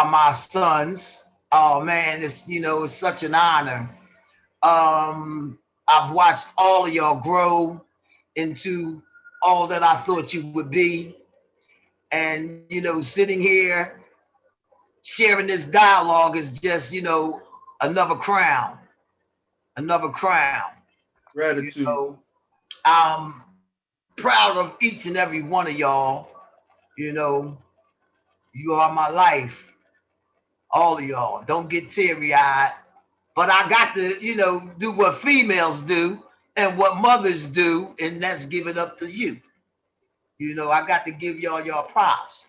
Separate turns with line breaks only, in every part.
my sons. Oh man, it's such an honor. I've watched all of y'all grow into all that I thought you would be. And, sitting here sharing this dialogue is just, another crown, another crown. You
Gratitude.
know, I'm proud of each and every one of y'all. You know, you are my life, all of y'all. Don't get teary eyed. But I got to, do what females do and what mothers do, and that's give it up to you. I got to give y'all props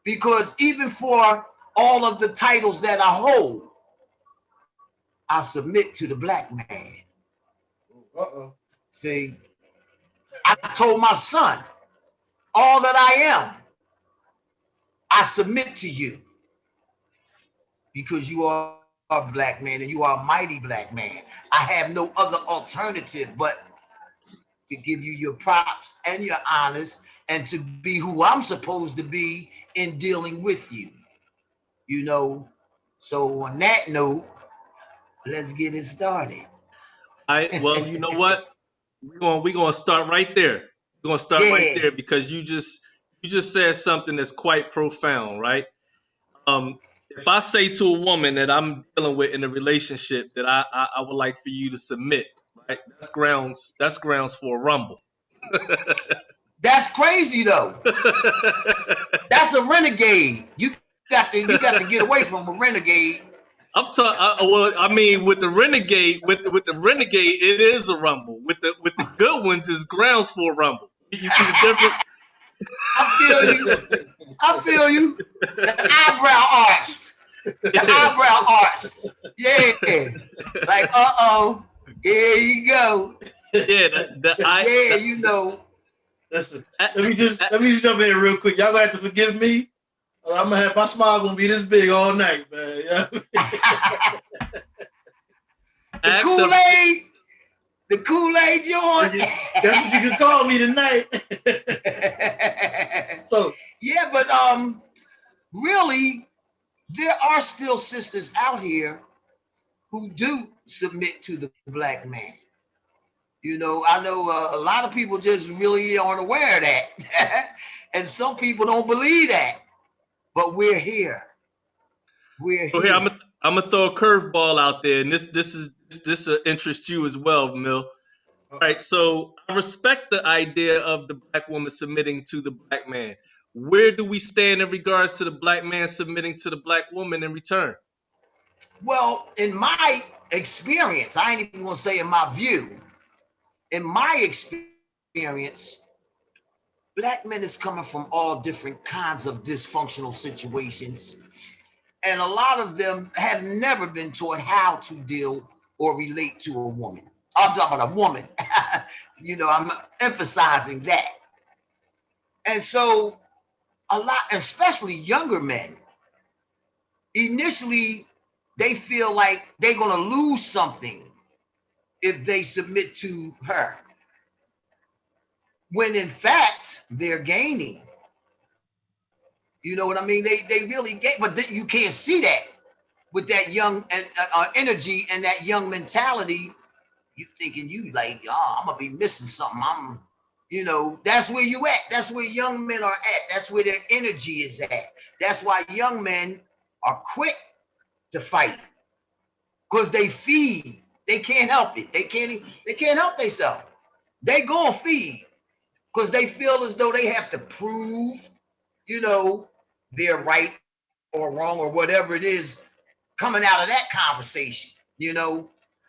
because even for all of the titles that I hold, I submit to the black man.
Uh-oh.
See, I told my son, all that I am, I submit to you because you are a black man and you are a mighty black man. I have no other alternative but to give you your props and your honors and to be who I'm supposed to be in dealing with you. You know, so on that note, let's get it started.
Well, you know what? We're gonna start right there. We're gonna start right
Yeah.
there because you just said something that's quite profound, right? If I say to a woman that I'm dealing with in a relationship that I would like for you to submit, right? That's grounds for a rumble.
That's crazy though. That's a renegade. You got to get away from a renegade.
I'm talking. Well, I mean, with the renegade, with the renegade, it is a rumble. With the good ones, is grounds for a rumble. You see the difference?
I feel you. I feel you. The eyebrow arched. The eyebrow arched. Yeah. Like, here you go.
Yeah,
Yeah,
the
Listen,
I,
let me just jump in real quick. Y'all gonna have to forgive me. I'm gonna have my smile gonna be this big all night, man. Yeah.
the
act of
Kool-Aid. The Kool-Aid joint.
That's what you can call me tonight. So
yeah, but really, there are still sisters out here who do submit to the black man. I know a lot of people just really aren't aware of that, and some people don't believe that. But we're here. We're
so here
here.
I'm gonna throw a curveball out there, and this will interest you as well, Mill. All right, so I respect the idea of the black woman submitting to the black man. Where do we stand in regards to the black man submitting to the black woman in return?
Well, in my experience, I ain't even gonna say in my view. In my experience, black men is coming from all different kinds of dysfunctional situations, and a lot of them have never been taught how to deal or relate to a woman. I'm talking about a woman. I'm emphasizing that. And so a lot, especially younger men, initially they feel like they're gonna lose something if they submit to her, when in fact they're gaining. You know what I mean? They really gain, but you can't see that with that young energy and that young mentality. You thinking you like, oh, I'm gonna be missing something. That's where you at. That's where young men are at. That's where their energy is at. That's why young men are quick to fight because they feed. They can't help it. They can't help themselves. They gonna feed because they feel as though they have to prove, you know, they're right or wrong or whatever it is coming out of that conversation.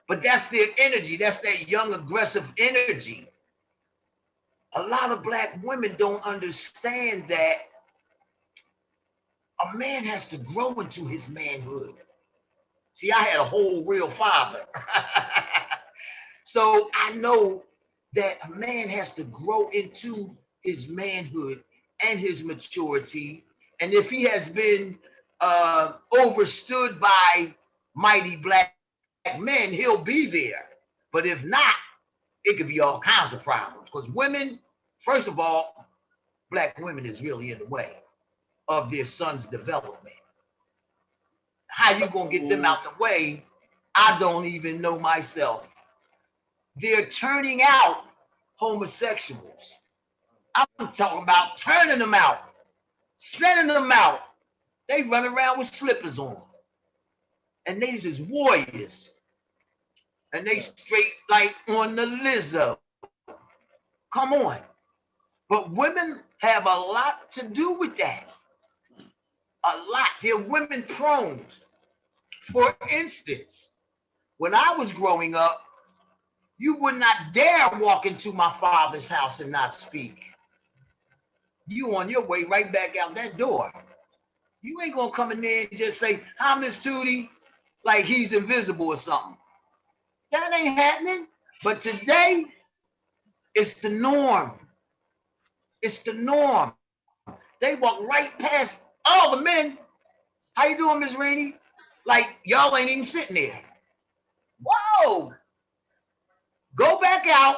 But that's their energy. That's that young aggressive energy. A lot of black women don't understand that a man has to grow into his manhood. See, I had a whole real father. So I know that a man has to grow into his manhood and his maturity. And if he has been overstood by mighty black men, he'll be there. But if not, it could be all kinds of problems. Because women, first of all, black women is really in the way of their son's development. How you gonna get them out the way? I don't even know myself. They're turning out homosexuals. I'm talking about turning them out, sending them out. They run around with slippers on. And these is warriors. And they straight like on the Lizzo. Come on. But women have a lot to do with that. A lot. They're women prone. For instance, when I was growing up, you would not dare walk into my father's house and not speak. You on your way right back out that door. You ain't gonna come in there and just say, "Hi, Miss Tootie," like he's invisible or something. That ain't happening. But today, it's the norm. It's the norm. They walk right past all the men. How you doing, Miss Rainey? Like y'all ain't even sitting there. Whoa! Go back out.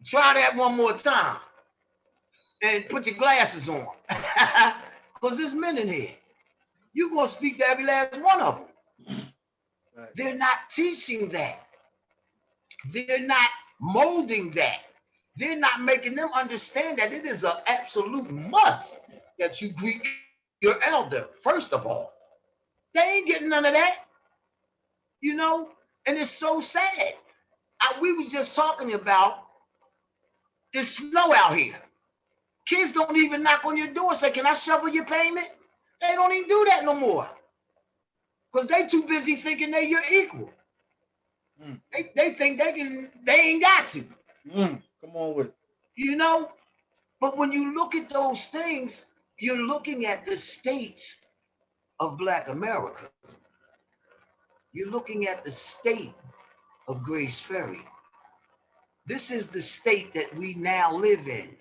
Try that one more time. And put your glasses on. Because there's men in here. You're going to speak to every last one of them. Right. They're not teaching that. They're not molding that. They're not making them understand that it is an absolute must that you greet your elder, first of all. They ain't getting none of that. You know? And it's so sad. We was just talking about it's snow out here. Kids don't even knock on your door and say, "Can I shovel your pavement?" They don't even do that no more. Because they too busy thinking they're your equal. They think they ain't got to.
Come on with it.
You know? But when you look at those things, you're looking at the state of Black America. You're looking at the state of Grace Ferry. This is the state that we now live in.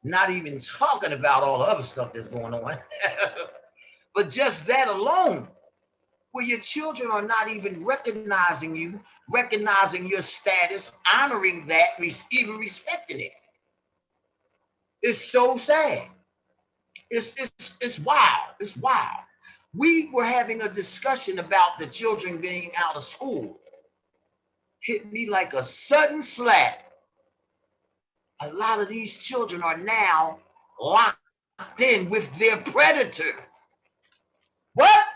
Not even talking about all the other stuff that's going on. But just that alone, where your children are not even recognizing you, recognizing your status, honoring that, even respecting it. It's so sad. It's wild. It's wild. We were having a discussion about the children being out of school. Hit me like a sudden slap. A lot of these children are now locked in with their predator. What?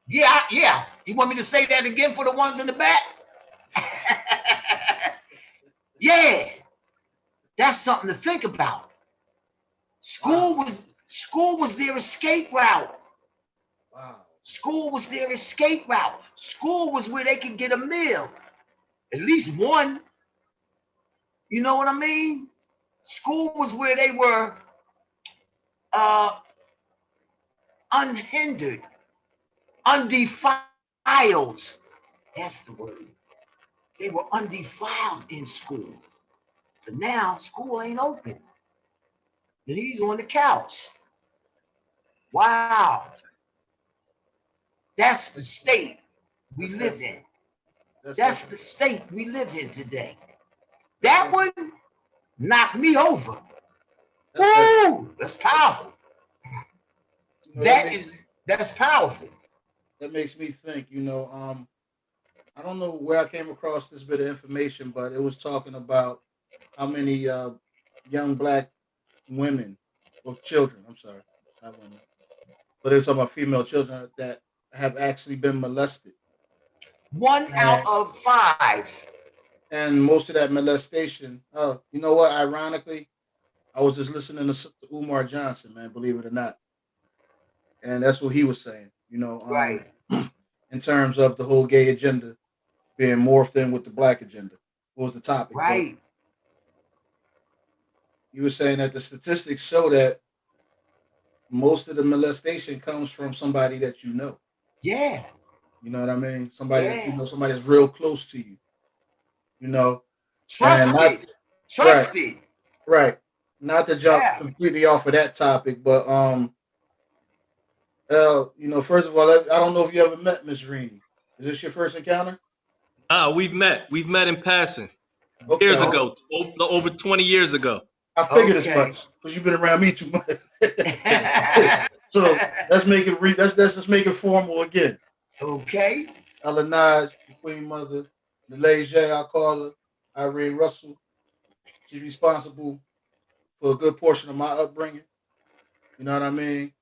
Yeah. You want me to say that again for the ones in the back? Yeah. That's something to think about. School was their escape route.
Wow.
School was their escape route. School was where they could get a meal. At least one. You know what I mean? School was where they were unhindered, undefiled. That's the word. They were undefiled in school. But now school ain't open. And he's on the couch. Wow. That's the state we live in. That's the state we live in today. That one knocked me over. Woo! That's powerful. That's powerful.
That makes me think, I don't know where I came across this bit of information, but it was talking about how many young Black women, or children, I'm sorry, not women, but it was talking about female children that have actually been molested.
1 out of 5.
And most of that molestation, you know what? Ironically, I was just listening to Umar Johnson, man, believe it or not. And that's what he was saying,
right.
In terms of the whole gay agenda being morphed in with the Black agenda. What was the topic?
Right.
But he was saying that the statistics show that most of the molestation comes from somebody that you know.
Yeah.
You know what I mean? Somebody that you know, somebody that's real close to you.
Trusted.
Right. Not to jump completely off of that topic, but first of all, I don't know if you ever met Miss Irene. Is this your first encounter?
We've met in passing years ago, over 20 years ago.
I figured as much because you've been around me too much. So let's make it let's just make it formal again.
Okay.
Elanaj, the Queen Mother, the J, I call her, Irene Russell. She's responsible for a good portion of my upbringing. You know what I mean?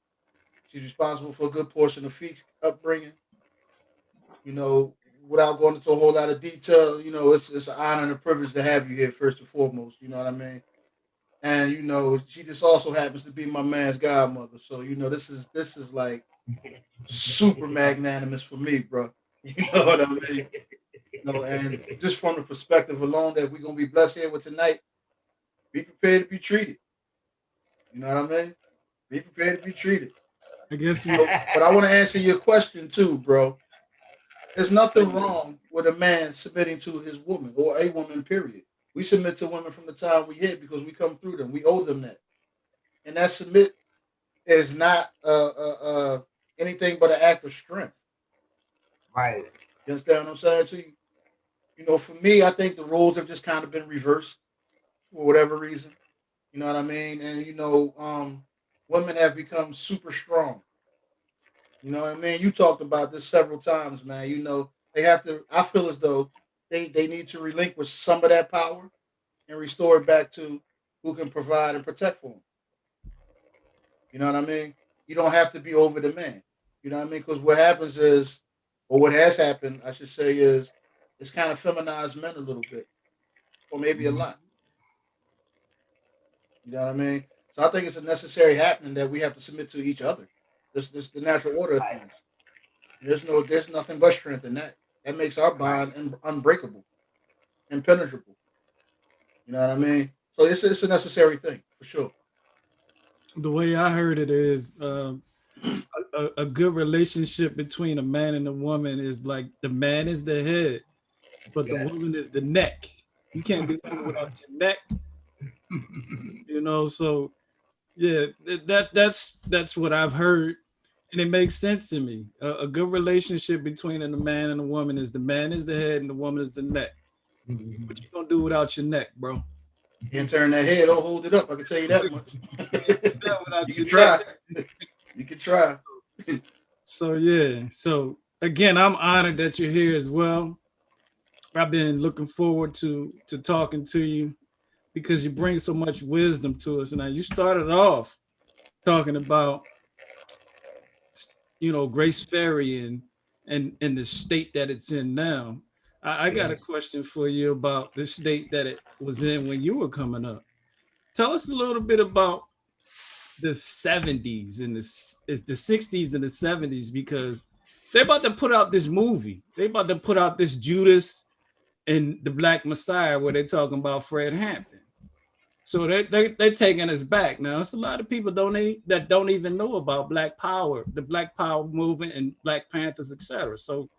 She's responsible for a good portion of Feek's upbringing. You know, without going into a whole lot of detail, you know, it's an honor and a privilege to have you here first and foremost. You know what I mean? And you know, she just also happens to be my man's godmother. So you know, this is like super magnanimous for me, bro. You know what I mean? You know, and just from the perspective alone that we're gonna be blessed here with tonight, be prepared to be treated. You know what I mean? Be prepared to be treated.
I guess we.
So, but I want to answer your question too, bro. There's nothing
Yeah.
wrong with a man submitting to his woman or a woman, period. We submit to women from the time we hit because we come through them. We owe them that. And that submit is not anything but an act of strength.
Right.
You understand what I'm saying to you? You know, for me, I think the roles have just kind of been reversed for whatever reason. You know what I mean? And you know, women have become super strong. You know what I mean? You talked about this several times, man. You know, they have to. I feel as though they need to relinquish some of that power and restore it back to who can provide and protect for them. You know what I mean? You don't have to be over the man. You know what I mean? Because what happens is, or what has happened, I should say, is it's kind of feminized men a little bit, or maybe a
Mhm.
lot. You know what I mean? So I think it's a necessary happening that we have to submit to each other. This the natural order of
Right.
things. There's nothing but strength in that. That makes our
Right.
bond unbreakable, impenetrable. You know what I mean? So it's a necessary thing for sure.
The way I heard it is a good relationship between a man and a woman is like the man is the head, but the
Yes.
woman is the neck. You can't do nothing without your neck, you know. So yeah, that's what I've heard, and it makes sense to me. A good relationship between a man and a woman is the man is the head and the woman is the neck. What you gonna do without your neck, bro?
Can't turn that head or hold it up. I can tell you that much.
That
You
without
can
your neck.
try. You can try.
So yeah. So again, I'm honored that you're here as well. I've been looking forward to talking to you because you bring so much wisdom to us. And now you started off talking about Grace Ferry and the state that it's in now. I got a
Yes.
question for you about the state that it was in when you were coming up. Tell us a little bit about the 70s and the 60s and the 70s because they're about to put out this movie. They're about to put out this Judas and the Black Messiah where they're talking about Fred Hampton. So they're taking us back. Now, it's a lot of people that don't even know about Black Power, the Black Power movement and Black Panthers, etc. So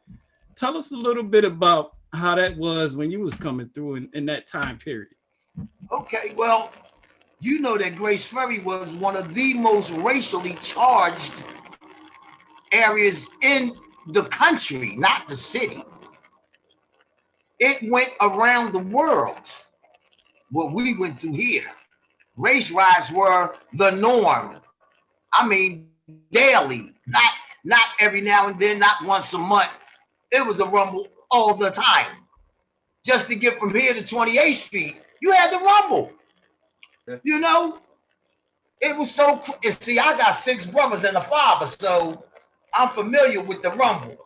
tell us a little bit about how that was when you was coming through in that time period.
Okay. Well, you know that Grace Ferry was one of the most racially charged areas in the country, not the city. It went around the world. What we went through here. Race riots were the norm. I mean, daily, not every now and then, not once a month. It was a rumble all the time. Just to get from here to 28th Street, you had to rumble.
Yeah.
You know, it was so. See, I got six brothers and a father, so I'm familiar with the rumble.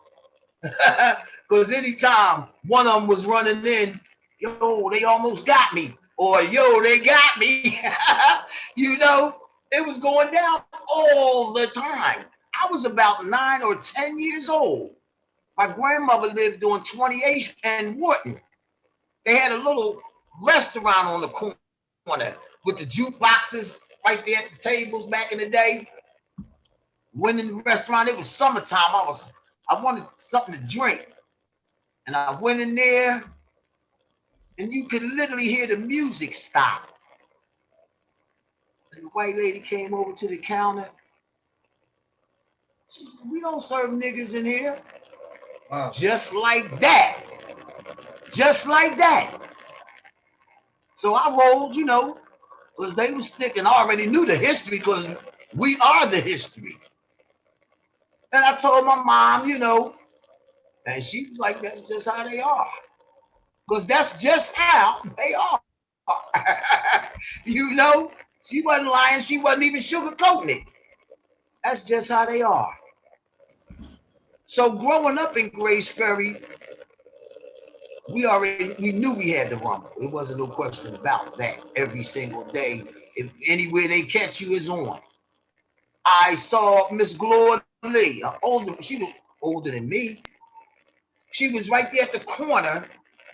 Because anytime one of them was running in, yo, they almost got me, or yo, they got me. You know, it was going down all the time. I was about 9 or 10 years old. My grandmother lived on 28th and Wharton. They had a little restaurant on the corner with the jukeboxes right there at the tables back in the day. Went in the restaurant. It was summertime. I wanted something to drink, and I went in there, and you could literally hear the music stop. And the white lady came over to the counter. She said, "We don't serve niggas in here."
Wow.
Just like that. Just like that. So I rolled, because they were sticking. I already knew the history because we are the history. And I told my mom, and she was like, that's just how they are. Because that's just how they are. you know, she wasn't lying. She wasn't even sugarcoating it. That's just how they are. So growing up in Grace Ferry, we knew we had to rumble. It wasn't no question about that. Every single day, if anywhere they catch you is on. I saw Miss Gloria Lee, she was older than me. She was right there at the corner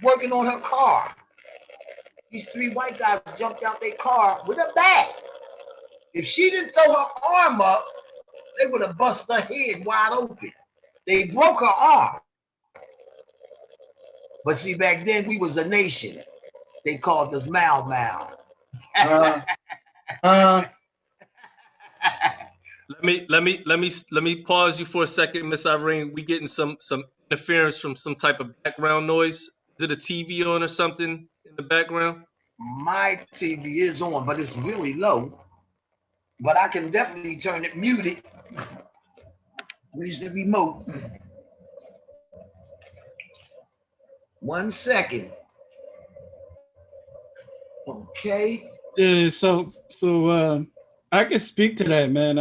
working on her car. These three white guys jumped out their car with a bag. If she didn't throw her arm up, they would have busted her head wide open. They broke her arm. But see, back then we was a nation. They called us Mau Mau.
Let me pause you for a second, Miss Irene. We getting some interference from some type of background noise. Is it a TV on or something in the background?
My TV is on, but it's really low. But I can definitely turn it muted. Where's the remote? 1 second. Okay.
Yeah, so I can speak to that, man.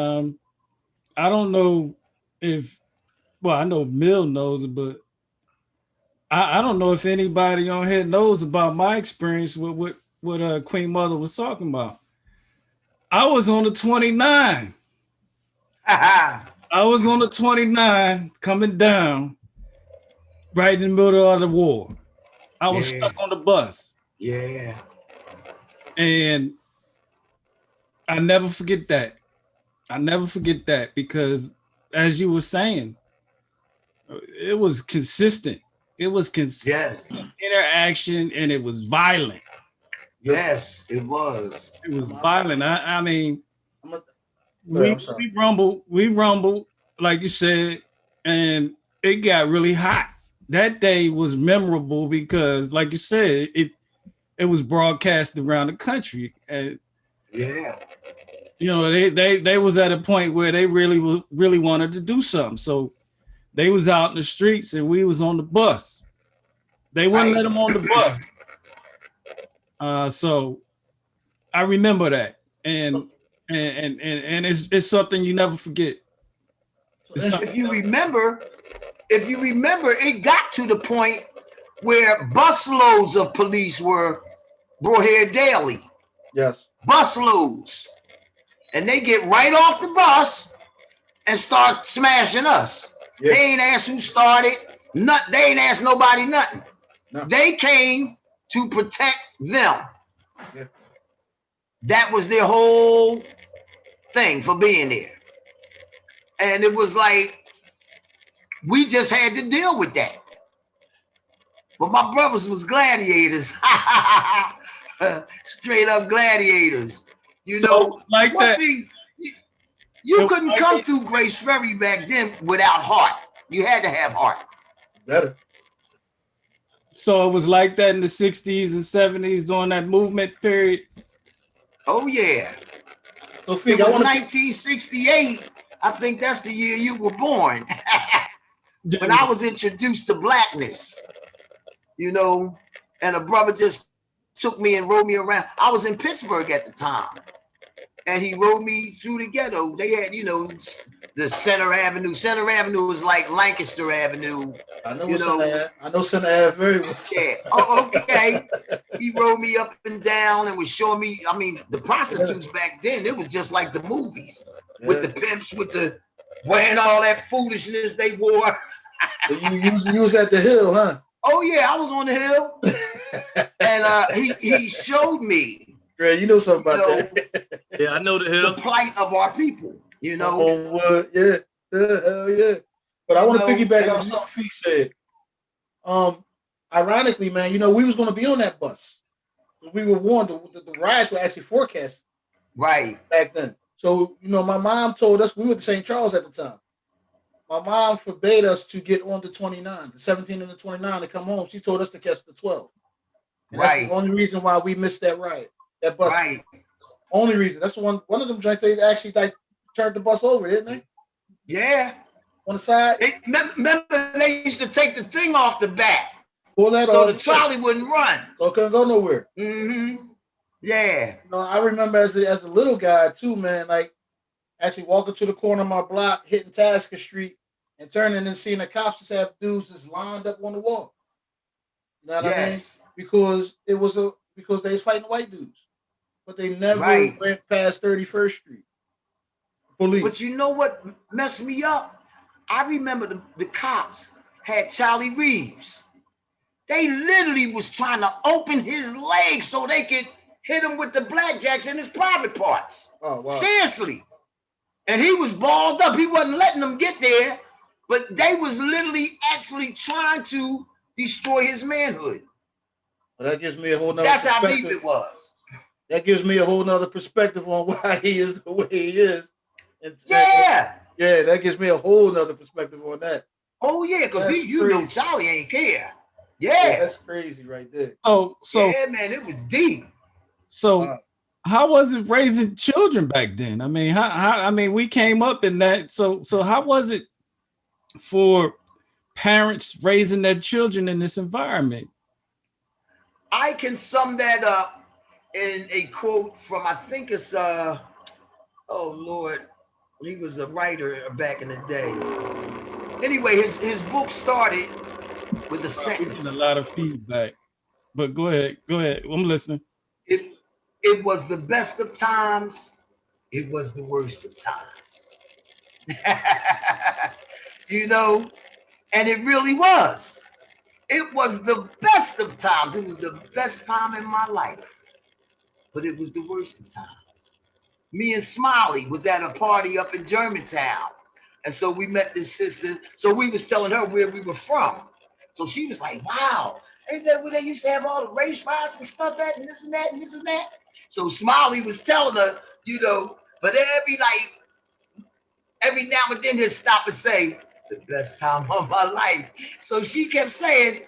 I don't know if I know Mill knows it, but I don't know if anybody on here knows about my experience with what Queen Mother was talking about. I was on the 29. I was on the 29 coming down right in the middle of the war. I was stuck on the bus.
Yeah.
And I never forget that. I never forget that because as you were saying, it was consistent. It was consistent interaction and it was violent.
Yes, it was.
It was violent. I mean, we rumbled, like you said, and it got really hot. That day was memorable because, like you said, it was broadcast around the country. And they was at a point where they really wanted to do something. So they was out in the streets and we was on the bus. They wouldn't let them on the bus. So I remember that. And it's something you never forget.
If you remember, it got to the point where busloads of police were brought here daily.
Yes.
Busloads. And they get right off the bus and start smashing us. Yeah. They ain't asked who started. They ain't asked nobody nothing. No. They came to protect them. Yeah. That was their whole thing for being there. And it was like, we just had to deal with that. But my brothers was gladiators. Straight up gladiators.
Like that.
Thing, you couldn't come through Grace Ferry back then without heart. You had to have heart.
Better.
So it was like that in the 60s and 70s during that movement period?
Oh, yeah.
So,
it was 1968. I think that's the year you were born. When I was introduced to blackness, and a brother just took me and rode me around. I was in Pittsburgh at the time. And he rode me through the ghetto. They had, the Center Avenue. Center Avenue was like Lancaster Avenue.
I know Center Ave very well.
Yeah. Oh, okay. He rode me up and down and was showing me. I mean, the prostitutes back then, it was just like the movies with the pimps, with the wearing all that foolishness they wore.
You was at the Hill, huh?
Oh yeah, I was on the Hill, and he showed me.
Great, you know something about that.
Yeah, I know the Hill.
The plight of our people,
hell yeah. But I want to piggyback on something Fee said. Ironically, man, we was going to be on that bus. We were warned the riots were actually forecast.
Right.
Back then. So, my mom told us, we were at St. Charles at the time. My mom forbade us to get on the 29, the 17 and the 29 to come home. She told us to catch the 12. And that's the only reason why we missed that riot. That bus.
Right.
Only reason. That's one of them joints they actually turned the bus over, didn't they?
Yeah.
on the side.
Remember, they used to take the thing off the back
Pull that
so
off.
the trolley wouldn't run.
So it couldn't go nowhere.
Yeah.
No, I remember as a little guy too, man. Like actually walking to the corner of my block, hitting Tasker Street, and turning and seeing the cops just have dudes just lined up on the wall. You know what I mean? Because because they was fighting white dudes, but they never went past 31st Street. Police.
But you know what messed me up? I remember the cops had Charlie Reeves. They literally was trying to open his legs so they could hit him with the blackjacks in his private parts.
Oh, wow.
Seriously. And he was balled up. He wasn't letting them get there, but they was literally actually trying to destroy his manhood.
Well, that gives me a whole nother
That's how deep it was.
That gives me a whole nother perspective on why he is the way he is.
Yeah,
that gives me a whole nother perspective on that.
Oh yeah, because you know Charlie ain't care. Yeah,
that's crazy right there.
So
yeah, man, it was deep.
So how was it raising children back then? I mean, I mean, we came up in that. So how was it for parents raising their children in this environment?
I can sum that up in a quote from, I think it's oh Lord, he was a writer back in the day. Anyway, his book started with a sentence.
A lot of feedback, but go ahead, I'm listening.
It was the best of times, it was the worst of times. You know, and it really was. It was the best of times. It was the best time in my life, but it was the worst of times. Me and Smiley was at a party up in Germantown, and so we met this sister. So we was telling her where we were from. So she was like, "Wow, ain't that where they used to have all the race riots and stuff at, and this and that and this and that?" So Smiley was telling her, you know, but every now and then he'd stop and say, "The best time of my life." So she kept saying,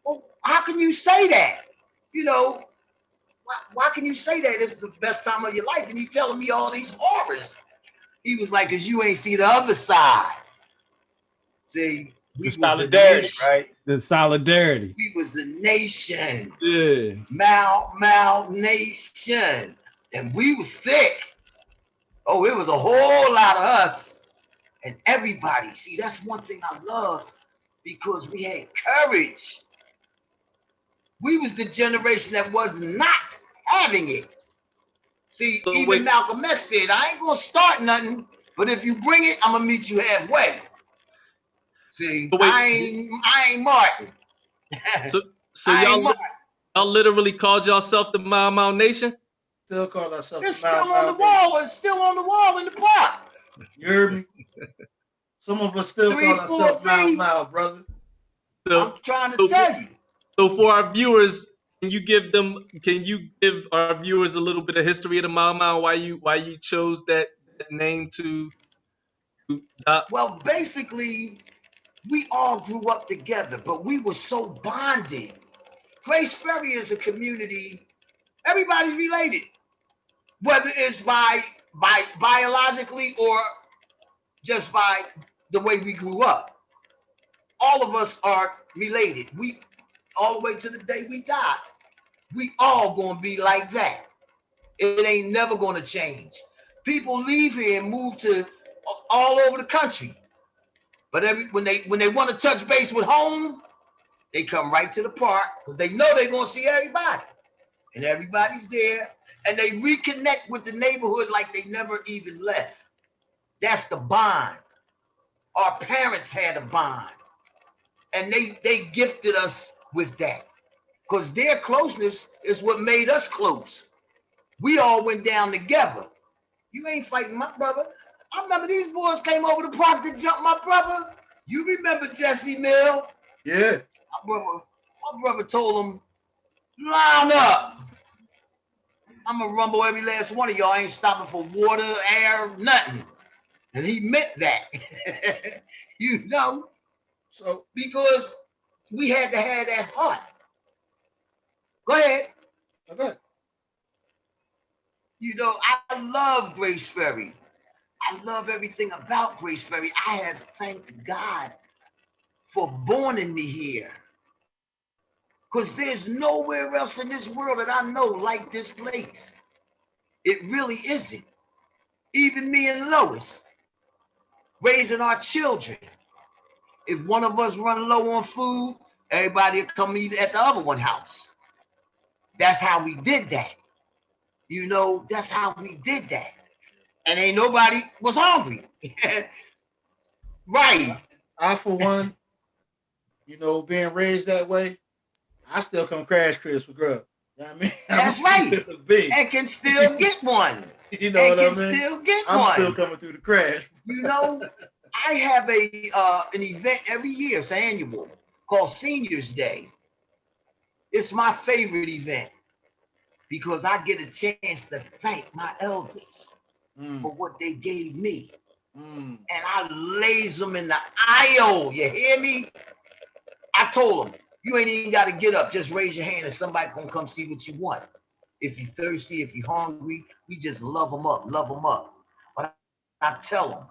"Well, how can you say that? You know, why can you say that it's the best time of your life and you telling me all these horrors?" He was like, "Because you ain't see the other side." See, we was solidarity, right?
The solidarity.
We was a nation.
Yeah.
Mal nation. And we was thick. Oh, it was a whole lot of us. And everybody. See, that's one thing I loved, because we had courage. We was the generation that was not having it. See, so even Malcolm X said, "I ain't gonna start nothing, but if you bring it, I'm gonna meet you halfway." See, I ain't Martin.
So y'all literally called yourself the Mau Nation?
Still call ourselves.
It's still on the wall. It's still on the wall in the park.
You heard me? Some of us still call ourselves Mau, brother.
So, I'm trying to tell you.
So for our viewers, can you give our viewers a little bit of history of the Mau? Why you chose that name to
Well, basically, we all grew up together, but we were so bonded. Grace Ferry is a community. Everybody's related, whether it's by biologically or just by the way we grew up. All of us are related. We all the way to the day we die. We all gonna be like that. It ain't never gonna change. People leave here and move to all over the country, but when they want to touch base with home, they come right to the park because they know they're gonna see everybody, and everybody's there, and they reconnect with the neighborhood like they never even left. That's the bond. Our parents had a bond, and they gifted us with that, because their closeness is what made us close. We all went down together. You ain't fighting my brother. I remember these boys came over the park to jump my brother. You remember Jesse Mill?
Yeah.
My brother told him, "Line up. I'm gonna rumble every last one of y'all. I ain't stopping for water, air, nothing." And he meant that. You know?
So
because we had to have that heart. Go ahead.
Okay.
You know, I love Grace Ferry. I love everything about Grace Ferry. I have thanked God for borning me here. Because there's nowhere else in this world that I know like this place. It really isn't. Even me and Lois, raising our children. If one of us run low on food, everybody will come eat at the other one's house. That's how we did that. You know, that's how we did that. And ain't nobody was hungry. Right.
I, for one, being raised that way, I still come crash Chris for grub. You know what I mean?
That's right. And can still get one.
You know
And
what I
can
mean?
still get
I'm
one.
still coming through the crash.
You know, I have an event every year. It's annual called Seniors Day. It's my favorite event because I get a chance to thank my elders for what they gave me. And I lays them in the aisle. You hear me? I told them, you ain't even got to get up. Just raise your hand and somebody gonna come see what you want. If you're thirsty, if you're hungry, we just love them up, love them up. But I tell them,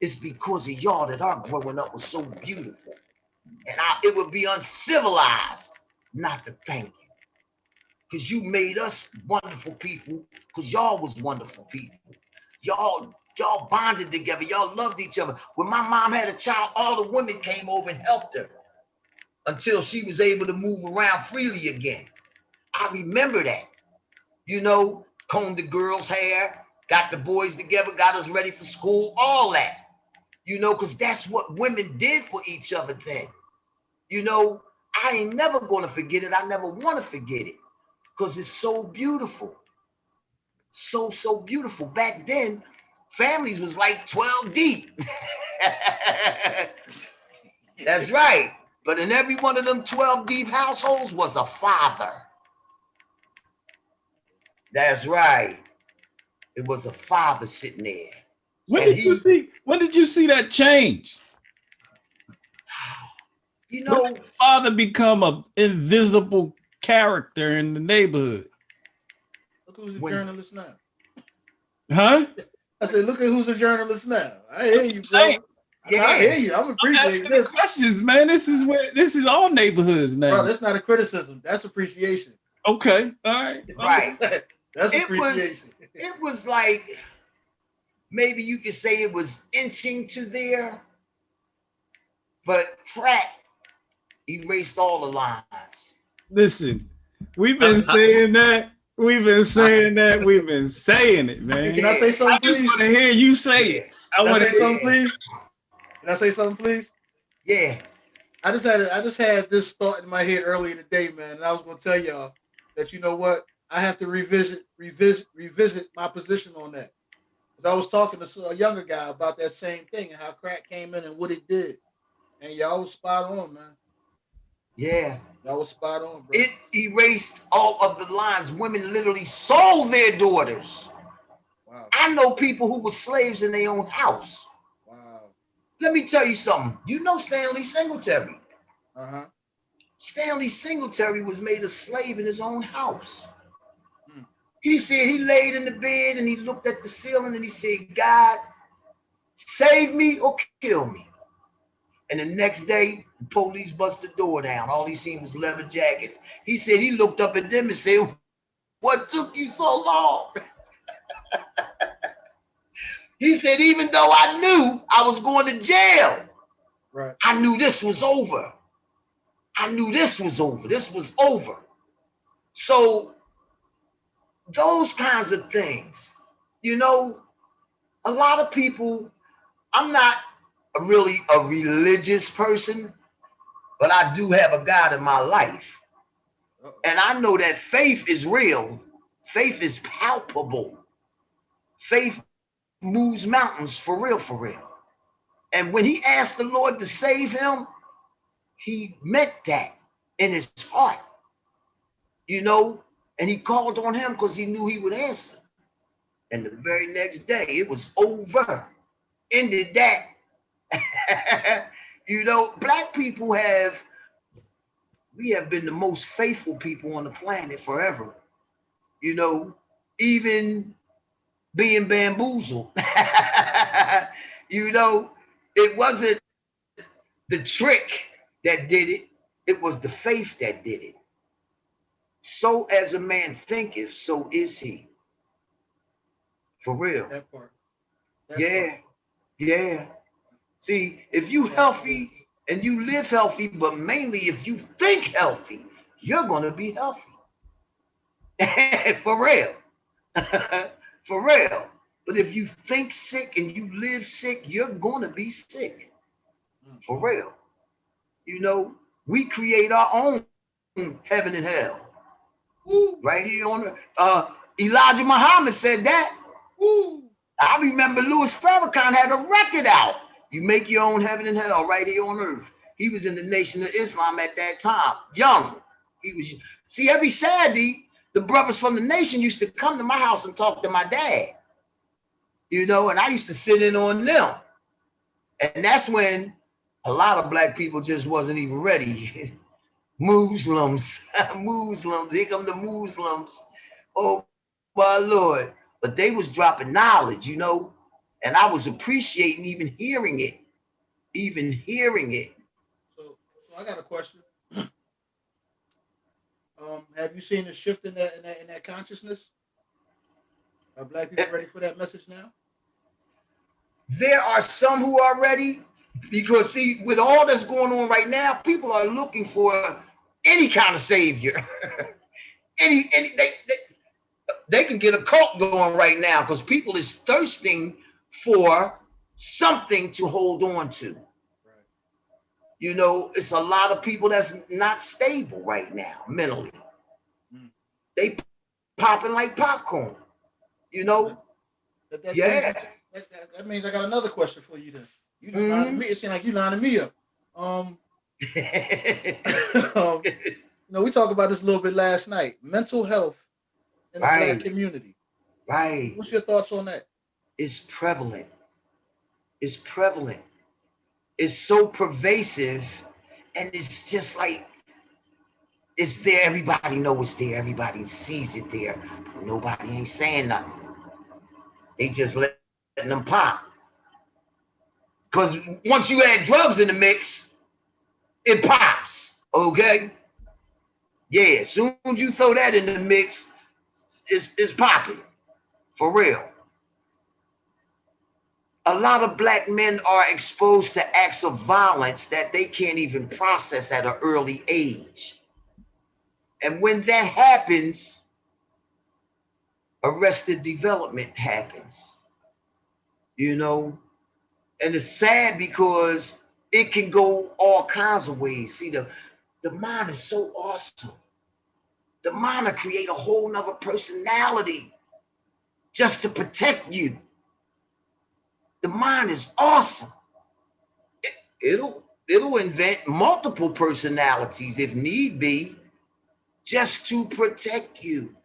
it's because of y'all that our growing up was so beautiful. And it would be uncivilized not to thank you. Because you made us wonderful people, because y'all was wonderful people. Y'all bonded together. Y'all loved each other. When my mom had a child, all the women came over and helped her until she was able to move around freely again. I remember that. You know, combed the girls' hair, got the boys together, got us ready for school, all that. You know, because that's what women did for each other then. You know, I ain't never going to forget it. I never want to forget it because it's so beautiful. So beautiful. Back then, families was like 12 deep. That's right. But in every one of them 12 deep households was a father. That's right. It was a father sitting there.
When did you see that change?
You
When
know,
did the father become an invisible character in the neighborhood?
Look who's a journalist now.
Huh?
I said, look at who's a journalist now. I hear you, bro.
Yeah.
I hear you. I'm appreciating this.
Questions, man. This is all neighborhoods now.
Bro, that's not a criticism. That's appreciation.
Okay. All right.
Right.
That's appreciation.
It was like, maybe you could say it was inching to there, but crack erased all the lines.
Listen, we've been saying that. We've been saying that. We've been saying it, man.
Can I say something, please?
I just want to hear you say it.
I want to say something, please. Can I say something, please?
Yeah.
I just had this thought in my head earlier today, man, and I was going to tell y'all that, you know what, I have to revisit my position on that. Because I was talking to a younger guy about that same thing and how crack came in and what it did, and y'all was spot on, man.
Yeah.
Y'all was spot on, bro.
It erased all of the lines. Women literally sold their daughters.
Wow.
I know people who were slaves in their own house.
Wow.
Let me tell you something. You know Stanley Singletary.
Uh-huh.
Stanley Singletary was made a slave in his own house. He said he laid in the bed and he looked at the ceiling and he said, God, save me or kill me. And the next day, the police bust the door down. All he seen was leather jackets. He said he looked up at them and said, what took you so long? He said, even though I knew I was going to jail,
right,
I knew this was over. I knew this was over. This was over. So those kinds of things, you know, a lot of people, I'm not really a religious person, but I do have a God in my life. And I know that faith is real. Faith is palpable. Faith moves mountains for real, for real. And when he asked the Lord to save him, he meant that in his heart, you know, and he called on him because he knew he would answer. And the very next day, it was over. Ended that. You know, black people we have been the most faithful people on the planet forever. You know, even being bamboozled. You know, it wasn't the trick that did it, it was the faith that did it. So as a man thinketh, so is he. For real.
That part. That part.
Yeah, yeah. See, if you
Yeah,
healthy and you live healthy, but mainly if you think healthy, you're gonna be healthy. For real. For real. But if you think sick and you live sick, you're gonna be sick.
mm,
For real. You know, we create our own heaven and hell.
woo,
Right here on the Elijah Muhammad said that.
woo.
I remember Louis Farrakhan had a record out. You make your own heaven and hell right here on earth. He was in the Nation of Islam at that time, young. He was see every Saturday, the brothers from the nation used to come to my house and talk to my dad. You know, and I used to sit in on them. And that's when a lot of black people just wasn't even ready. Muslims, Muslims, here come the Muslims. Oh my Lord. But they was dropping knowledge, you know, and I was appreciating even hearing it, even hearing it.
So I got a question. Have you seen a shift in that consciousness? Are black people ready for that message now?
There are some who are ready because see, with all that's going on right now, people are looking for any kind of savior. They can get a cult going right now because people is thirsting for something to hold on to.
Right.
You know, it's a lot of people that's not stable right now mentally.
Mm.
They popping like popcorn. You know,
That brings me
yeah.
to that means I got another question for you then. You just lining
Mm-hmm.
me. It seems like you lining me up. Um, we talked about this a little bit last night. Mental health in the black
Right,
community.
right.
What's your thoughts on that?
It's prevalent. It's prevalent. It's so pervasive, and it's just like it's there. Everybody knows it's there. Everybody sees it there. But nobody ain't saying nothing. They just letting them pop. Because once you add drugs in the mix, it pops. Okay? Yeah, as soon as you throw that in the mix, it's popping. For real. A lot of black men are exposed to acts of violence that they can't even process at an early age. And when that happens, arrested development happens, you know? And it's sad because it can go all kinds of ways. See, the mind is so awesome. The mind will create a whole nother personality just to protect you. The mind is awesome. It'll invent multiple personalities if need be, just to protect you.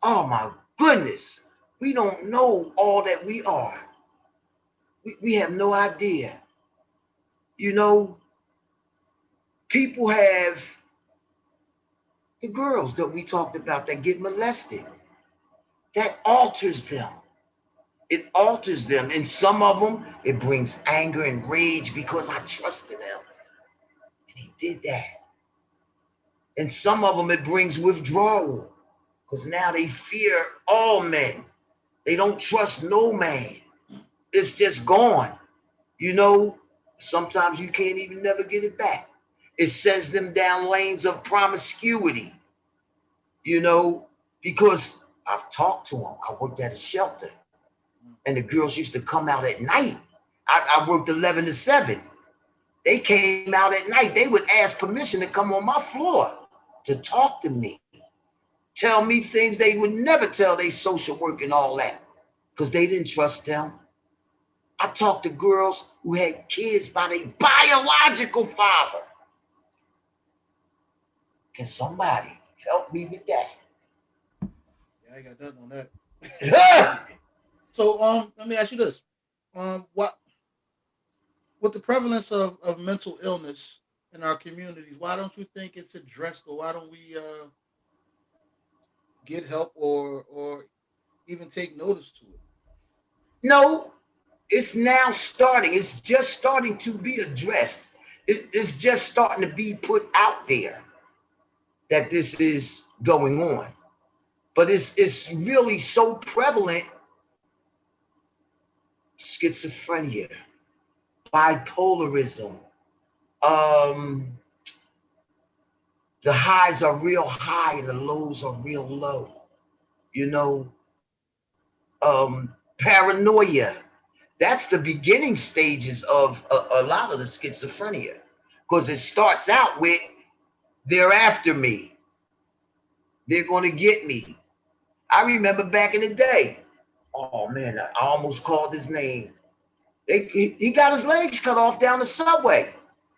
Oh my goodness. We don't know all that we are. We have no idea. You know, people have the girls that we talked about that get molested. That alters them. It alters them. And some of them, it brings anger and rage because I trusted him. And he did that. And some of them, it brings withdrawal because now they fear all men. They don't trust no man. It's just gone. You know, sometimes you can't even never get it back. It sends them down lanes of promiscuity, you know, because I've talked to them. I worked at a shelter, and the girls used to come out at night. I worked 11 to 7. They came out at night. They would ask permission to come on my floor to talk to me, tell me things they would never tell they social work and all that, because they didn't trust them. I talked to girls who had kids by their biological father. Can somebody help me with that?
Yeah, I ain't got nothing on that.
Yeah.
So let me ask you this. What with the prevalence of mental illness in our communities, why don't you think it's addressed, or why don't we get help or even take notice to it?
No, it's now starting. It's just starting to be addressed. It's just starting to be put out there that this is going on. But it's really so prevalent. Schizophrenia, bipolarism, um, the highs are real high, the lows are real low. You know, paranoia. That's the beginning stages of a lot of the schizophrenia, because it starts out with they're after me, they're going to get me. I remember back in the day. Oh man, I almost called his name. He got his legs cut off down the subway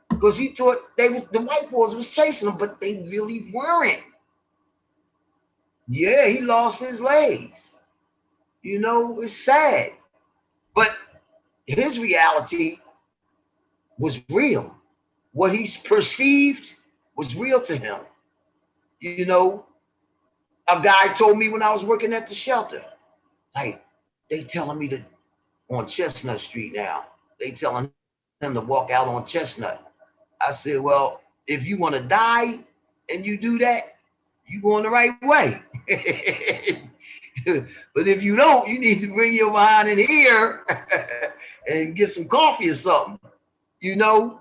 because he thought the white boys was chasing him, but they really weren't. Yeah, he lost his legs. You know, it's sad, but his reality was real. What he's perceived was real to him. You know, a guy told me when I was working at the shelter, like, they telling me to on Chestnut Street now. They telling him to walk out on Chestnut. I said, well, if you want to die and you do that, you going the right way. But if you don't, you need to bring your behind in here and get some coffee or something, you know?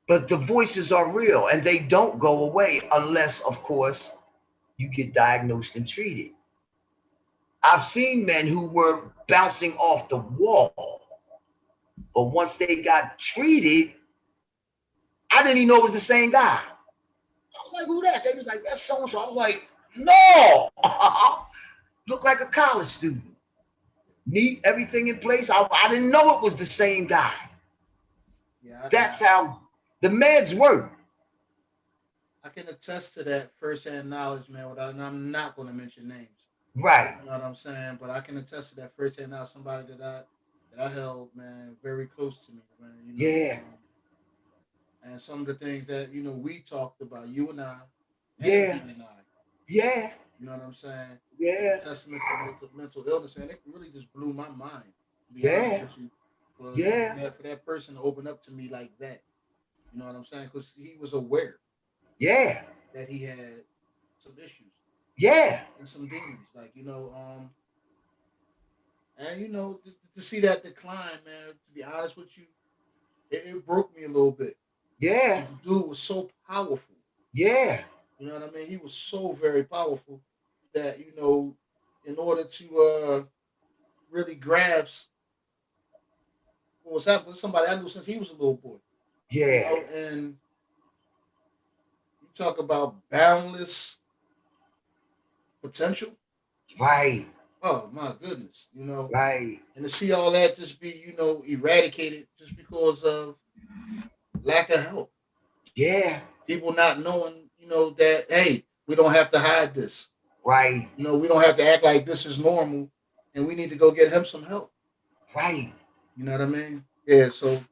But the voices are real and they don't go away unless, of course, you get diagnosed and treated. I've seen men who were bouncing off the wall, but once they got treated, I didn't even know it was the same guy. I was like, who that? They was like, that's so and so. I was like, no. Look like a college student. Neat, everything in place. I didn't know it was the same guy.
Yeah,
That's how the meds work.
I can attest to that firsthand knowledge, man. And I'm not going to mention names.
Right.
You know what I'm saying? But I can attest to that firsthand knowledge. Somebody that I held, man, very close to me, man. You know,
Yeah.
And some of the things that we talked about, you and I, and
Yeah.
he and I.
Yeah.
You know what I'm saying?
Yeah.
Testament to mental illness, and it really just blew my mind. To be honest
Yeah.
with you,
Yeah.
for that person to open up to me like that, you know what I'm saying? Because he was aware
Yeah.
that he had some issues
Yeah.
and some demons, like and to see that decline, man. To be honest with you, it broke me a little bit.
Yeah.
The dude was so powerful.
Yeah.
You know what I mean? He was so very powerful that in order to really grasp what was happening with somebody I knew since he was a little boy.
Yeah.
And you talk about boundless potential.
Right.
Oh my goodness,
Right.
and to see all that just be, eradicated just because of lack of help.
Yeah.
People not knowing, that hey, we don't have to hide this.
Right.
We don't have to act like this is normal, and we need to go get him some help.
Right.
You know what I mean? Yeah. So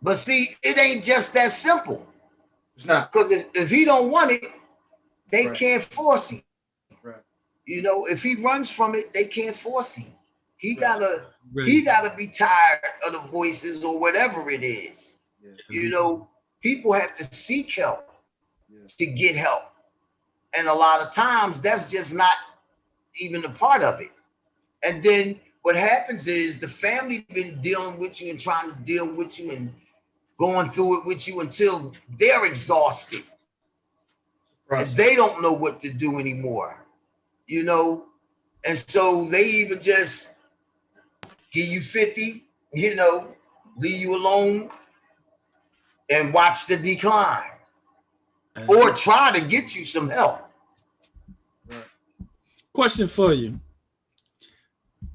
But see, it ain't just that simple.
it's not
Because if he don't want it, they
right.
can't force him.
Right.
You know, if he runs from it, they can't force him. He
Right.
gotta he
Ready.
gotta be tired of the voices or whatever it is.
Yeah.
You know, people have to seek help
Yeah.
to get help. And a lot of times that's just not even a part of it. And then what happens is the family been dealing with you and trying to deal with you and going through it with you until they're exhausted and
Process.
they don't know what to do anymore. You know, and so they even just give you 50, leave you alone and watch the decline or try to get you some help.
Right.
Question for you.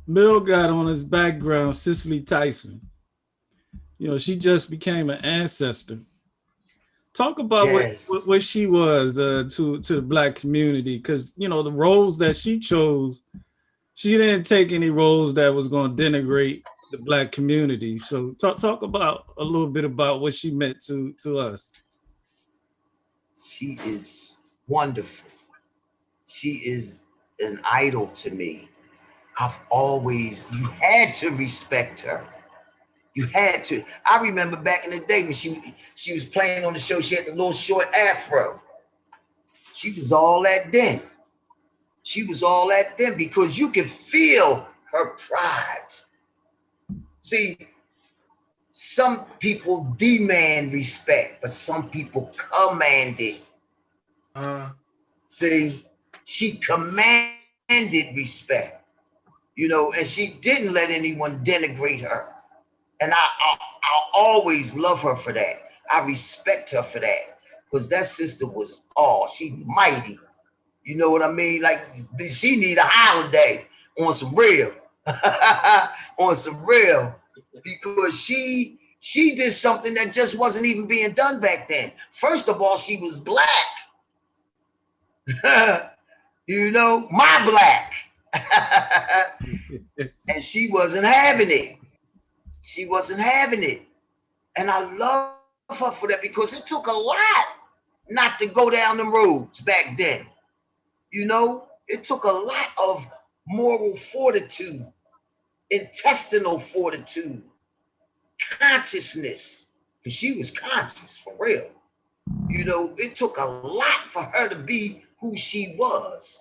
Mill got on his background Cicely Tyson. She just became an ancestor. Talk about
Yes.
what she was to the Black community, because the roles that she chose, she didn't take any roles that was going to denigrate the Black community. So talk about a little bit about what she meant to us.
She is wonderful. She is an idol to me. You had to respect her. You had to. I remember back in the day when she was playing on the show. She had the little short afro. She was all that then. She was all that then because you could feel her pride. See, some people demand respect, but some people command it. See, she commanded respect, and she didn't let anyone denigrate her. And I'll always love her for that. I respect her for that because that sister was, she mighty. You know what I mean? Like she need a holiday on some real, on some real, because she did something that just wasn't even being done back then. First of all, she was black. My black. And she wasn't having it. She wasn't having it. And I love her for that because it took a lot not to go down the roads back then. It took a lot of moral fortitude, intestinal fortitude, consciousness, because she was conscious for real. It took a lot for her to be who she was.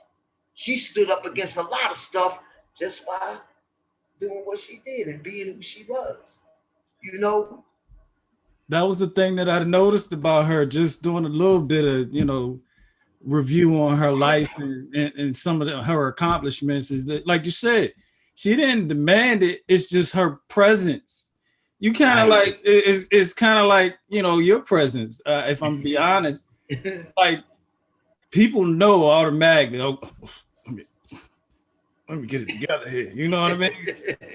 She stood up against a lot of stuff just by doing what she did and being who she was.
That was the thing that I noticed about her, just doing a little bit of, review on her life and some of her accomplishments is that, like you said, she didn't demand it. It's just her presence. You kind of like, it's kind of like, your presence, if I'm be honest, like people know automatically, let me get it together here. You know what I mean?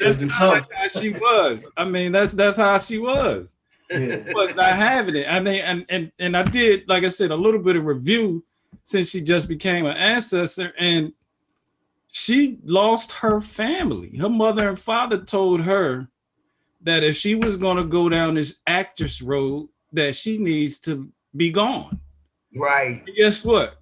That's kind of like how she was. I mean, that's how she was. She was not having it. I mean, and I did, like I said, a little bit of review since she just became an ancestor, and she lost her family. Her mother and father told her that if she was going to go down this actress road, that she needs to be gone.
Right.
And guess what?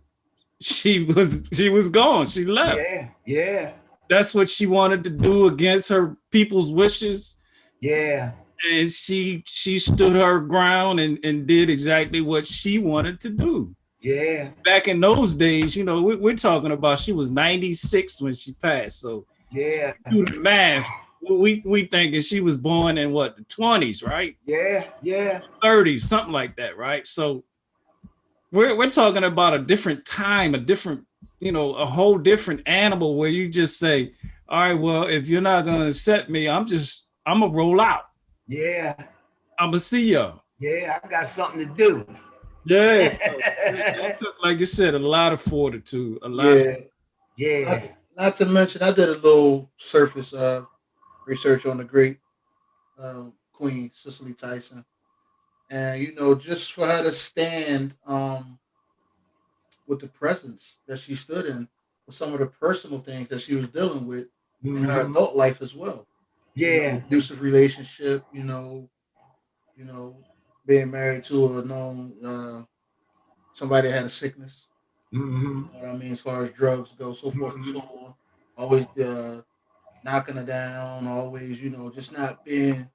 She was gone. She left.
Yeah.
That's what she wanted to do against her people's wishes.
Yeah.
And she stood her ground and did exactly what she wanted to do.
Yeah.
Back in those days, we're talking about she was 96 when she passed. So
yeah,
do the math. We thinking she was born in what, the 20s, right?
Yeah.
30s, something like that, right? So we're talking about a different time, a different, a whole different animal where you just say, all right, well, if you're not gonna accept me, I'm gonna roll out.
Yeah.
I'm gonna see y'all.
Yeah, I got something to do.
Yes. It took, like you said, a lot of fortitude.
Yeah.
Not to mention, I did a little surface research on the great Queen Cicely Tyson, and just for her to stand with the presence that she stood in, with some of the personal things that she was dealing with in her adult life as well.
Yeah.
Abusive relationship. Being married to a known somebody that had a sickness.
Mm-hmm.
You know what I mean, as far as drugs go, so forth and so on. Always knocking her down, always, just not being.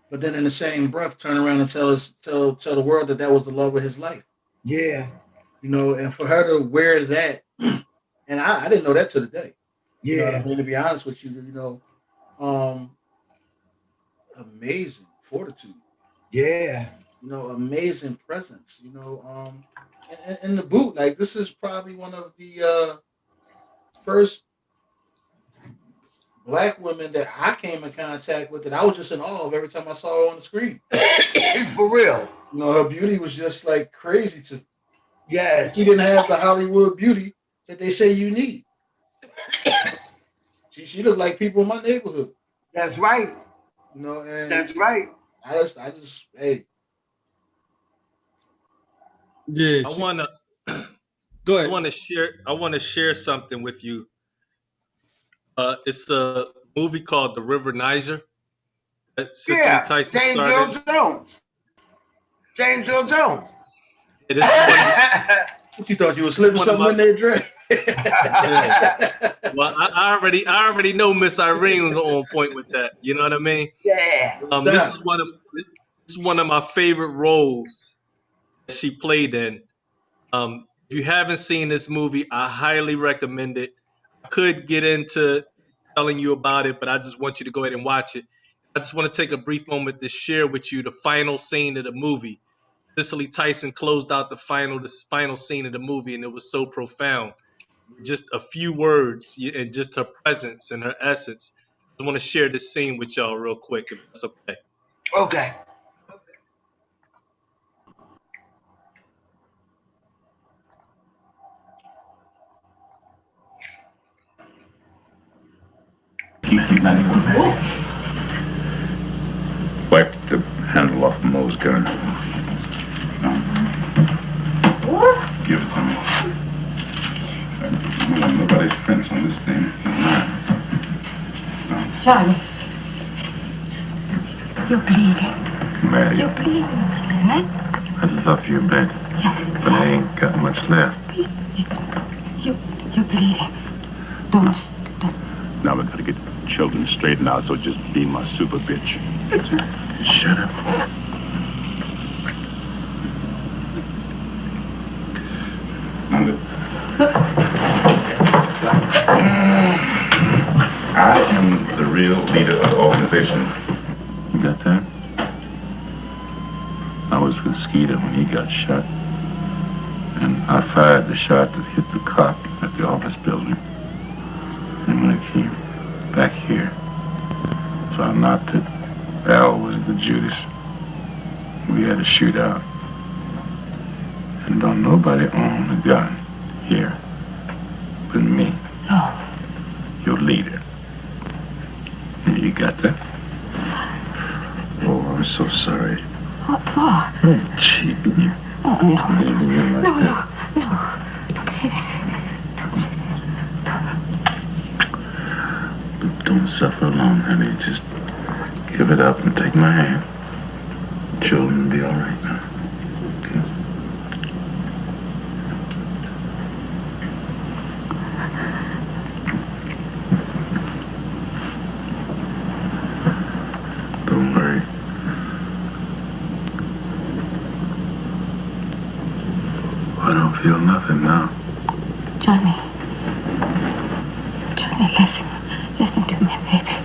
But then in the same breath, turn around and tell the world that was the love of his life.
Yeah.
And for her to wear that, and I didn't know that to the day.
Yeah.
You know what I mean? To be honest with you, amazing fortitude.
Yeah.
Amazing presence. In the boot, like this is probably one of the first Black women that I came in contact with that I was just in awe of every time I saw her on the screen.
For real.
Her beauty was just like crazy to me.
Yes.
She didn't have the Hollywood beauty that they say you need. She looked like people in my neighborhood.
That's right.
And
that's right.
I just hey.
Yeah.
I wanna
go ahead.
I wanna share something with you. It's a movie called The River Niger that Cicely Tyson
James
started.
Earl Jones. James Earl Jones.
It is
You thought you were slipping something in there, Dre?
Well, I already know Miss Irene was on point with that. You know what I mean?
Yeah.
This is one of my favorite roles that she played in. If you haven't seen this movie, I highly recommend it. I could get into telling you about it, but I just want you to go ahead and watch it. I just want to take a brief moment to share with you the final scene of the movie. Cicely Tyson closed out the final scene of the movie, and it was so profound. Just a few words and just her presence and her essence. I want to share this scene with y'all real quick, if that's okay.
Okay.
Wipe the handle off Mo's gun. Give it to me. I don't want nobody's prints on this thing. No.
Johnny, you're bleeding.
Mary,
You're bleeding, huh?
I love you, Ben, but I ain't got much left.
You're bleeding. Don't.
Now we gotta get children straightened out, so just be my super bitch. Shut up. I am the real leader of the organization. You got that? I was with Skeeter when he got shot. And I fired the shot that hit the cop at the office building. And when it came back here, found out that Al was the Judas. We had a shootout. And don't nobody own a gun here but me.
No.
Your leader. You got that? Oh, I'm so sorry.
What for?
I'm cheating you.
Oh, no.
No. Don't suffer alone, honey. Just give it up and take my hand. Children will be all right now. Okay? Don't worry. I don't feel nothing now.
Johnny, listen. Listen to me, baby.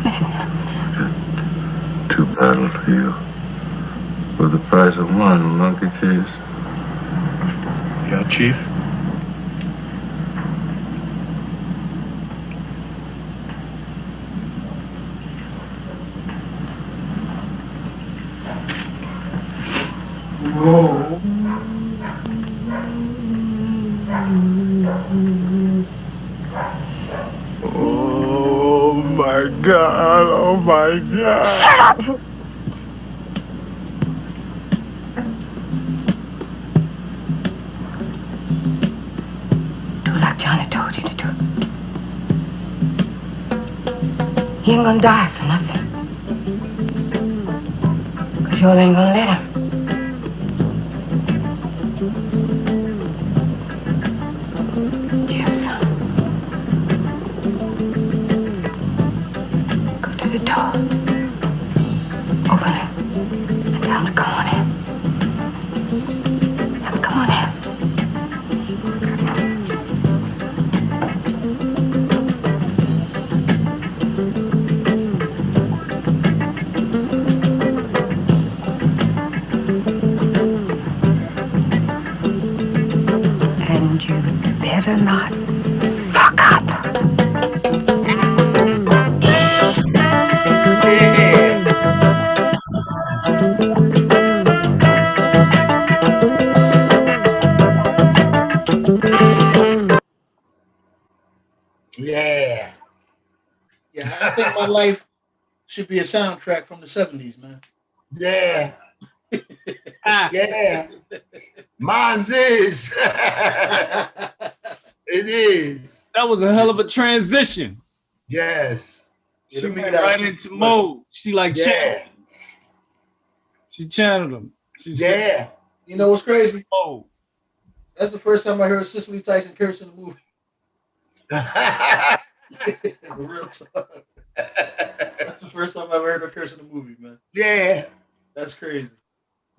Listen.
Two battles for you. For the price of one, monkey cheese. Yeah, Chief? Whoa. Oh my God, oh my God.
Shut up! Do like Johnny told you to do. He ain't gonna die for nothing. 'Cause you ain't gonna let him. The door. Open it. And tell him to come on in. Tell him to come on in. And you better not fuck up.
Yeah.
Yeah, I think my life should be a soundtrack from the 70s, man.
Yeah. Yeah. Mine's is. It is.
That was a hell of a transition.
Yes.
She went right into mode. She like channeled him. She channeled him.
Yeah.
You know what's crazy?
Oh.
That's the first time I heard Cicely Tyson curse in the movie. Real talk. That's the first time I've heard her curse in the movie, man.
Yeah.
That's crazy.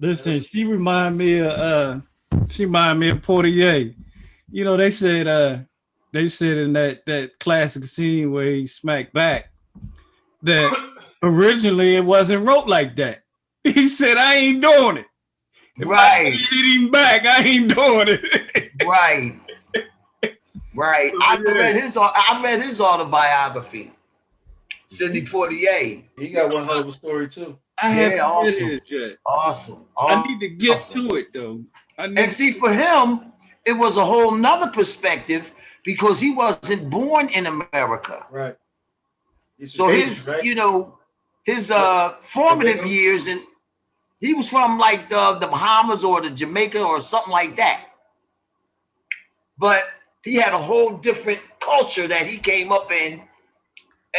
Listen, she remind me of Portier. You know, they said in that classic scene where he smacked back that originally it wasn't wrote like that. He said, I ain't doing it. If I
Right.
hit him back, I ain't doing it.
Right. Right. I read his autobiography. Sidney Poitier.
He got one hell of a story too.
I haven't
awesome.
read it yet.
Awesome.
I need to get to it though.
And see, for him, it was a whole nother perspective because he wasn't born in America.
Right.
So his, right? You know, his formative years, and he was from like the Bahamas or the Jamaica or something like that. But he had a whole different culture that he came up in.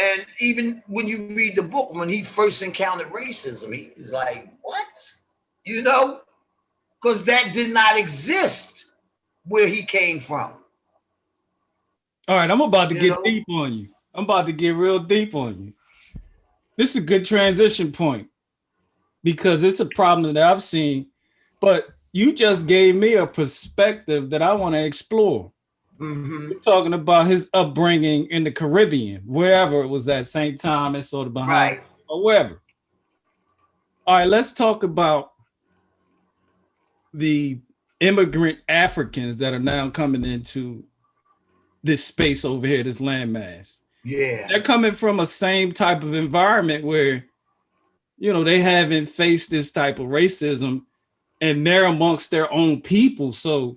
And even when you read the book, when he first encountered racism, he was like, what? You know, because that did not exist where he came from.
All right, I'm about to get deep on you. I'm about to get real deep on you. This is a good transition point because it's a problem that I've seen, but you just gave me a perspective that I want to explore.
Mm-hmm.
We're talking about his upbringing in the Caribbean, wherever it was at, St. Thomas or the Bahamas, right, or wherever. All right, let's talk about the immigrant Africans that are now coming into this space over here, this landmass.
Yeah.
They're coming from a same type of environment where, you know, they haven't faced this type of racism and they're amongst their own people. So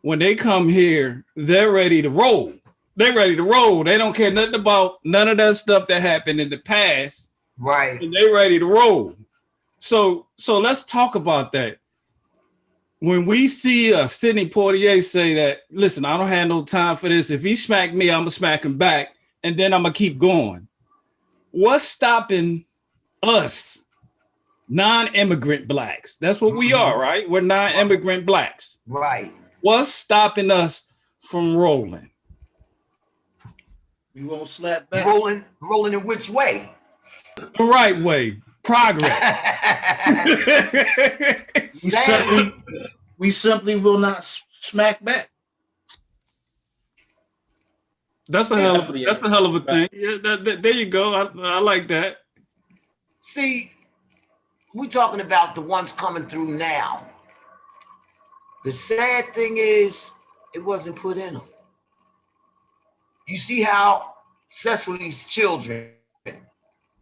when they come here, they're ready to roll. They're ready to roll. They don't care nothing about none of that stuff that happened in the past.
Right.
And they're ready to roll. So let's talk about that. When we see Sidney Poitier say that, listen, I don't have no time for this. If he smack me, I'm going to smack him back. And then I'm going to keep going. What's stopping us, non-immigrant blacks? That's what we are, right? We're non-immigrant blacks.
Right.
What's stopping us from rolling?
We won't slap back.
Rolling in which way?
The right way. Progress.
we simply will not smack back.
That's a hell of a thing. Yeah, there you go. I like that.
See, we're talking about the ones coming through now. The sad thing is, it wasn't put in them. You see how Cecily's children,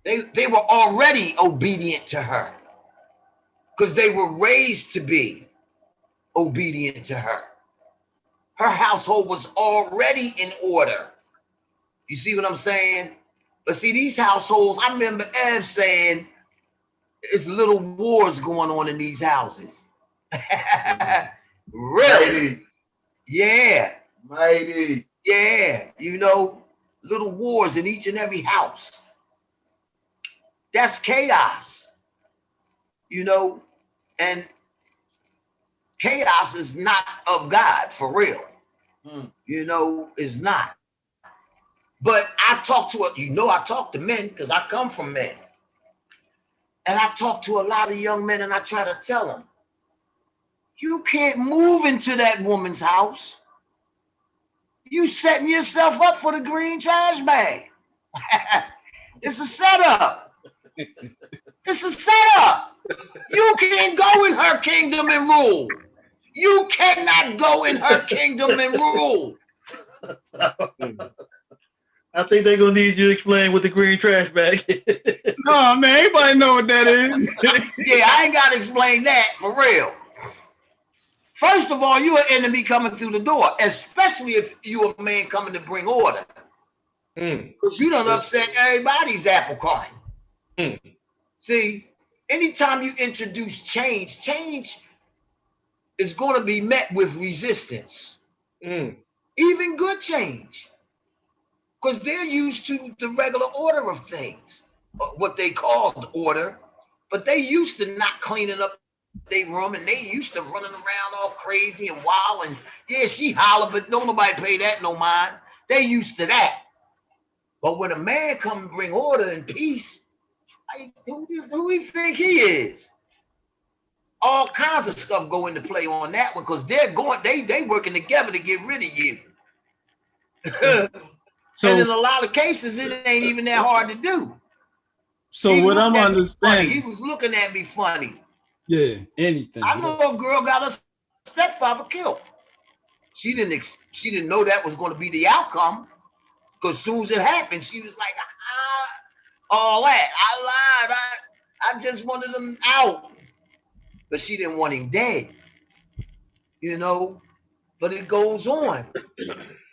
they were already obedient to her because they were raised to be obedient to her. Her household was already in order. You see what I'm saying? But see, these households, I remember Ev saying, it's little wars going on in these houses. Really?
Mighty.
Yeah.
Mighty.
Yeah. You know, little wars in each and every house. That's chaos. You know, and chaos is not of God, for real. You know, is not. But I talk to I talk to men because I come from men. And I talk to a lot of young men and I try to tell them, you can't move into that woman's house. You setting yourself up for the green trash bag. It's a setup. It's a setup. You can't go in her kingdom and rule. You cannot go in her kingdom and rule.
I think they're gonna need you to explain what the green trash bag is.
No, man, everybody know what that is.
Yeah, I ain't gotta explain that for real. First of all, you an enemy coming through the door, especially if you a man coming to bring order. Because you done upset everybody's apple cart. See, anytime you introduce change is going to be met with resistance. Even good change. Because they're used to the regular order of things, what they called order, but they used to not cleaning up their room, and they used to running around all crazy and wild. And yeah, she holler, but don't nobody pay that no mind. They used to that. But when a man come and bring order and peace, like, who he think he is? All kinds of stuff go into play on that one because they working together to get rid of you.
So,
and in a lot of cases, it ain't even that hard to do.
So what I'm understanding,
he was looking at me funny.
Yeah, anything.
I know a girl got her stepfather killed. She didn't know that was going to be the outcome, because as soon as it happened, she was like, all that. I lied. I just wanted him out. But she didn't want him dead. You know? But it goes on.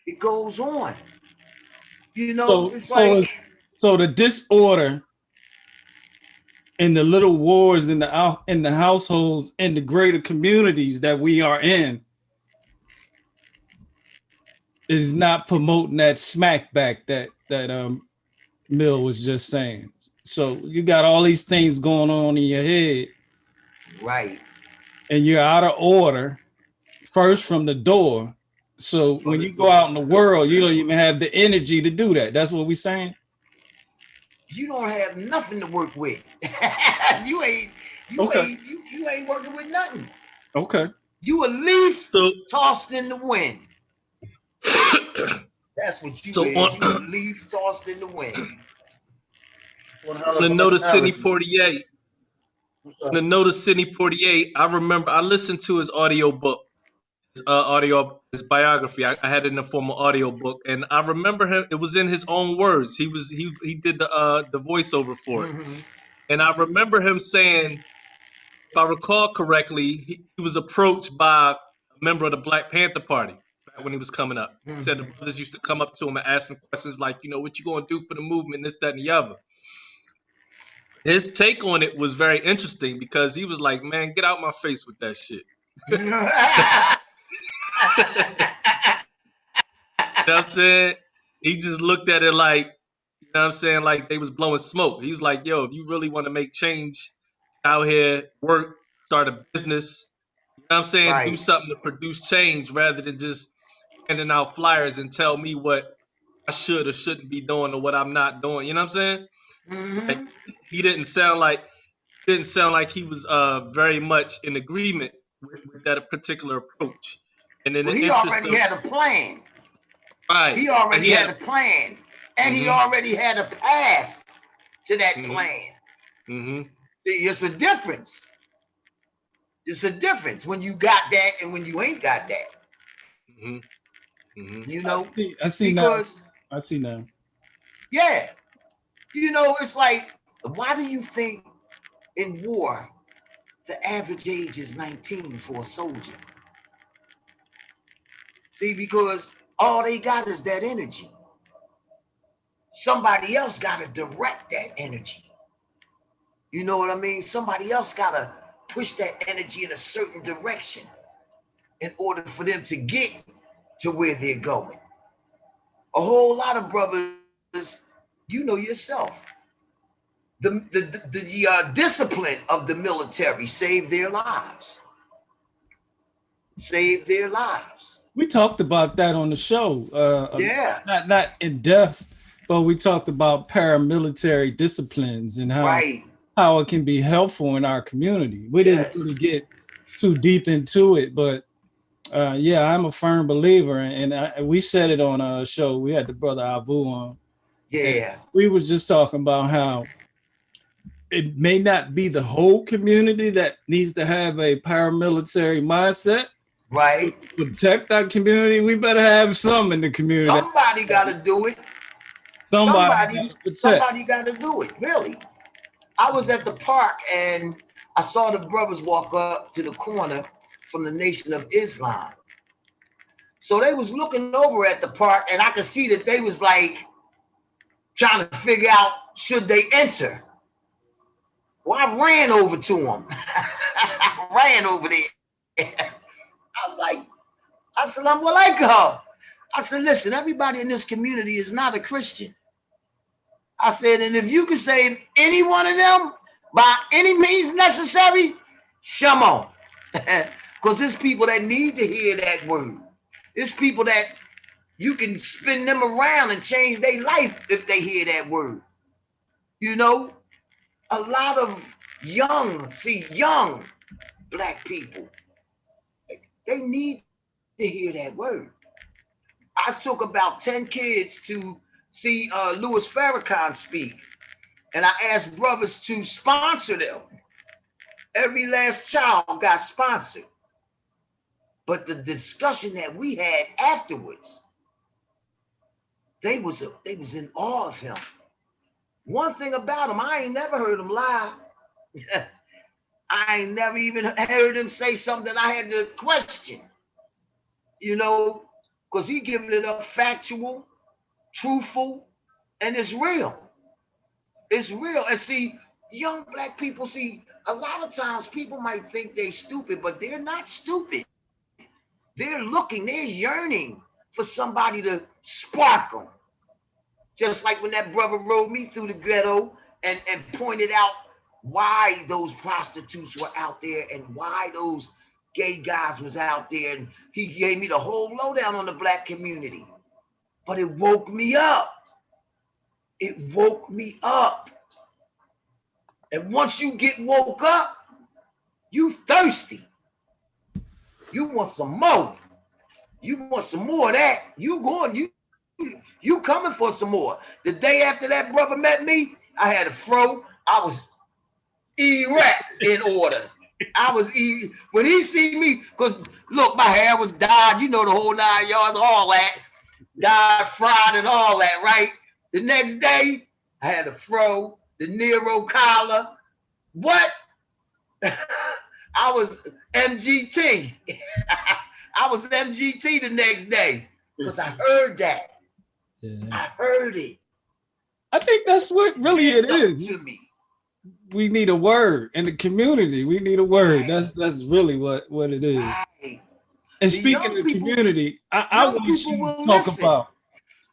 It goes on. You know,
so the disorder and the little wars in the households and the greater communities that we are in is not promoting that smack back that Mill was just saying. So you got all these things going on in your head,
right?
And you're out of order first from the door. So when you go out in the world, you don't even have the energy to do that. That's what we're saying.
You don't have nothing to work with. you ain't working with nothing.
Okay.
You a leaf tossed in the wind. That's what you is. You a leaf tossed in the wind.
The notice Sidney Poitier. The notice Sidney Poitier. I remember I listened to his audio book. His biography. I had it in the form of audio book, and I remember him. It was in his own words. He did the voiceover for it, and I remember him saying, if I recall correctly, he was approached by a member of the Black Panther Party back when he was coming up. He said the brothers used to come up to him and ask him questions like, what you gonna do for the movement, this, that, and the other. His take on it was very interesting because he was like, man, get out my face with that shit. You know what I'm saying? He just looked at it like, you know what I'm saying, like they was blowing smoke. He's like, yo, if you really want to make change out here, work, start a business, you know what I'm saying, right. Do something to produce change rather than just handing out flyers and tell me what I should or shouldn't be doing or what I'm not doing. You know what I'm saying? Like, he didn't sound like he was very much in agreement with that particular approach. And then
he already had a plan.
Right.
He already had a plan. And he already had a path to that plan. See, it's a difference. It's a difference when you got that and when you ain't got that. You know?
I see now.
Yeah. You know, it's like, why do you think in war the average age is 19 for a soldier? See, because all they got is that energy. Somebody else got to direct that energy. You know what I mean? Somebody else got to push that energy in a certain direction in order for them to get to where they're going. A whole lot of brothers, you know yourself, the discipline of the military saved their lives. Saved their lives.
We talked about that on the show.
Yeah.
Not in depth, but we talked about paramilitary disciplines and how it can be helpful in our community. We didn't really get too deep into it, but I'm a firm believer, and we said it on a show. We had the brother Avu on.
Yeah.
We was just talking about how it may not be the whole community that needs to have a paramilitary mindset.
Right.
To protect our community, we better have some in the community.
Somebody got to do it. Somebody got to do it, really. I was at the park and I saw the brothers walk up to the corner from the Nation of Islam. So they was looking over at the park and I could see that they was like trying to figure out should they enter. Well, I ran over to them. I ran over there. I was like, Assalamu alaikum. I said, listen, everybody in this community is not a Christian. I said, and if you could save any one of them by any means necessary, Shamo. Because there's people that need to hear that word. There's people that you can spin them around and change their life if they hear that word. You know, a lot of young black people, they need to hear that word. I took about 10 kids to see Louis Farrakhan speak, and I asked brothers to sponsor them. Every last child got sponsored. But the discussion that we had afterwards, they was in awe of him. One thing about him, I ain't never heard him lie. I ain't never even heard him say something that I had to question, you know, because he giving it up factual, truthful, and it's real. It's real. And see, young black people, see, a lot of times people might think they stupid, but they're not stupid. They're looking, they're yearning for somebody to spark them. Just like when that brother rode me through the ghetto and pointed out why those prostitutes were out there and why those gay guys was out there. And he gave me the whole lowdown on the black community. But it woke me up. It woke me up. And once you get woke up, you thirsty. You want some more. You want some more of that. You coming for some more. The day after that brother met me, I had a fro. I was erect in order. When he see me, because look, my hair was dyed, you know, the whole 9 yards, all that. Dyed, fried, and all that, right? The next day, I had a fro, the Nero collar. What? I was MGT. I was MGT the next day because I heard that. Yeah. I heard it.
I think that's what really it is.
To me.
We need a word in the community. We need a word. Right. That's really what it is. Right. And speaking of the community, I want you to talk about.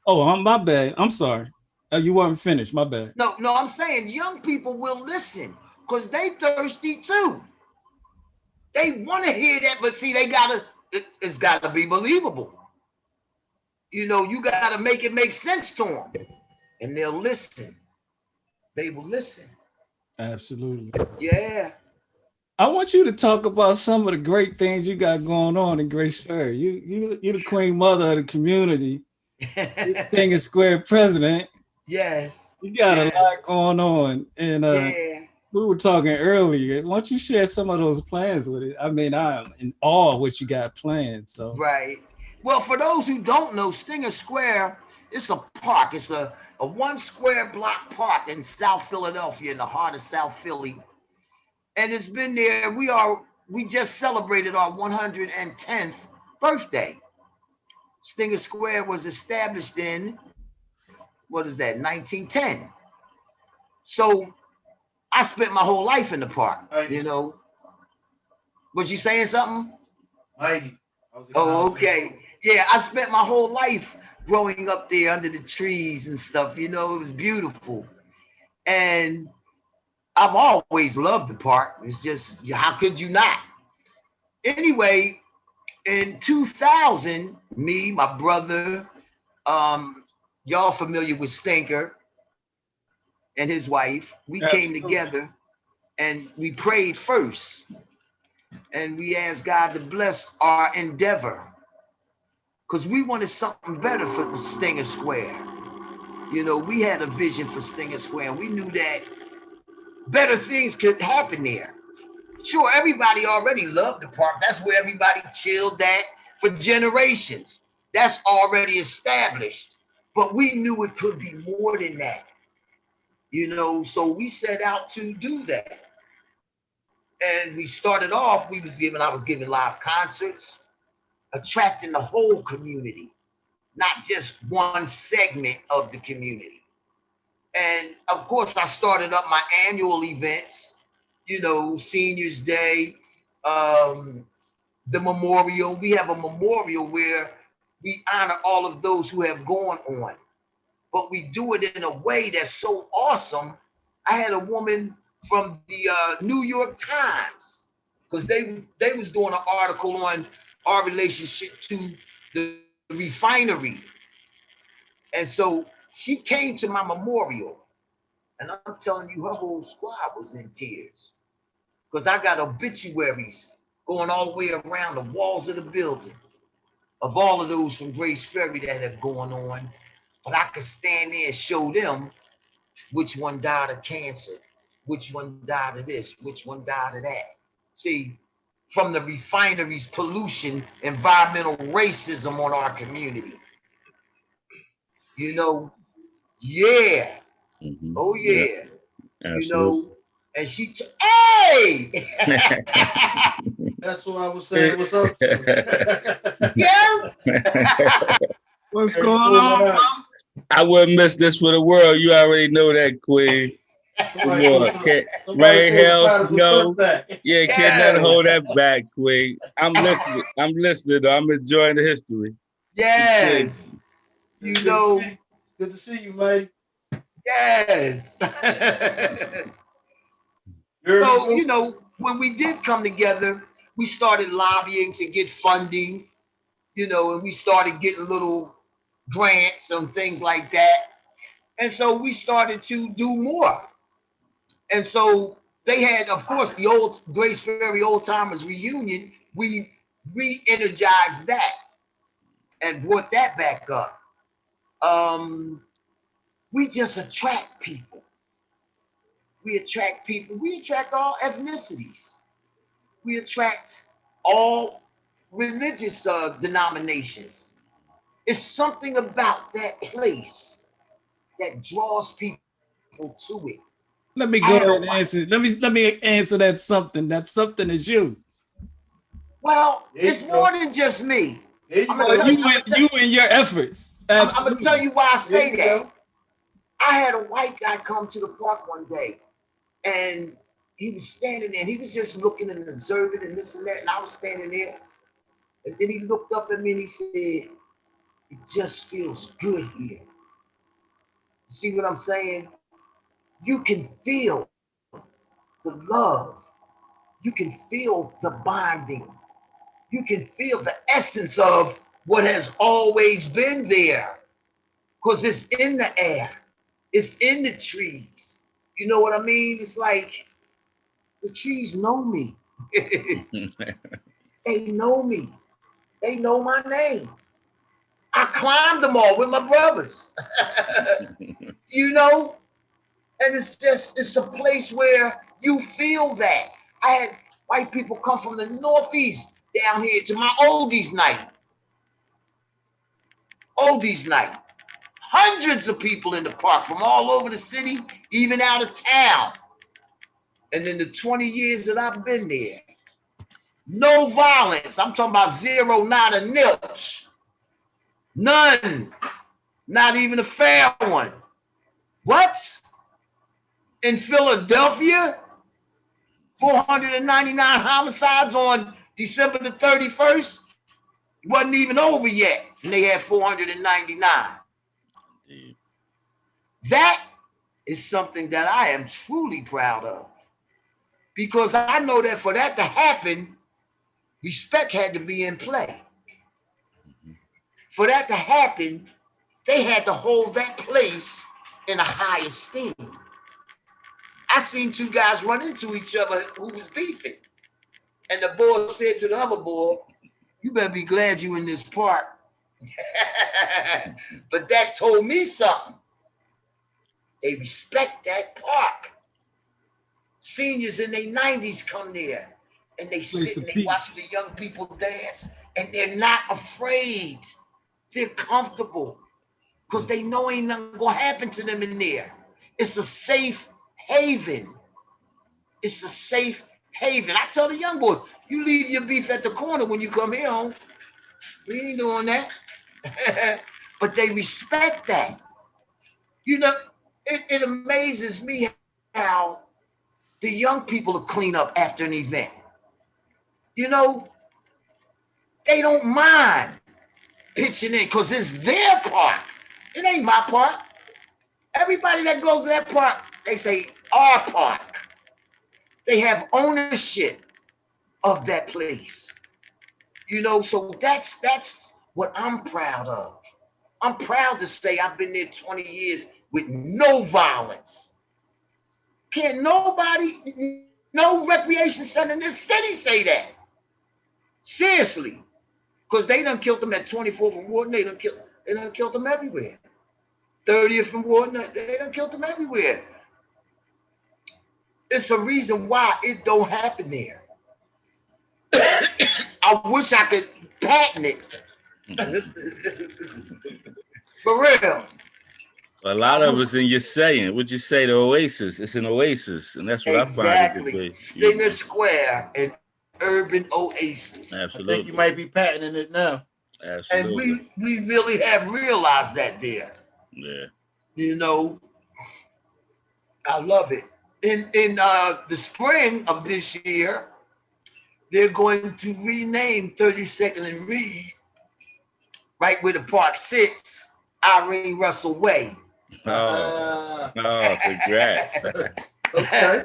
Oh, my bad. I'm sorry. You weren't finished. My bad.
No, I'm saying young people will listen because they thirsty too. They want to hear that, but see, it's got to be believable. You know, you got to make it make sense to them, and they'll listen. They will listen.
Absolutely.
Yeah.
I want you to talk about some of the great things you got going on in Grace Ferry. You're the queen mother of the community. You're King of Square president.
Yes.
You got a lot going on, and we were talking earlier. Why don't you share some of those plans with it? I mean, I'm in awe of what you got planned. So
right. Well, for those who don't know, Stinger Square, it's a park. It's a 1 square block park in South Philadelphia, in the heart of South Philly. And it's been there. We just celebrated our 110th birthday. Stinger Square was established in, 1910. So I spent my whole life in the park, you know. Was you saying something? Oh, okay. Yeah, I spent my whole life growing up there under the trees and stuff, you know. It was beautiful. And I've always loved the park. It's just, how could you not? Anyway, in 2000, me, my brother, y'all familiar with Stinker and his wife, we came together and we prayed first. And we asked God to bless our endeavor because we wanted something better for Stinger Square. You know, we had a vision for Stinger Square, and we knew that better things could happen there. Sure, everybody already loved the park. That's where everybody chilled at for generations. That's already established. But we knew it could be more than that. You know, so we set out to do that. And we started off, I was giving live concerts, attracting the whole community, not just one segment of the community. And of course, I started up my annual events, you know, Seniors Day, the memorial. We have a memorial where we honor all of those who have gone on, but we do it in a way that's so awesome. I had a woman from the New York Times, because they was doing an article on our relationship to the refinery. And so she came to my memorial, and I'm telling you, her whole squad was in tears. Because I got obituaries going all the way around the walls of the building of all of those from Grace Ferry that have gone on. But I could stand there and show them which one died of cancer, which one died of this, which one died of that. See, from the refineries, pollution, environmental racism on our community. You know, yeah. Oh, yeah.
Absolutely.
You know, and she, hey!
That's what I was saying. What's up to?
Yeah.
What's going on?
I wouldn't miss this for the world. You already know that, Queen. Rain, hail, snow. Yeah, can't nothing hold that back, Queen. I'm listening. I'm listening. Though. I'm enjoying the history.
Yes. You know.
Good to see you, Mike.
Yes. So, you know, when we did come together, we started lobbying to get funding, you know, and we started getting little grants and things like that. And so we started to do more. And so they had, of course, the old Grace Ferry Old Timers reunion. We re-energized that and brought that back up. We just attract people. We attract people. We attract all ethnicities. We attract all religious denominations. It's something about that place that draws people to it.
Let me go ahead and answer. Let me answer that something. That something is you.
Well, it's more than just me.
You and your efforts.
I'm gonna tell you why I say that. I had a white guy come to the park one day, and he was standing there, and he was just looking and observing and this and that, and I was standing there. And then he looked up at me and he said, "It just feels good here." See what I'm saying? You can feel the love. You can feel the bonding. You can feel the essence of what has always been there. Because it's in the air. It's in the trees. You know what I mean? It's like the trees know me. They know me. They know my name. I climbed them all with my brothers. You know? And it's a place where you feel that. I had white people come from the Northeast down here to my oldies night. Oldies night. Hundreds of people in the park from all over the city, even out of town. And in the 20 years that I've been there, no violence. I'm talking about zero, not a nilch. None. Not even a fair one. What? In Philadelphia? 499 homicides on December the 31st. It wasn't even over yet, and they had 499. That is something that I am truly proud of, because I know that for that to happen, respect had to be in play. For that to happen, they had to hold that place in a high esteem. I seen two guys run into each other who was beefing. And the boy said to the other boy, "You better be glad you in this park." But that told me something. They respect that park. Seniors in their 90s come there and they sit and they watch the young people dance, and they're not afraid. They're comfortable because they know ain't nothing gonna happen to them in there. It's a safe haven. It's a safe haven. I tell the young boys, you leave your beef at the corner when you come here home. We ain't doing that. But they respect that. You know, it amazes me how the young people will clean up after an event. You know, they don't mind pitching in because it's their park. It ain't my park. Everybody that goes to that park, they say our park. They have ownership of that place. So that's what I'm proud of. I'm proud to say I've been there 20 years with no violence. Can't nobody, no recreation center in this city say that. Seriously. Because they done killed them at 24th and Warden. They done killed them everywhere. 30th and Warden, they done killed them everywhere. It's a reason why it don't happen there. I wish I could patent it. For real.
A lot of it's in your saying. What you say, the oasis. It's an oasis, and that's what I find it to
Exactly.
be.
Stinger Square, an urban oasis.
Absolutely.
I think you might be patenting it now.
Absolutely.
And we really have realized that there.
Yeah.
I love it. In the spring of this year, they're going to rename 32nd and Reed, right where the park sits, Irene Russell Way.
Oh, congrats.
Okay.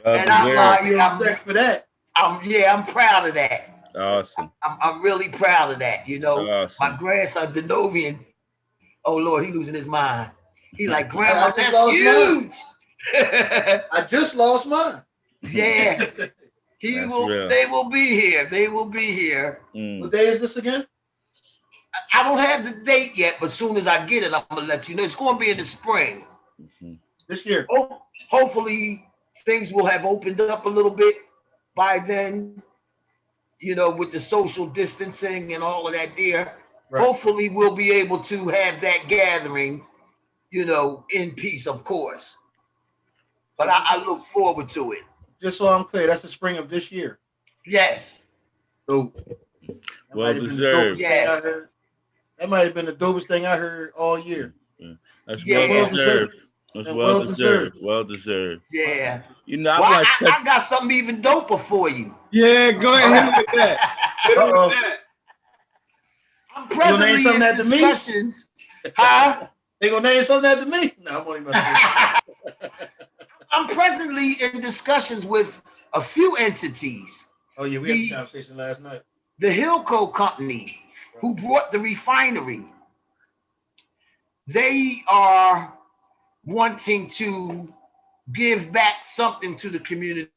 And I'm
for that.
I'm proud of that.
Awesome.
I'm really proud of that.
Awesome.
My grandson Denovian, oh Lord, he losing his mind. He like, Grandma, that's huge.
I just lost mine.
Yeah. They will be here. They will be here.
What day is this again?
I don't have the date yet, but as soon as I get it, I'm gonna let you know. It's gonna be in the spring.
This year.
Hopefully things will have opened up a little bit by then, with the social distancing and all of that there. Right. Hopefully we'll be able to have that gathering, in peace, of course. But I look forward to it.
Just so I'm clear, that's the spring of this year.
Yes.
Dope.
Well deserved.
Yes.
That might have been the dopest thing I heard all year.
That's well deserved. That's well deserved. Well deserved.
Yeah.
I
got something even doper for you.
Yeah, go ahead with that.
I'm presently in discussions. Huh?
They gonna name something after me? No, I'm only messing.
I'm presently in discussions with a few entities.
Oh yeah, we had this conversation last night.
The Hillco company, who brought the refinery, they are wanting to give back something to the community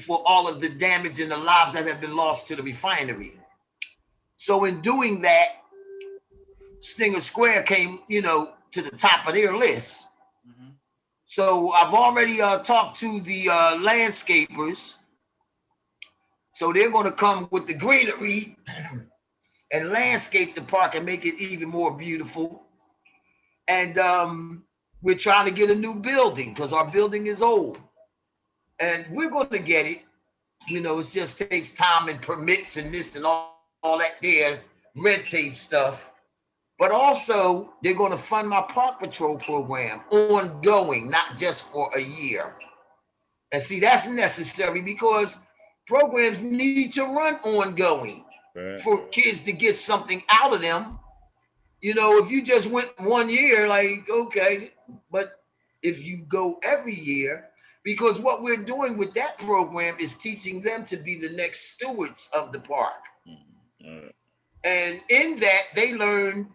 for all of the damage and the lives that have been lost to the refinery. So in doing that, Stinger Square came, to the top of their list. Mm-hmm. So I've already talked to the landscapers. So they're going to come with the greenery and landscape the park and make it even more beautiful. And we're trying to get a new building because our building is old. And we're going to get it. It just takes time and permits and this and all that there, red tape stuff. But also, they're going to fund my park patrol program ongoing, not just for a year. And see, that's necessary because programs need to run ongoing for kids to get something out of them. If you just went 1 year, like, okay, but if you go every year, because what we're doing with that program is teaching them to be the next stewards of the park. And in that, they learn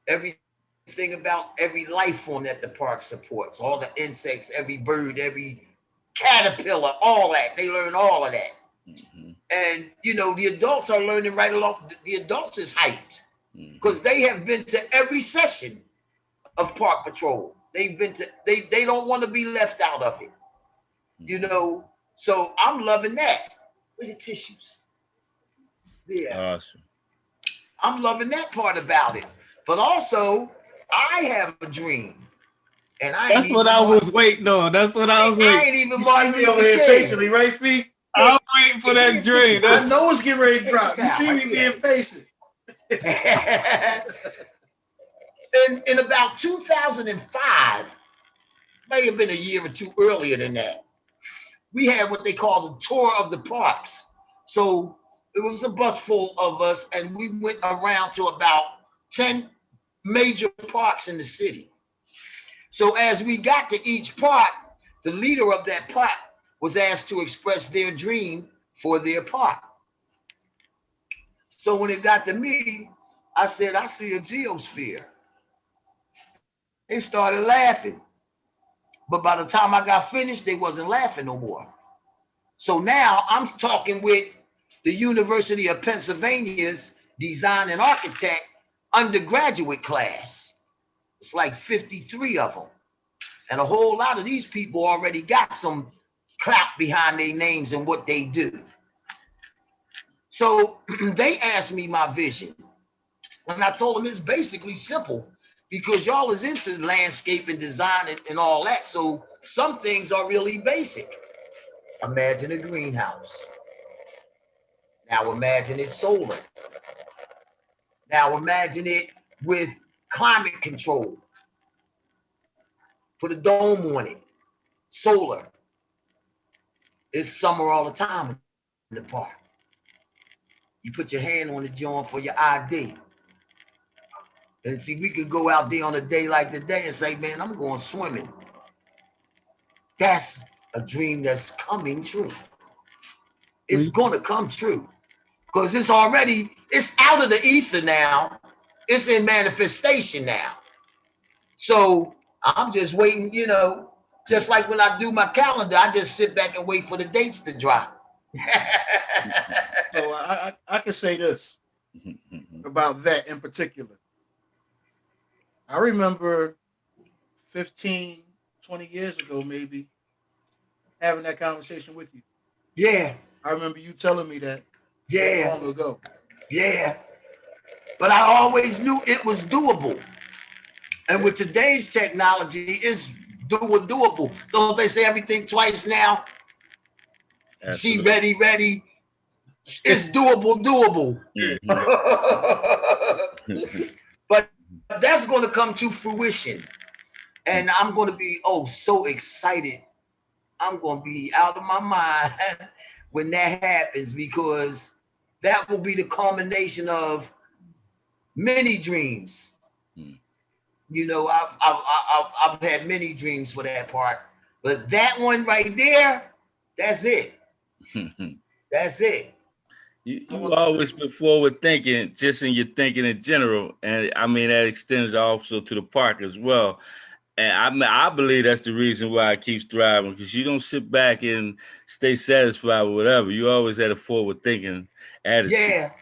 everything about every life form that the park supports, all the insects, every bird, every caterpillar, all that. They learn all of that. Mm-hmm. And, the adults are learning right along. The adults is hyped because they have been to every session of Park Patrol. They've been to, they don't want to be left out of it, So I'm loving that. With the tissues. Yeah.
Awesome.
I'm loving that part about it. But also, I have a dream. And
that's what I was waiting on. That's what I was waiting.
I ain't even Martin
Luther King. Patiently, right, Fee?
I'm waiting for that dream.
I know it's getting ready to drop. You see me being patient.
In about 2005, may have been a year or two earlier than that, we had what they call the tour of the parks. So it was a bus full of us, and we went around to about 10 major parks in the city. So as we got to each park, the leader of that park was asked to express their dream for their park. So when it got to me, I said, I see a geosphere. They started laughing. But by the time I got finished, they wasn't laughing no more. So now I'm talking with the University of Pennsylvania's design and architect undergraduate class. It's like 53 of them. And a whole lot of these people already got some clap behind their names and what they do. So they asked me my vision. And I told them it's basically simple because y'all is into landscape and design and all that. So some things are really basic. Imagine a greenhouse. Now imagine it solar. Now imagine it with climate control. Put a dome on it. Solar. It's summer all the time in the park. You put your hand on the joint for your ID. And see, we could go out there on a day like today and say, man, I'm going swimming. That's a dream that's coming true. It's going to come true. Because it's out of the ether now. It's in manifestation now. So I'm just waiting, just like when I do my calendar, I just sit back and wait for the dates to drop.
So I can say this about that in particular. I remember 15, 20 years ago, maybe, having that conversation with you.
Yeah.
I remember you telling me that long ago.
Yeah. But I always knew it was doable. And with today's technology, it's doable. Don't they say everything twice now?
Absolutely.
See, ready. It's doable.
Mm-hmm.
But that's going to come to fruition. And I'm going to be, so excited. I'm going to be out of my mind when that happens because that will be the culmination of many dreams. I've had many dreams for that part, but that one right there, that's it. That's it.
You always put forward thinking, just in your thinking in general, and I mean that extends also to the park as well. And I believe that's the reason why it keeps thriving because you don't sit back and stay satisfied with whatever. You always had a forward thinking attitude.
Yeah.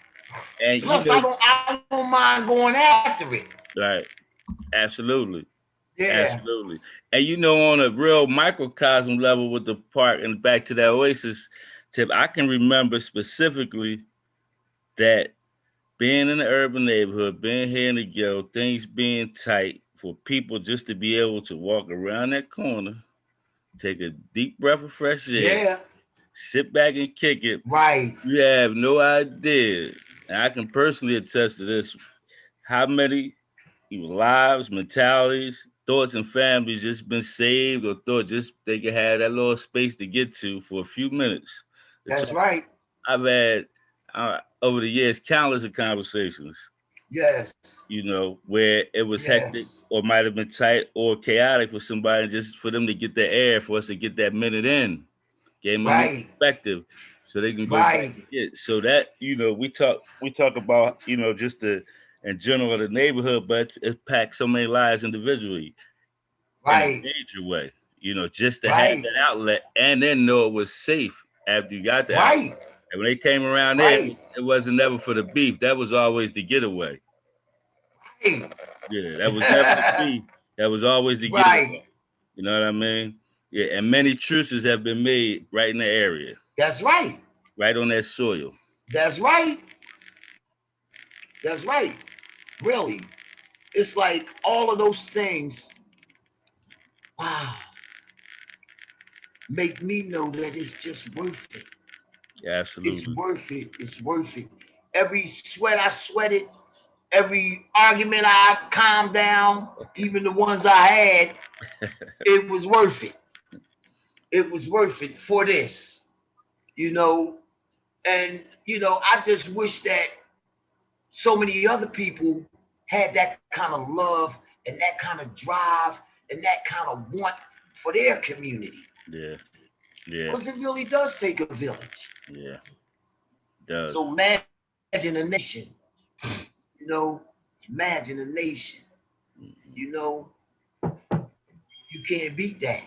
And
plus, I don't mind going after it.
Right. Absolutely.
Yeah.
Absolutely. And on a real microcosm level with the park and back to that Oasis tip, I can remember specifically that being in the urban neighborhood, being here in the ghetto, things being tight for people just to be able to walk around that corner, take a deep breath of fresh air, sit back and kick it.
Right.
You have no idea. And I can personally attest to this, how many lives, mentalities, thoughts, and families just been saved or thought just they could have that little space to get to for a few minutes.
That's right.
I've had over the years countless of conversations.
Yes.
Where it was hectic or might have been tight or chaotic for somebody, just for them to get the air, for us to get that minute in, gave them a perspective so they can go back and get. So that, we talk about, just the in general of the neighborhood, but it packs so many lives individually in a major way, just to have that outlet and then know it was safe after you got the outlet. And when they came around there, it wasn't never for the beef. That was always the getaway. Yeah, that was never the beef. That was always the getaway. You know what I mean? Yeah, and many truces have been made right in the area.
That's right.
Right on that soil.
That's right. That's right. Really. It's like all of those things, wow, make me know that it's just worth it.
Yeah, absolutely.
It's worth it. It's worth it. Every sweat I sweated, every argument I calmed down, even the ones I had, it was worth it. It was worth it for this, And, I just wish that so many other people had that kind of love and that kind of drive and that kind of want for their community.
Yeah. Yeah.
Because it really does take a village.
Yeah. It does.
So, man, imagination. You know, imagination. You know, you can't beat that.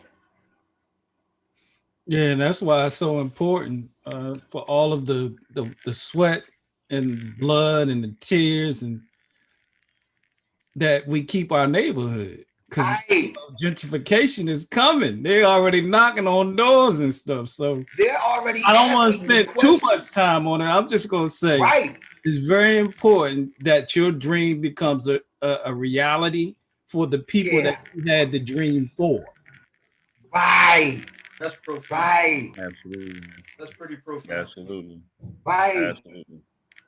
Yeah, and that's why it's so important for all of the sweat and blood and the tears and that we keep our neighborhood, because
Right.
gentrification is coming. They're already knocking on doors and stuff. So
They're already
I don't want to
asking the
spend too
question.
much time on it. I'm just going to say
Right.
it's very important that your dream becomes a reality for the people
Yeah.
that you had the dream for.
Right.
That's profound.
Right.
Absolutely.
That's pretty profound.
Absolutely.
Right.
Absolutely.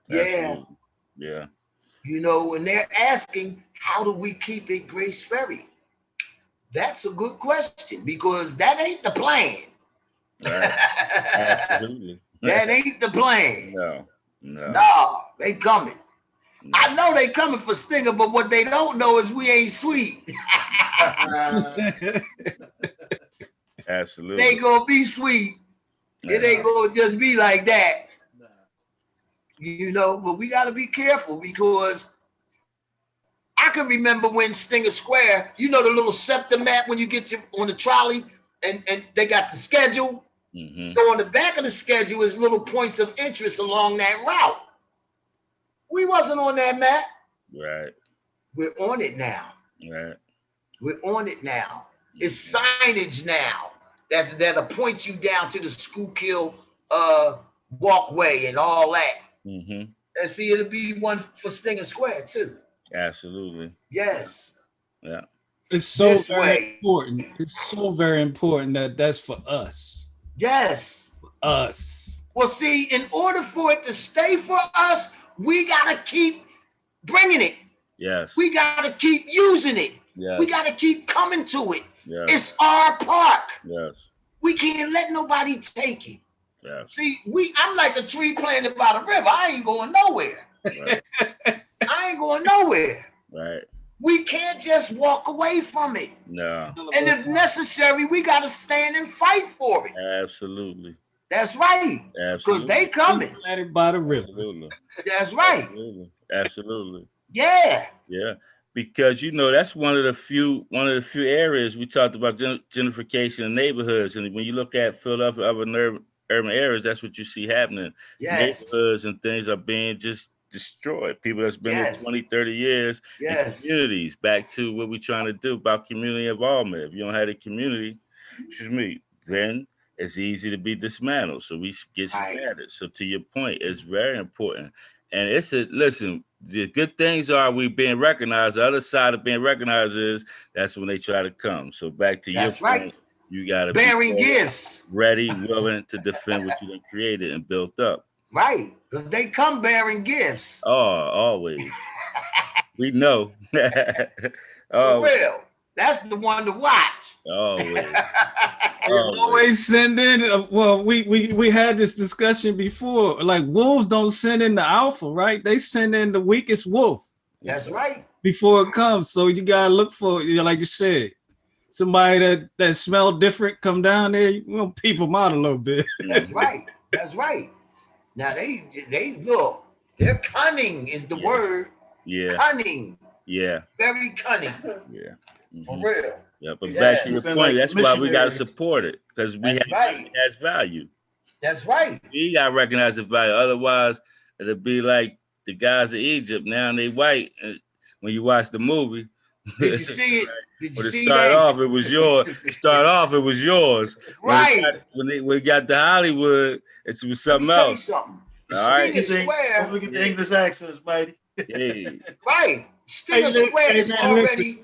Yeah.
Absolutely. Yeah.
You know, and they're asking, how do we keep it Grace Ferry? That's a good question because that ain't the plan.
Right. Absolutely.
That ain't the plan.
No. No.
No, they coming.
No.
I know they coming for Stinger, but what they don't know is we ain't sweet.
Absolutely.
They gonna be sweet. It ain't gonna just be like that. You know, but we gotta be careful because I can remember when Stinger Square, you know the little scepter map when you get on the trolley and they got the schedule.
Mm-hmm.
So on the back of the schedule is little points of interest along that route. We wasn't on that map.
Right.
We're on it now.
Right.
We're on it now. It's signage now that'll point you down to the Schuylkill walkway and all that.
Mm-hmm.
And see, it'll be one for Stinger Square too.
Absolutely.
Yes.
Yeah.
It's so
This
very
way.
important. It's so very important that that's for us.
Yes.
Us.
Well, see, in order for it to stay for us, we gotta keep bringing it.
Yes.
We gotta keep using it.
Yes.
We gotta keep coming to it.
Yes.
It's our park.
Yes.
We can't let nobody take it.
Yes.
See, I'm like a tree planted by the river. I ain't going nowhere.
Right.
I ain't going nowhere.
Right.
We can't just walk away from it.
No.
And if necessary, we got to stand and fight for it.
Absolutely.
That's right.
Absolutely.
Because they coming.
Planted by the river.
Absolutely.
That's right.
Absolutely. Absolutely.
Yeah.
Yeah. Because that's one of the few areas we talked about gentrification in neighborhoods. And when you look at Philadelphia, other urban areas, that's what you see happening.
Yes.
Neighborhoods and things are being just destroyed. People that's been
Yes.
here 20, 30 years.
Yes.
Communities, back to what we're trying to do about community involvement. If you don't have a community, then it's easy to be dismantled. So we get scattered. So to your point, it's very important. And listen, the good things are we being recognized. The other side of being recognized is that's when they try to come. So back to your point, you got to be
bearing gifts,
ready, willing to defend what you done created and built up.
Right, because they come bearing gifts.
Oh, always. We know.
For real. That's the one to watch.
Always.
They always send in. Well, we had this discussion before. Like wolves don't send in the alpha, right? They send in the weakest wolf.
That's right.
Before it comes, so you gotta look for, like you said, somebody that smell different come down there. You know, peep them out a little bit.
That's right. That's right. Now they look. They're cunning is the word.
Yeah.
Cunning.
Yeah.
Very cunning.
Yeah.
For real.
Yeah, but back to your point, that's why we got to support it, because it has value.
That's right.
We got to recognize the value. Otherwise, it'll be like the guys of Egypt. Now they white. When you watch the movie,
did you see it? Did you see
that?
It
was yours. It was yours.
Right.
When it got to Hollywood, it was something else.
Something.
All right.
Don't forget the English accents, mighty.
Hey.
Right. Stinger Square is already.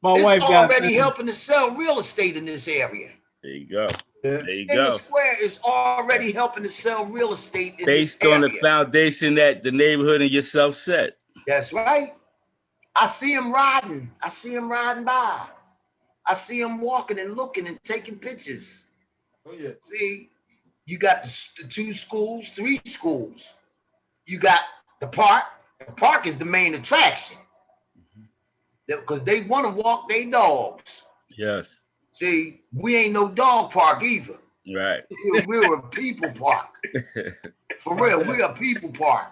It's already helping to sell real estate in this area.
There you go.
There
you
go. Square is already helping to sell real estate in
based
this
on
area.
the foundation that the neighborhood and yourself set.
That's right. I see him riding. I see him riding by. I see him walking and looking and taking pictures.
Oh yeah.
See, you got the 2 schools, 3 schools. You got the park. The park is the main attraction. Because they want to walk their dogs.
Yes.
See, we ain't no dog park either.
Right.
We're a people park. For real, we're a people park.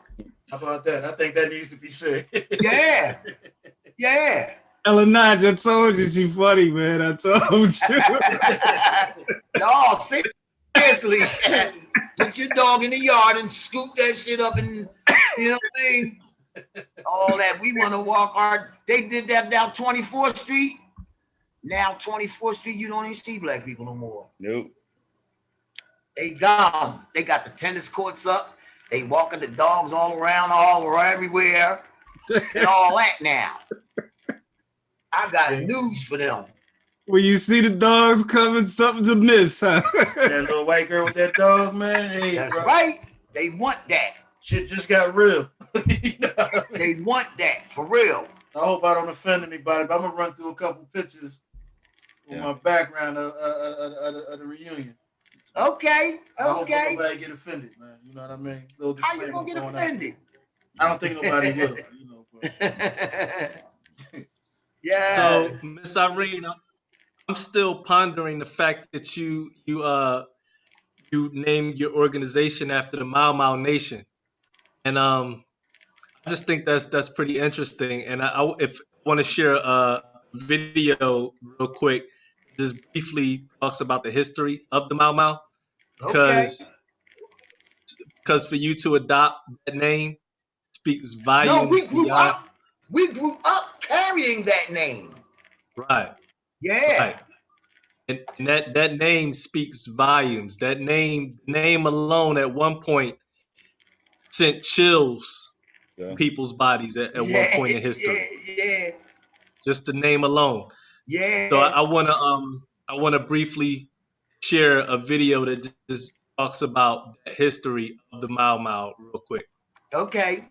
How about that? I think that needs to be said.
Yeah. Yeah.
Elanaj, I told you she funny, man. I told you.
No, seriously. Put your dog in the yard and scoop that shit up and, you know what I mean? All that. We want to walk hard. They did that down 24th Street. Now 24th Street, you don't even see black people no more.
Nope.
They gone. They got the tennis courts up. They walking the dogs all around, all everywhere, and all that now. I got news for them.
When you see the dogs coming, something's amiss, huh?
That little white girl with that dog, man. Hey,
That's
bro.
right. They want that.
Shit just got real. You know what I mean?
They want that for real.
I hope I don't offend anybody, but I'm gonna run through a couple pictures with my background of the reunion.
Okay.
I hope
Okay.
nobody get offended, man. You know what I mean?
How you gonna get offended?
I don't think nobody will. You know, but.
Yeah.
So, Miss Irene, I'm still pondering the fact that you named your organization after the Mau Mau Nation, and I just think that's pretty interesting. And I want to share a video real quick, just briefly talks about the history of the Mau Mau, because for you to adopt that name speaks volumes.
No, we grew up carrying that name.
Right.
Yeah.
Right. And that name speaks volumes. That name alone at one point sent chills to people's bodies at one point in history.
Yeah.
Just the name alone.
Yeah.
So I wanna briefly share a video that just talks about the history of the Mau Mau real quick.
Okay.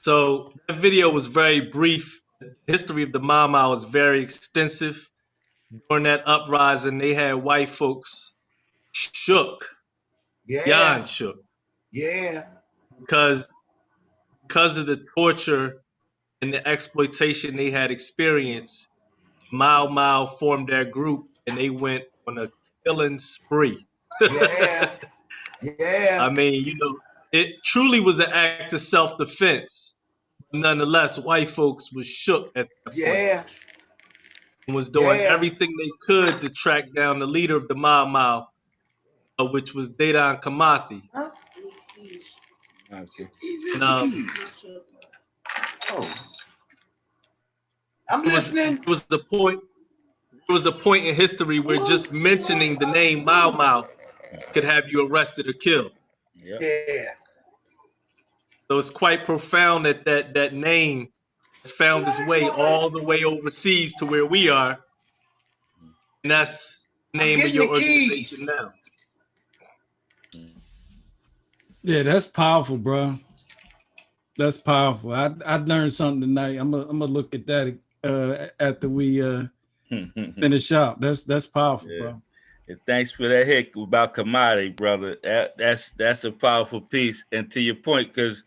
So that video was very brief. The history of the Mau Mau is very extensive. During that uprising, they had white folks shook, beyond shook.
Yeah.
Because of the torture and the exploitation they had experienced, Mau Mau formed their group and they went on a killing spree.
Yeah. Yeah.
I mean, it truly was an act of self-defense. Nonetheless, white folks was shook at that point. And was doing everything they could to track down the leader of the Mau Mau, which was Dedan Kamathi.
Huh?
Okay.
I'm listening.
There was a point in history where just mentioning the name Mau Mau could have you arrested or killed.
Yeah.
So it's quite profound that name has found its way all the way overseas to where we are. And that's the name of your organization now.
Yeah, that's powerful, bro. That's powerful. I learned something tonight. I'm gonna look at that after we finish up. That's powerful, bro.
And thanks for that hit about commodity, brother. That's a powerful piece. And to your point, because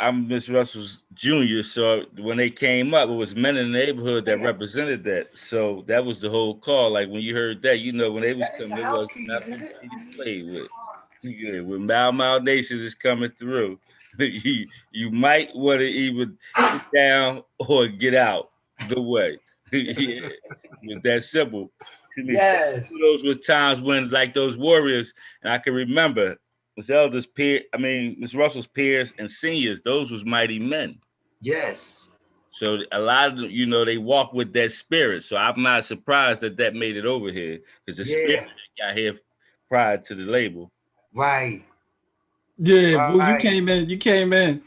I'm Miss Russell's junior, so when they came up, it was men in the neighborhood that represented that. So that was the whole call. Like when you heard that, when they was coming, it was nothing to play with. Yeah, when Mal Nation is coming through, you might want to either get down or get out the way. Yeah, it's that simple to me.
Yes.
Those was times when, like those warriors, and I can remember Miss Elder's peer, I mean Miss Russell's peers and seniors. Those was mighty men.
Yes.
So a lot of them, you know, they walk with that spirit. So I'm not surprised that that made it over here because the spirit
Yeah.
got here prior to the label.
Right.
Yeah, well, you
Right.
came in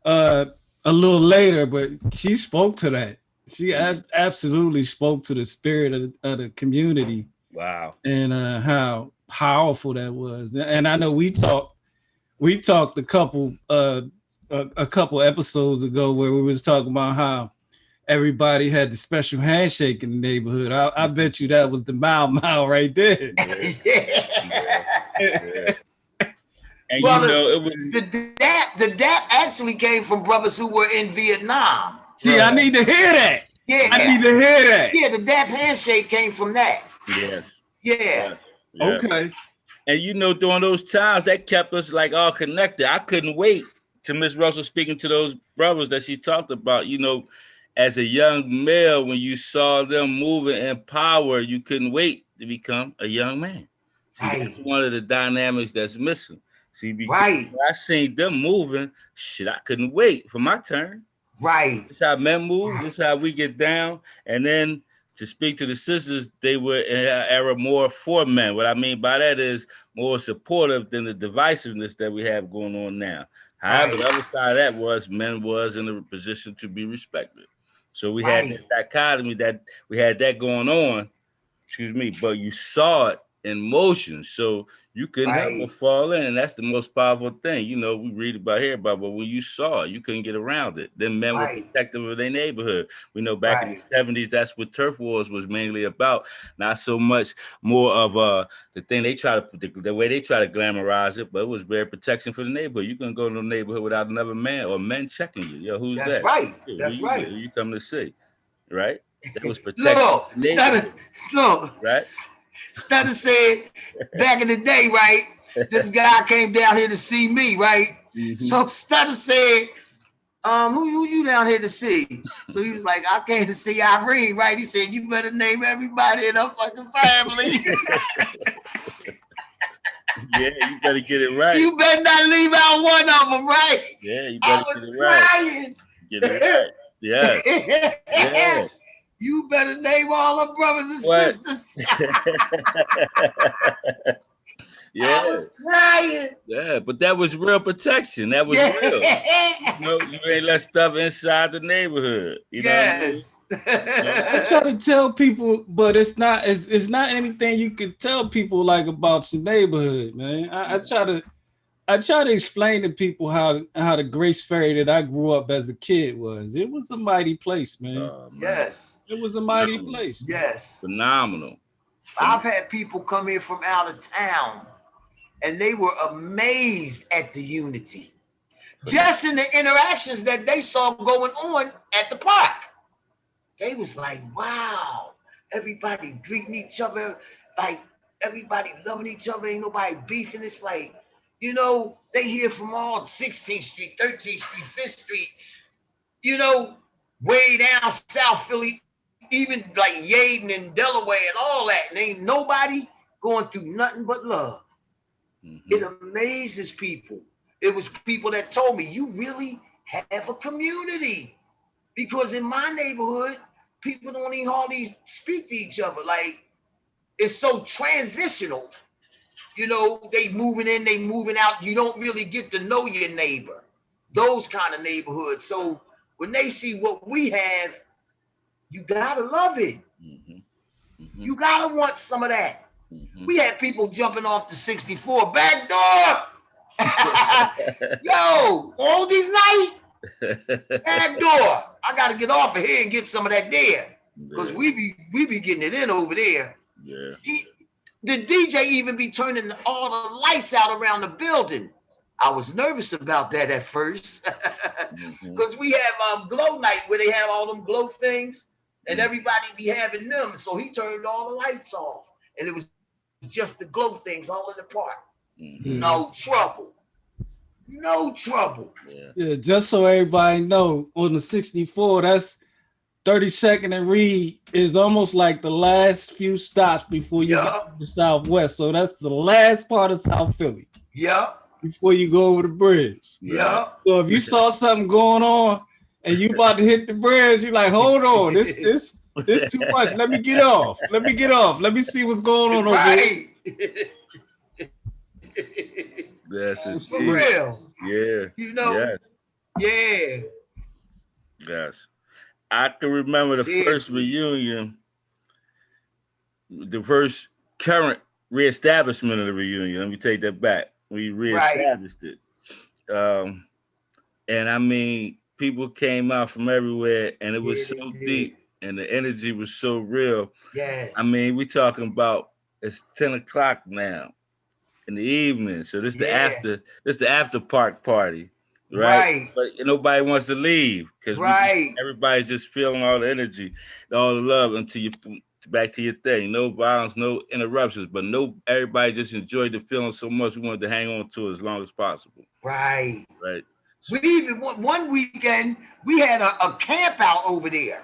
a little later, but she spoke to that. She absolutely spoke to the spirit of the community.
Wow.
And how powerful that was. And I know we talked a couple episodes ago where we was talking about how everybody had the special handshake in the neighborhood. I bet you that was the Mau right there.
Yeah.
And
Well,
you know, it was
the dap actually came from brothers who were in Vietnam.
See, I need to hear that.
Yeah.
I need to hear that.
Yeah, the dap handshake came from that.
yes.
Yeah.
Yeah.
Okay.
And you know, during those times, that kept us like all connected. I couldn't wait to Miss Russell speaking to those brothers that she talked about. You know, as a young male, when you saw them moving in power, you couldn't wait to become a young man. See, that's one of the dynamics that's missing. See, because when I seen them moving, shit, I couldn't wait for my turn.
Right.
This how men move. This how we get down. And then to speak to the sisters, they were in an era more for men. What I mean by that is more supportive than the divisiveness that we have going on now. However, the other side of that was men was in a position to be respected. So we had that dichotomy that we had that going on. Excuse me, but you saw it in motion. So you couldn't help but fall in, and that's the most powerful thing. You know, we read about here about, but when you saw it, you couldn't get around it. Then men were protective of their neighborhood. We know back in the 70s, that's what turf wars was mainly about. Not so much more of the thing they try to the way they try to glamorize it, but it was very protection for the neighborhood. You couldn't go to the neighborhood without another man or men checking you. Yo, who's
That's
that?
right.
Who
That's
you,
right.
who you come to see, right? That was protection.
Look, Stutter said back in the day, right? This guy came down here to see me, right? Mm-hmm. So Stutter said, who you down here to see? So he was like, I came to see Irene, right? He said, you better name everybody in our fucking family.
Yeah, you better get it right.
You better not leave out one of them, right?
Yeah, you better
get it right.
Crying. Get it right. Yeah. Yeah.
You better name all the brothers and sisters.
Yeah.
I was crying.
Yeah, but that was real protection. That was real. You know, you ain't let stuff inside the neighborhood. You know what I mean?
I try to tell people, but it's not anything you can tell people like about your neighborhood, man. I try to explain to people how the Grace Ferry that I grew up as a kid was. It was a mighty place, man. Man.
Yes.
It was a mighty place. Man.
Yes.
Phenomenal.
I've had people come here from out of town and they were amazed at the unity. Just in the interactions that they saw going on at the park. They was like, wow, everybody greeting each other, like everybody loving each other, ain't nobody beefing. It's like, you know, they hear from all 16th Street, 13th Street, 5th Street, you know, way down South Philly, even like Yaden and Delaware and all that. And ain't nobody going through nothing but love. Mm-hmm. It amazes people. It was people that told me, you really have a community. Because in my neighborhood, people don't even hardly speak to each other. Like, it's so transitional. You know, they moving in, they moving out. You don't really get to know your neighbor. Those kind of neighborhoods. So when they see what we have, you gotta love it. Mm-hmm. Mm-hmm. You gotta want some of that. Mm-hmm. We had people jumping off the 64 back door. Yo, all these nights. Back door. I gotta get off of here and get some of that there. Because we be getting it in over there. Yeah. The DJ even be turning all the lights out around the building. I was nervous about that at first. Because we have glow night where they have all them glow things and everybody be having them. So he turned all the lights off. And it was just the glow things all in the park. No trouble. No trouble.
Yeah, just so everybody know, on the 64, that's 32nd and Reed is almost like the last few stops before you get to the Southwest. So that's the last part of South Philly.
Yeah.
Before you go over the bridge.
Yeah.
So if you saw something going on and you about to hit the bridge, you're like, hold on, this too much. Let me get off. Let me get off. Let me see what's going on over here.
That's it.
For real.
Yeah.
You know.
Yes.
Yeah.
Yes. I can remember the first reunion, the first current reestablishment of the reunion. Let me take that back. We reestablished it. And I mean, people came out from everywhere and it was so deep and the energy was so real.
Yes.
I mean, we talking about it's 10 o'clock now in the evening. So this the after park party. Right. But nobody wants to leave because everybody's just feeling all the energy, all the love until you back to your thing. No violence, no interruptions, but everybody just enjoyed the feeling so much we wanted to hang on to it as long as possible.
Right.
Right.
We even one weekend we had a camp out over there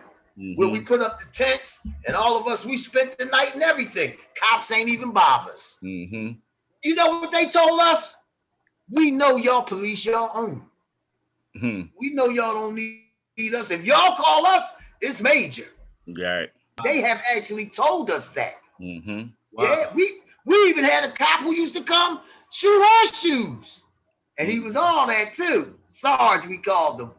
where we put up the tents and all of us, we spent the night and everything. Cops ain't even bother us. You know what they told us? We know y'all police y'all own. We know y'all don't need us. If y'all call us, it's major.
Right.
They have actually told us that.
Wow.
Yeah, we even had a cop who used to come shoot horseshoes. And he was all that too. Sarge, we called him.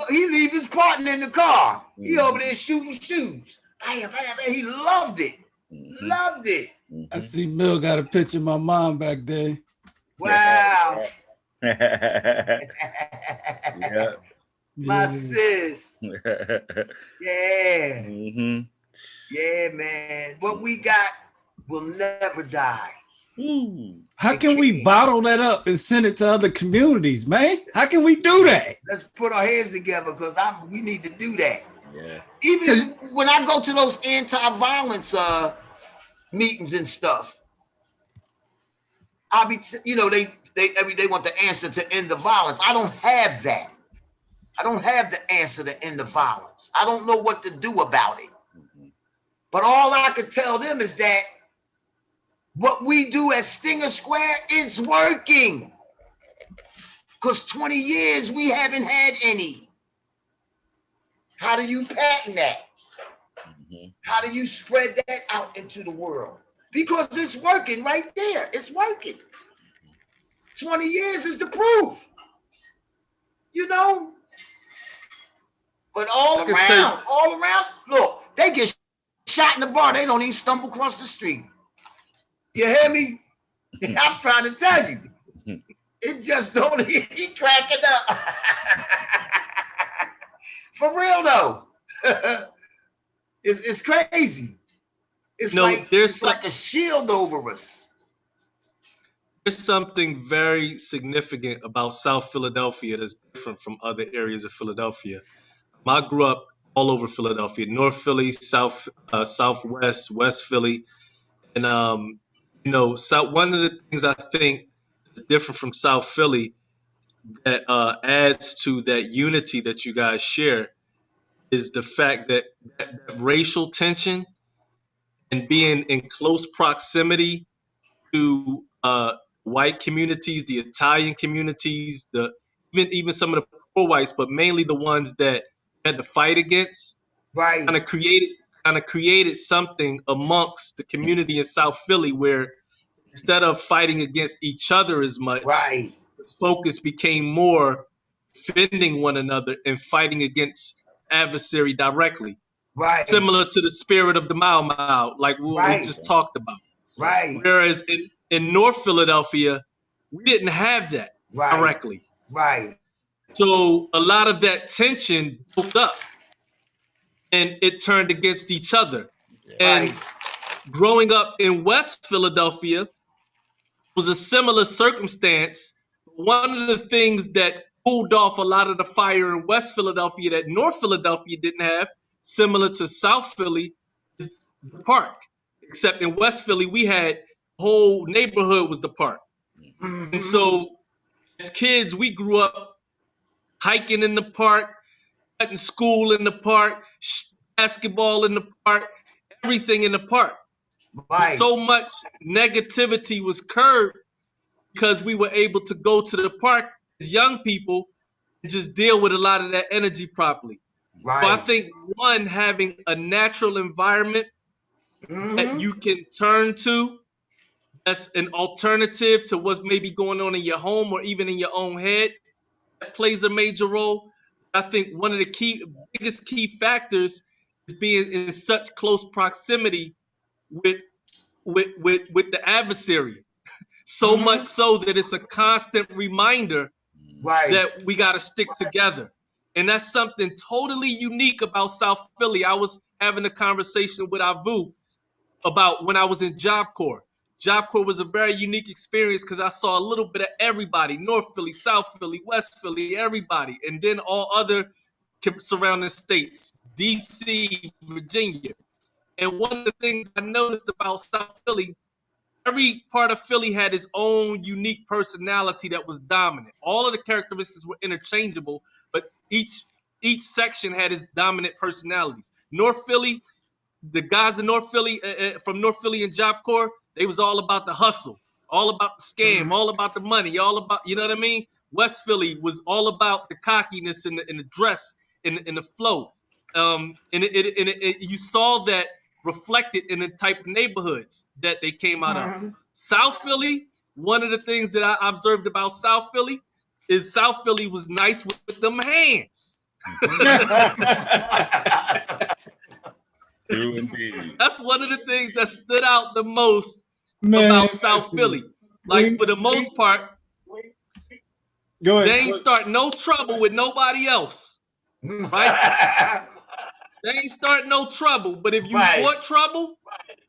He leave his partner in the car. He over there shooting shoes. He loved it. Loved it.
I see Mill got a picture of my mom back there.
Wow.
Yeah.
My sis. Yeah. Yeah, man. What we got will never die.
How can we bottle that up and send it to other communities, man? How can we do that?
Let's put our heads together because we need to do that.
Yeah.
Even when I go to those anti-violence meetings and stuff, I'll be, they want the answer to end the violence. I don't have that. I don't have the answer to end the violence. I don't know what to do about it. But all I could tell them is that what we do at Stinger Square is working. Because 20 years we haven't had any. How do you patent that? How do you spread that out into the world? Because it's working right there. It's working. 20 years is the proof. You know? But all around, look, they get shot in the bar. They don't even stumble across the street. You hear me? I'm trying to tell you. It just don't, he cracking up. For real though. It's crazy. It's like a shield over us.
There's something very significant about South Philadelphia that's different from other areas of Philadelphia. I grew up all over Philadelphia, North Philly, Southwest, West Philly. And, one of the things I think is different from South Philly that adds to that unity that you guys share is the fact that racial tension and being in close proximity to white communities, the Italian communities, even some of the poor whites, but mainly the ones that had to fight against, kind of created something amongst the community in South Philly where instead of fighting against each other as much, the focus became more defending one another and fighting against adversary directly. Similar to the spirit of the Mau Mau, like we just talked about. Whereas in North Philadelphia, we didn't have that directly. So a lot of that tension built up and it turned against each other. And growing up in West Philadelphia was a similar circumstance. One of the things that cooled off a lot of the fire in West Philadelphia that North Philadelphia didn't have, similar to South Philly, is the park. Except in West Philly, we had the whole neighborhood was the park. And so as kids, we grew up hiking in the park, cutting school in the park, basketball in the park, everything in the park.
Right.
So much negativity was curbed because we were able to go to the park as young people and just deal with a lot of that energy properly.
Right.
So I think one, having a natural environment that you can turn to, that's an alternative to what's maybe going on in your home or even in your own head, that plays a major role. I think one of the biggest key factors is being in such close proximity with the adversary. So much so that it's a constant reminder that we got to stick together. And that's something totally unique about South Philly. I was having a conversation with Avu about when I was in Job Corps. Job Corps was a very unique experience because I saw a little bit of everybody: North Philly, South Philly, West Philly, everybody, and then all other surrounding states, DC, Virginia. And one of the things I noticed about South Philly, every part of Philly had its own unique personality that was dominant. All of the characteristics were interchangeable, but each section had its dominant personalities. North Philly, the guys in North Philly, from North Philly and Job Corps, they was all about the hustle, all about the scam, all about the money, all about, you know what I mean? West Philly was all about the cockiness and the dress and the flow. You saw that reflected in the type of neighborhoods that they came out of. South Philly, one of the things that I observed about South Philly is South Philly was nice with them hands.
True indeed.
That's one of the things that stood out the most about South Philly. Like, for the most part, they ain't start no trouble with nobody else, right? They ain't start no trouble, but if you brought trouble,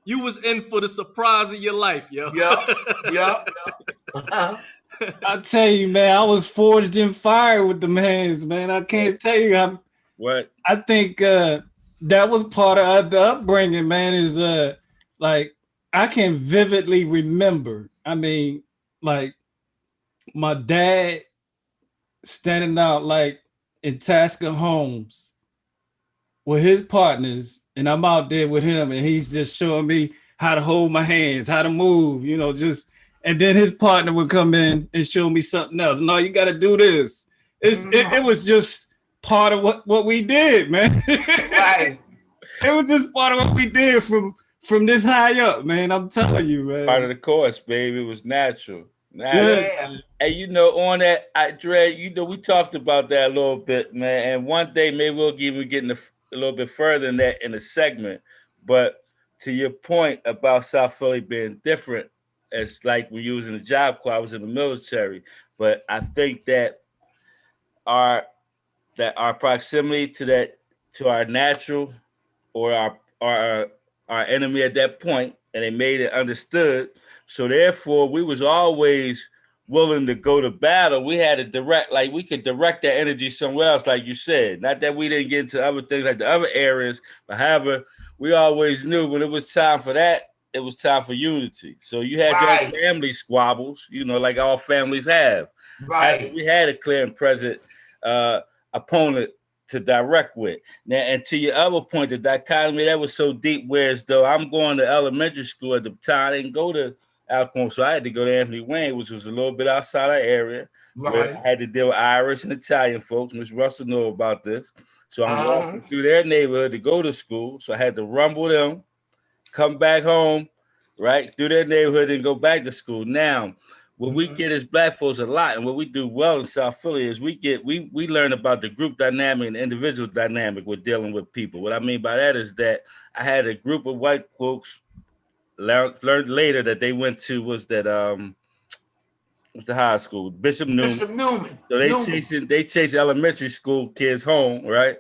you was in for the surprise of your life, yo.
Yep.
I tell you, man, I was forged in fire with them hands, man. I can't tell you
what
I think that was part of the upbringing, man. Is like I can vividly remember. I mean, like my dad standing out like in Tasker Homes with his partners, and I'm out there with him, and he's just showing me how to hold my hands, how to move, you know, just. And then his partner would come in and show me something else. No, you got to do this. It was just part of what we did, man.
Right.
It was just part of what we did from this high up, man. I'm telling you, man.
Part of the course, baby. It was natural.
Yeah.
And you know, on that, Dre, you know, we talked about that a little bit, man. And one day maybe we'll even get a little bit further than that in a segment. But to your point about South Philly being different, it's like when you was in the Job Corps, I was in the military. But I think that our proximity to our natural or our enemy at that point, and they made it understood. So therefore, we was always willing to go to battle. We had we could direct that energy somewhere else, like you said. Not that we didn't get into other things like the other areas, but however, we always knew when it was time for that, it was time for unity. So you had your family squabbles, you know, like all families have.
Right.
We had a clear and present opponent to direct with. Now, and to your other point, the dichotomy, that was so deep, whereas though I'm going to elementary school at the time, I didn't go to Alcorn, so I had to go to Anthony Wayne, which was a little bit outside our area. Right. I had to deal with Irish and Italian folks. Ms. Russell know about this. So I'm walking through their neighborhood to go to school. So I had to rumble them, come back home, right, through their neighborhood and go back to school. Now, what we get as Black folks a lot, and what we do well in South Philly is we learn about the group dynamic and the individual dynamic with dealing with people. What I mean by that is that I had a group of white folks learned later that they went to what's the high school? Bishop Newman. So they chase elementary school kids home, right?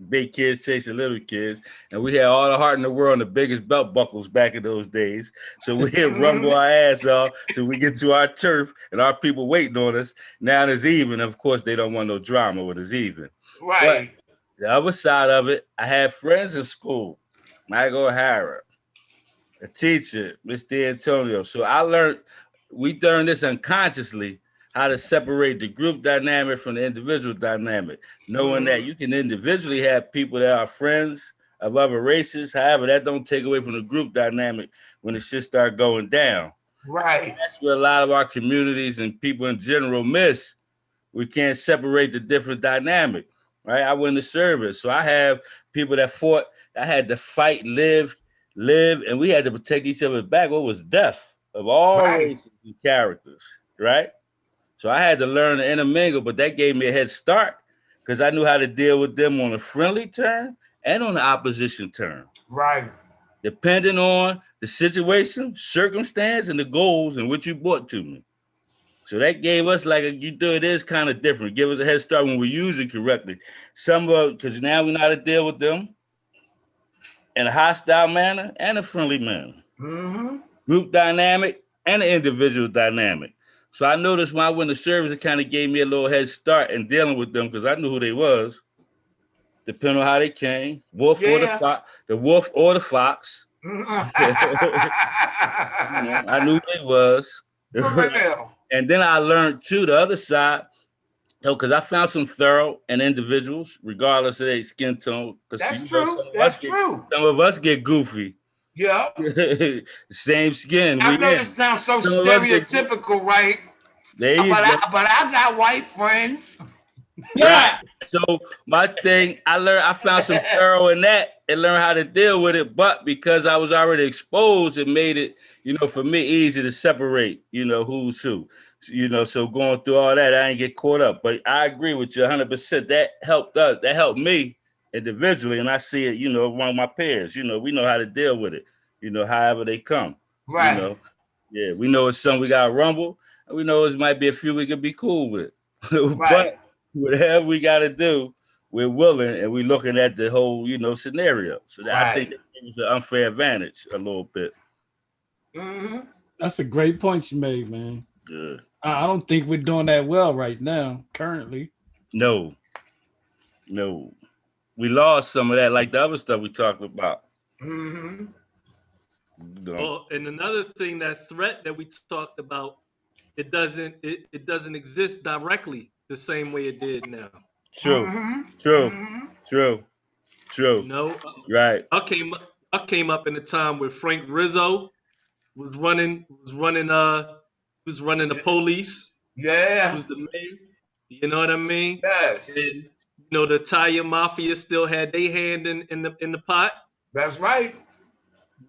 Big kids chasing little kids, and we had all the heart in the world and the biggest belt buckles back in those days. So we had rumble our ass off till we get to our turf, and our people waiting on us. Now it's even. Of course, they don't want no drama when it's even.
Right.
But the other side of it, I had friends in school, Michael O'Hara, a teacher, Mr. Antonio. So I learned we learn this unconsciously, how to separate the group dynamic from the individual dynamic, knowing that you can individually have people that are friends of other races. However, that don't take away from the group dynamic when the shit start going down.
Right.
That's where a lot of our communities and people in general miss. We can't separate the different dynamic, right? I went to service, so I have people that fought. I had to fight, live, and we had to protect each other's back. What was death of all races and characters, right? So I had to learn to intermingle, but that gave me a head start because I knew how to deal with them on a friendly turn and on the opposition turn.
Right.
Depending on the situation, circumstance, and the goals and what you brought to me. So that gave us you do it is kind of different. Give us a head start when we use it correctly. Because now we know how to deal with them in a hostile manner and a friendly manner.
Mm-hmm.
Group dynamic and an individual dynamic. So I noticed when I went to service, it kind of gave me a little head start in dealing with them because I knew who they was, depending on how they came. Wolf or the fox, the wolf or the fox. I knew who they was.
For real.
And then I learned too the other side, because I found some thorough and individuals, regardless of their skin tone.
That's true. That's true.
Some of us get goofy.
Yeah.
Same skin.
I know this sounds so stereotypical, right?
There you
go. But I got white friends. Yeah.
So my thing, I found some thorough in that and learned how to deal with it. But because I was already exposed, it made it, for me, easy to separate, who's who. So going through all that, I didn't get caught up. But I agree with you 100%. That helped us. That helped me individually. And I see it, among my peers. We know how to deal with it, however they come.
Right.
Yeah, we know it's some we got to rumble. And we know it might be a few we could be cool with.
Right.
But whatever we got to do, we're willing, and we're looking at the whole, scenario. So that I think it's an unfair advantage a little bit.
Mm-hmm.
That's a great point you made, man.
Good.
I don't think we're doing that well right now, currently.
No. We lost some of that, like the other stuff we talked about.
Mm-hmm.
Well, and another thing, that threat that we talked about, it doesn't exist directly the same way it did now.
True.
Mm-hmm.
True.
No.
Right.
I came up in a time where Frank Rizzo was running the police.
Yeah.
He was the man. You know what I mean?
Yes.
And the Italian mafia still had their hand in the pot.
That's right.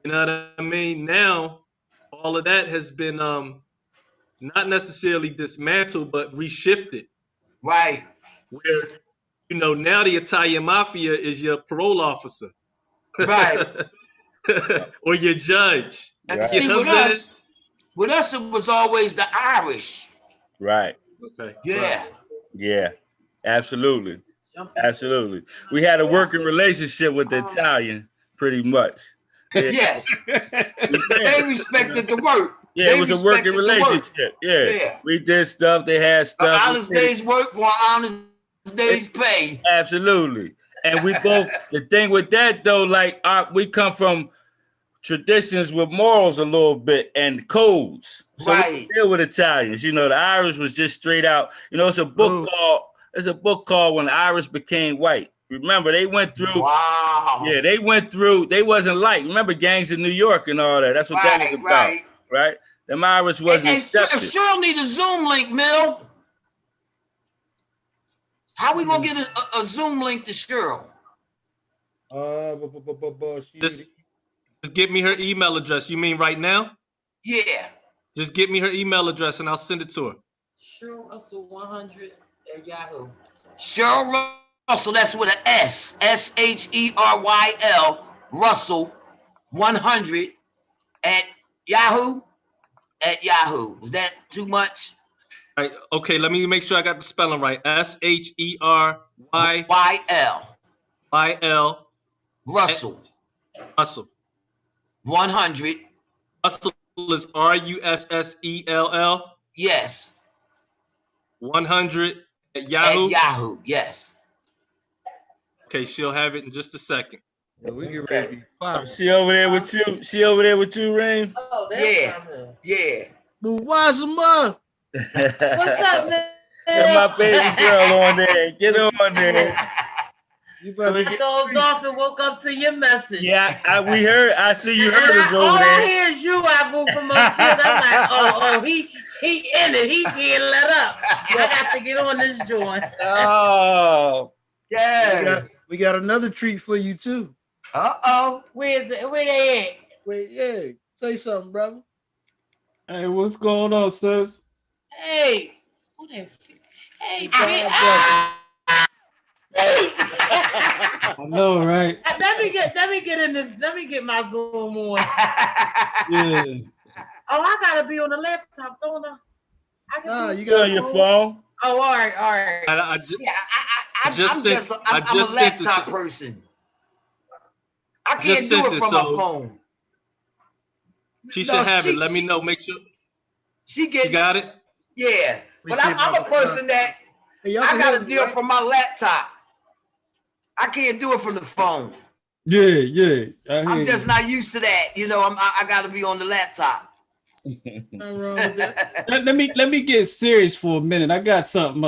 You know what I mean? Now all of that has been not necessarily dismantled, but reshifted.
Right.
Where now the Italian mafia is your parole officer.
Right.
Or your judge.
Right. See, with us, it was always the Irish.
Right.
Okay.
Yeah.
Right.
Yeah. Absolutely. We had a working relationship with the Italian, pretty much. Yeah.
Yes. They respected the work.
Yeah, it was a working relationship. Yeah. We did stuff. They had stuff.
An honest day's work for an honest day's pay.
Absolutely. And we both, the thing with that though, we come from traditions with morals a little bit and codes. So we deal with Italians. The Irish was just straight out. It's a book called When the Irish Became White. Remember, they went through.
Wow.
Yeah, they went through. They wasn't remember gangs in New York and all that. That's what that was about. Right? Them Irish wasn't accepted.
Cheryl need a Zoom link, Mill. How we gonna get a Zoom link to Cheryl?
Just get me her email address. You mean right now?
Yeah.
Just get me her email address and I'll send it to her.
Cheryl Russell 100 at Yahoo.
Cheryl Russell, that's with an S. SHERYL Russell 100 at Yahoo. At Yahoo. Is that too much?
All right. Okay, let me make sure I got the spelling right. SHERYL
Russell. 100.
Russell is RUSSELL.
Yes.
100 at Yahoo.
At Yahoo, yes.
Okay, she'll have it in just a second.
Yeah, we get ready to be popping.
She over there with you? She over there with you, Rain?
Oh,
yeah.
Wazama.
What's up, man?
That's my baby girl on there. Get on there.
You better
I dozed off and woke up to your message.
Yeah, we heard. I see you heard us
all
over
I
there.
hear is you, Abu, from upstairs. I'm like, oh, he in it. He being let up. I got to get on this joint.
Oh,
Yes.
we got another treat for you too.
Uh-oh.
Where is it? Where they at?
Wait, yeah. Say something, brother.
Hey, what's going on, sis?
Hey. Who that? Hey,
I know, right?
Let me get in this. Let me get my Zoom on.
Yeah.
Oh, I gotta be on the laptop, don't I?
Nah, you
you
got
on your phone?
Oh, all right.
I'm just a laptop person. I can't do it from my phone.
She should have it. Let me know. Make sure
she
got it.
Yeah, but I'm a person that I got to deal from my laptop. I can't do it from the phone.
Yeah.
I'm just not used to that. You know, I got to be on the laptop.
Nothing wrong with that.
let me get serious for a minute. I got something.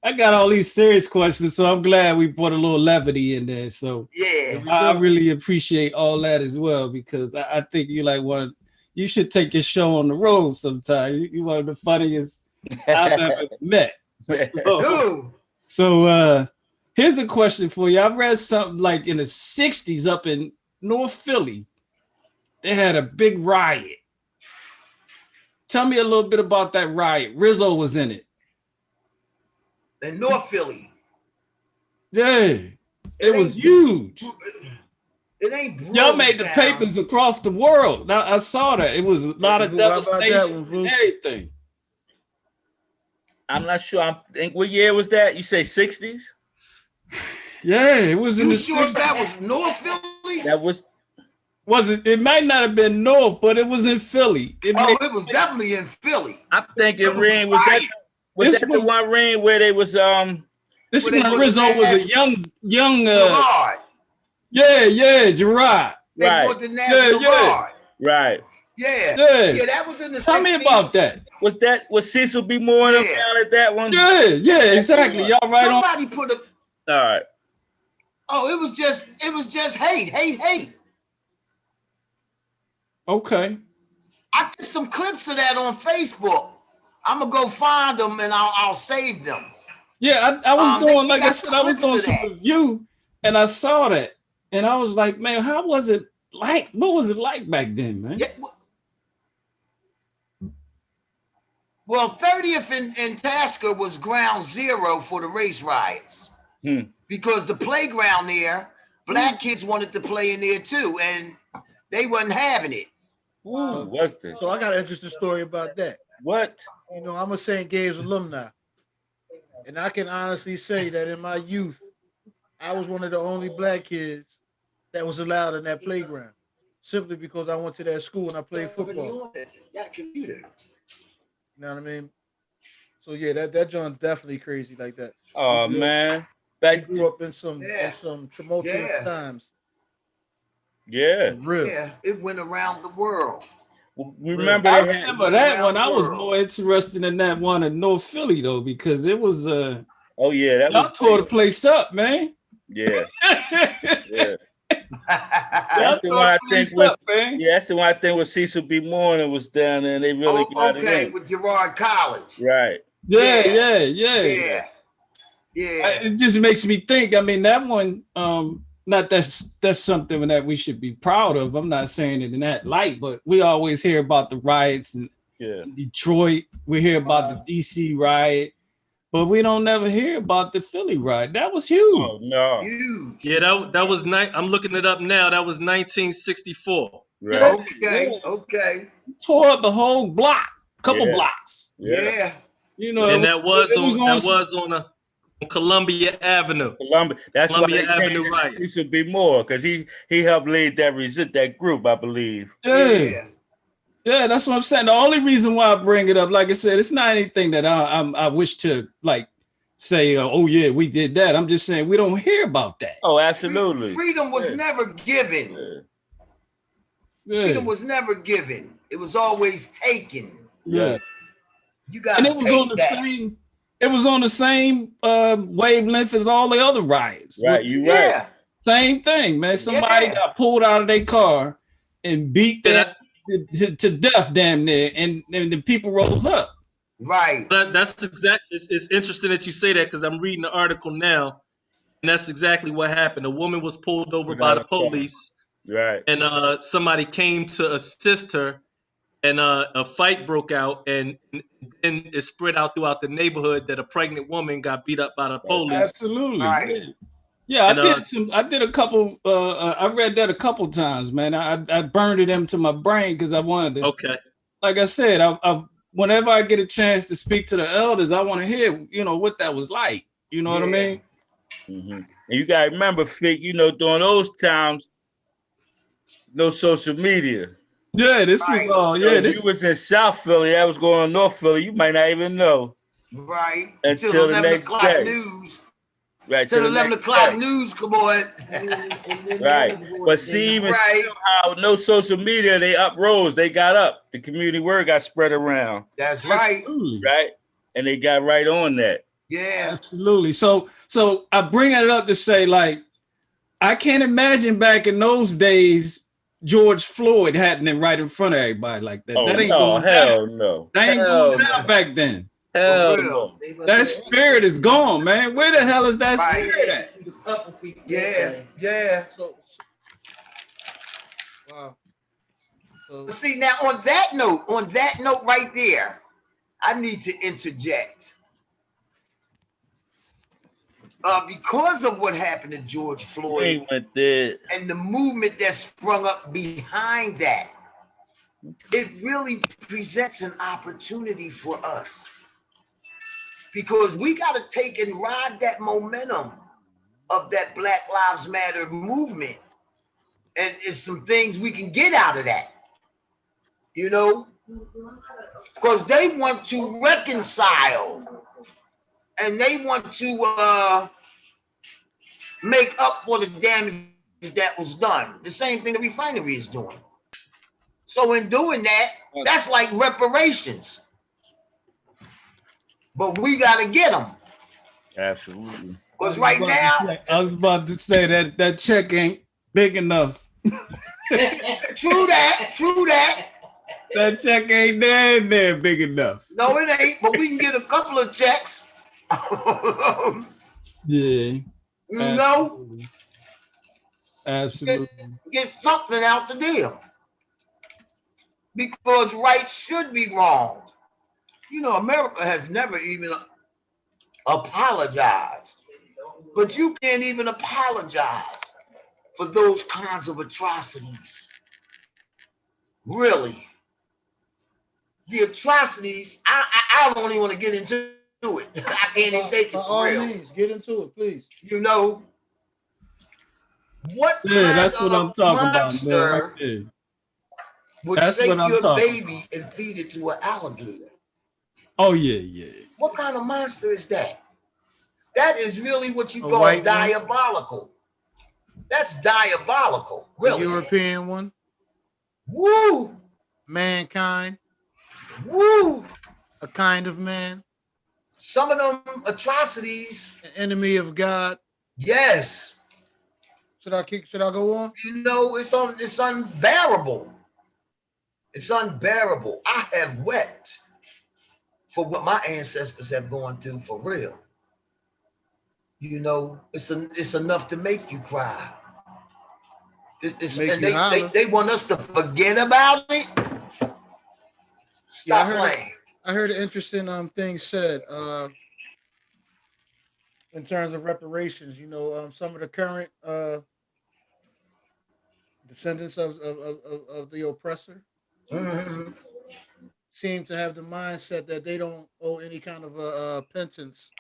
I got all these serious questions, so I'm glad we brought a little levity in there. So
yeah,
I really appreciate all that as well, because I think you like one. You should take your show on the road sometime. You one of the funniest I've ever met. So here's a question for you. I've read something like in the 60s up in North Philly, they had a big riot. Tell me a little bit about that riot. Rizzo was in it.
In North Philly.
Yeah. It was huge.
It ain't
y'all made the papers across the world. Now, I saw that. It was a lot of devastation and everything.
I'm not sure. I think what year was that? You say 60s?
Yeah, it was in the
60s. That was North Philly?
That was
it might not have been North, but it was in Philly.
It was definitely in Philly.
I'm thinking Rain was that the one Rain where they was
this when Rizzo was a young
Gerard.
Yeah, Gerard.
They brought the National Guard.
Right.
Yeah, that was in the
Tell
60s.
me about that.
Was Cecil B. Moore down at that one?
Yeah, exactly. Y'all right
Somebody put a
all right.
Oh, it was just hate.
Okay.
I took some clips of that on Facebook. I'm gonna go find them and I'll save them.
Yeah, I was doing, like I said, I was doing some review and I saw that. And I was like, man, how was it like? What was it like back then, man?
Yeah, well, 30th and Tasker was ground zero for the race riots. Because the playground there, black kids wanted to play in there too, and they wasn't having it.
So I got an interesting story about that.
What?
You know, I'm a St. Gabe's alumni. And I can honestly say that in my youth, I was one of the only black kids that was allowed in that playground. Simply because I went to that school and I played football.
That computer.
You know what I mean? So yeah, that joint's definitely crazy like that.
Oh man.
I grew up in some tumultuous times.
Yeah.
Real.
Yeah, it went around the world.
Remember
I remember that one. I was more interested in that one in North Philly though, because it was
oh yeah, that
y'all tore the place up, man.
Yeah. Yeah. That's the one I think was, that's the one I think was Cecil B. Moore was down there and they really got it in.
With Gerard College.
Right.
Yeah.
It
just makes me think. I mean, that one, not that's something that we should be proud of. I'm not saying it in that light, but we always hear about the riots in Detroit. We hear about the DC riot, but we don't never hear about the Philly riot. That was huge.
Oh no.
Huge.
Yeah, that was I'm looking it up now. That was 1964.
Right.
Okay.
Tore up the whole block, couple blocks.
Yeah.
You know,
and that was on Columbia Avenue.
That's
Columbia
why
Avenue riot.
He should be more because he helped lead that group, I believe.
Yeah, that's what I'm saying. The only reason why I bring it up, like I said, it's not anything that I wish to like say, oh yeah, we did that. I'm just saying we don't hear about that.
Oh, absolutely.
Freedom was never given.
Yeah.
Freedom was never given. It was always taken.
Yeah.
You
And
gotta
it was on
take
the
that.
same. It was on the same wavelength as all the other riots.
Right, you right.
Yeah.
Same thing, man. Somebody
Yeah.
got pulled out of their car and beat
And
that to death, damn near, and the people rose up.
Right.
that's exactly. It's interesting that you say that because I'm reading the article now, and that's exactly what happened. A woman was pulled over by
Without
the
a car.
police,
Right.
and somebody came to assist her, and a fight broke out, and then it spread out throughout the neighborhood that a pregnant woman got beat up by the
Right.
police.
Absolutely.
Right.
Yeah. Yeah,
And
I did a couple. I read that a couple times, man. I burned it into my brain because I wanted to.
okay,
Like I said, whenever I get a chance to speak to the elders, I want to hear, what that was like. You know what I mean?
Mm-hmm. And you gotta remember, Fig, during those times, no social media.
Yeah, this was
Right.
all.
So
Yeah,
if you
this.
was in South Philly, that was going on North Philly, you might not even know
Right. Till
until the
11
next
o'clock
day.
news.
Right,
Till
till the
11
next
o'clock
day.
news, come on.
Right. But see, even
Right.
still, how no social media, they uprose, they got up. The community word got spread around.
That's right.
Absolutely.
Right? And they got right on that.
Yeah.
Absolutely. So I bring it up to say, like, I can't imagine back in those days George Floyd happening right in front of everybody like that.
Oh
That ain't
no,
going
hell
down.
no.
That ain't
Hell
going down
no.
back then.
Hell
For real.
no.
That spirit is gone, man. Where the hell is that
Right.
spirit at?
Yeah. Yeah.
So wow. So
See, now on that note right there, I need to interject. Because of what happened to George Floyd
They went there.
and the movement that sprung up behind that, it really presents an opportunity for us. Because we got to take and ride that momentum of that Black Lives Matter movement. And it's some things we can get out of that. Because they want to reconcile and they want to make up for the damage that was done. The same thing the refinery is doing. So in doing that, that's like reparations. But we got to get them.
Absolutely.
Because right now,
I was about to say that check ain't big enough.
True that.
That check ain't there big enough.
No, it ain't. But we can get a couple of checks.
Yeah. Absolutely.
Get something out the deal. Because right should be wrong. America has never even apologized. But you can't even apologize for those kinds of atrocities. Really. The atrocities, I don't even want to get into it. I can't even take it
by
for
all
real.
means, get into it, please.
What
Yeah,
kind
that's what I'm
of
talking about, man.
monster
Right there.
would
That's what
take
I'm
your
talking
baby and feed it to an alligator?
Oh, yeah.
What kind of monster is that? That is really what you
A
call
white one?
diabolical. That's diabolical, really.
A European one?
Woo!
Mankind?
Woo!
A kind of man?
Some of them atrocities.
An enemy of God?
Yes.
Should I go on?
It's unbearable. It's unbearable. I have wept for what my ancestors have gone through for real. It's enough to make you cry. They want us to forget about it. Stop playing.
I heard an interesting thing said in terms of reparations. Some of the current descendants of the oppressor seem to have the mindset that they don't owe any kind of penance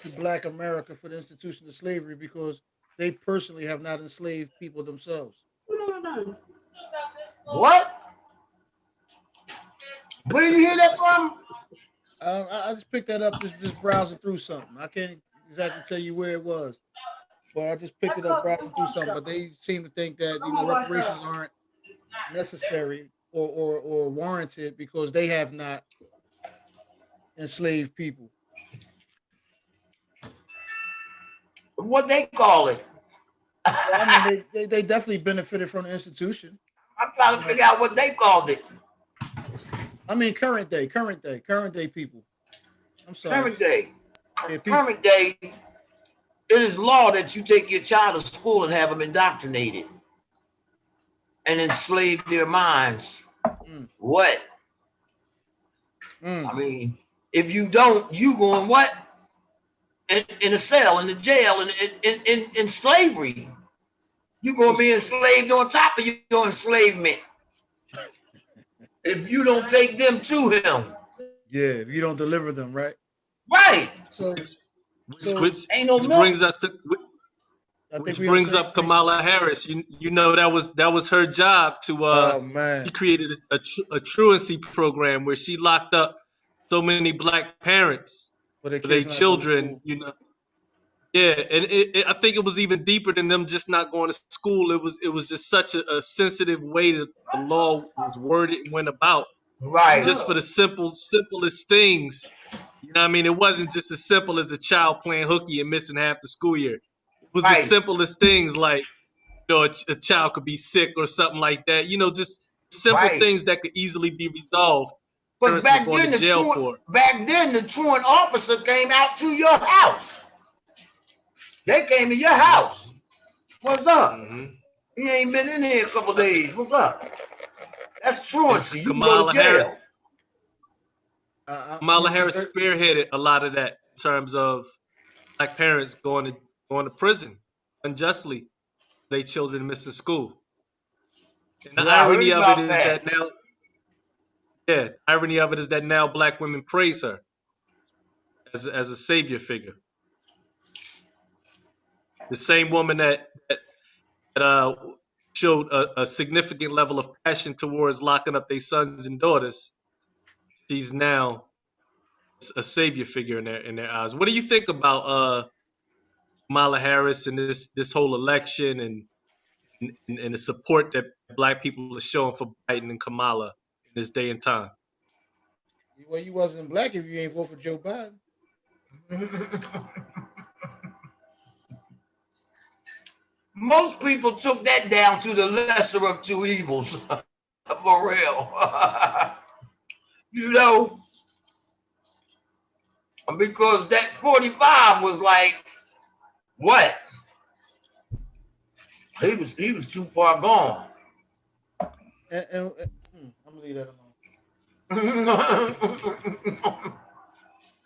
to Black America for the institution of slavery because they personally have not enslaved people themselves.
What? Where did you hear that from?
I just picked that up just browsing through something. I can't exactly tell you where it was, but I just picked it up browsing through something. But they seem to think that reparations aren't necessary or warranted because they have not enslaved people.
What they call it?
Well, I mean, they definitely benefited from the institution.
I'm trying to figure out what they called it.
I mean, current day people. I'm sorry.
Current day.
Yeah,
Current day, it is law that you take your child to school and have them indoctrinated and enslave their minds. What? I mean, if you don't, you going what? In a cell, in the jail, in slavery. You're going to be enslaved on top of your enslavement. If you don't take them to him.
Yeah, if you don't deliver them, right?
Right.
Which
ain't no
brings us to
which
brings up Kamala Harris. You know that was her job to
oh man.
She created a truancy program where she locked up so many black parents for their children, you know. Yeah, and I think it was even deeper than them just not going to school. It was just such a sensitive way that the law was worded and went about.
Right.
Just for the simplest things. You know what I mean? It wasn't just as simple as a child playing hooky and missing half the school year. It was the simplest things like, you know, a child could be sick or something like that. You know, just simple things that could easily be resolved.
But back then, the truant officer came out to your house. They came to your house. What's up? He ain't been in here a couple days. What's up? That's truancy. You
Kamala
go to jail.
Harris. Kamala Harris spearheaded a lot of that in terms of black parents going to prison unjustly. Their children missing school. And the irony of it is that now, irony of it is that now black women praise her as a savior figure. The same woman that showed a significant level of passion towards locking up their sons and daughters, she's now a savior figure in their eyes. What do you think about Kamala Harris and this whole election and the support that black people are showing for Biden and Kamala in this day and time?
Well, you wasn't black if you ain't vote for Joe Biden.
Most people took that down to the lesser of two evils. For real. You know, because that 45 was like, what? He was too far gone.
I'm gonna leave that alone.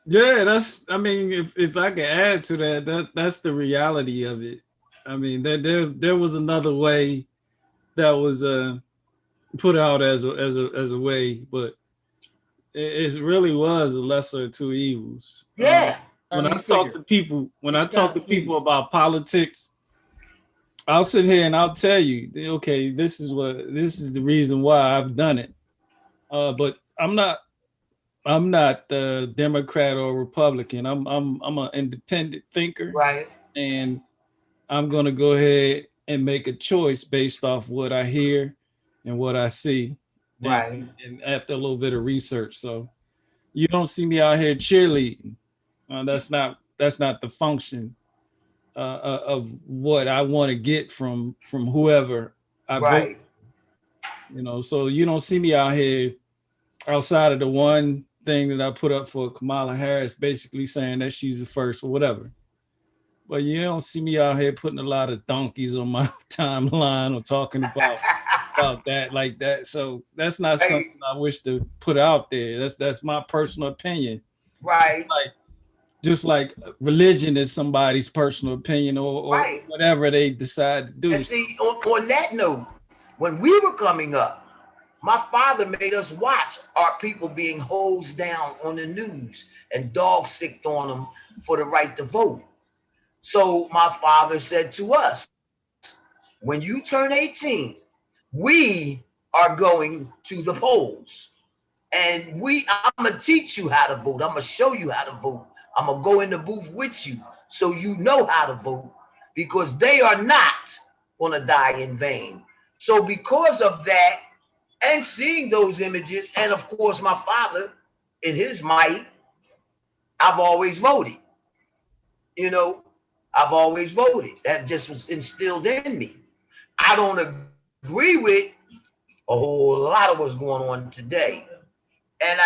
Yeah, I mean, if I can add to that's the reality of it. I mean, there was another way that was put out as a way, but it really was the lesser of two evils.
Yeah.
When I talk to people about politics, I'll sit here and I'll tell you, okay, this is the reason why I've done it. But I'm not Democrat or Republican. I'm an independent thinker.
Right.
And I'm gonna go ahead and make a choice based off what I hear and what I see.
Right.
And after a little bit of research. So you don't see me out here cheerleading. That's not the function of what I want to get from whoever I vote. You know, so you don't see me out here outside of the one thing that I put up for Kamala Harris, basically saying that she's the first or whatever. But you don't see me out here putting a lot of donkeys on my timeline or talking about that like that. So that's not something I wish to put out there. That's my personal opinion.
Right.
Just like religion is somebody's personal opinion or whatever they decide to do.
And see, on that note, when we were coming up, my father made us watch our people being hosed down on the news and dog sicked on them for the right to vote. So my father said to us, when you turn 18, we are going to the polls. And I'm going to teach you how to vote. I'm going to show you how to vote. I'm going to go in the booth with you so you know how to vote, because they are not going to die in vain. So because of that, And seeing those images, and of course, my father, in his might, I've always voted. You know, I've always voted. That just was instilled in me. I don't agree with a whole lot of what's going on today. And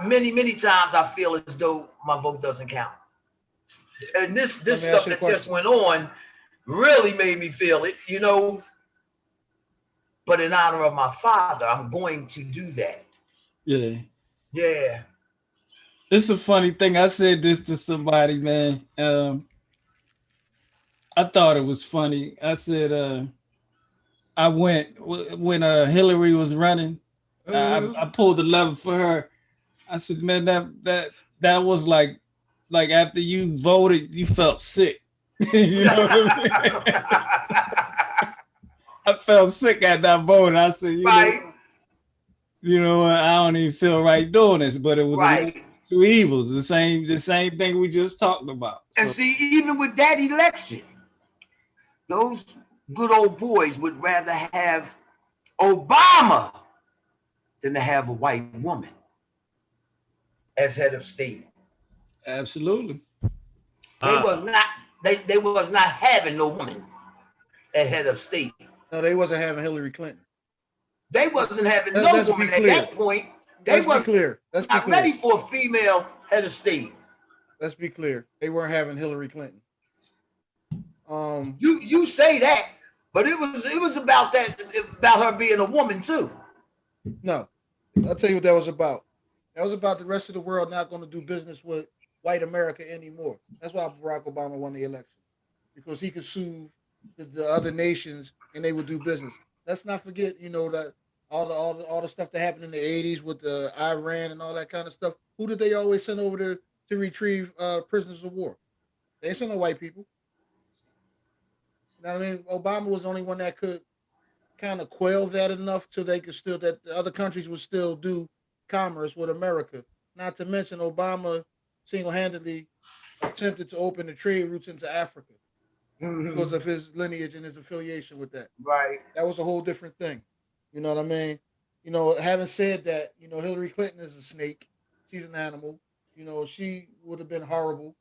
many times I feel as though my vote doesn't count. And this stuff that just went on really made me feel it, you know. But in honor of my father, I'm going to do that.
Yeah.
Yeah.
It's a funny thing. I said this to somebody, man. I thought it was funny. I said, I went when Hillary was running. I pulled the lever for her. I said, man, that was like after you voted, you felt sick. You know what I mean? I felt sick at that vote. I said, you know what? I don't even feel right doing this, but it was two evils. The same thing we just talked about.
And see, even with that election, those good old boys would rather have Obama than to have a white woman as head of state.
Absolutely.
They was not having no woman as head of state.
No, they wasn't having Hillary Clinton.
They wasn't having no woman at that point. They wasn't not ready for a female head of state.
Let's be clear. They weren't having Hillary Clinton.
You say that, but it was about her being a woman too.
No, I'll tell you what that was about. That was about the rest of the world not going to do business with white America anymore. That's why Barack Obama won the election, because he could soothe the other nations and they would do business. Let's not forget, you know, that all the stuff that happened in the 80s with Iran and all that kind of stuff. Who did they always send over to retrieve prisoners of war? They sent no white people. You know what I mean? Obama was the only one that could kind of quell that enough till they could still, that the other countries would still do commerce with America. Not to mention Obama single-handedly attempted to open the trade routes into Africa because of his lineage and his affiliation with that.
Right.
That was a whole different thing. You know what I mean? You know, having said that, you know, Hillary Clinton is a snake. She's an animal. You know, she would have been horrible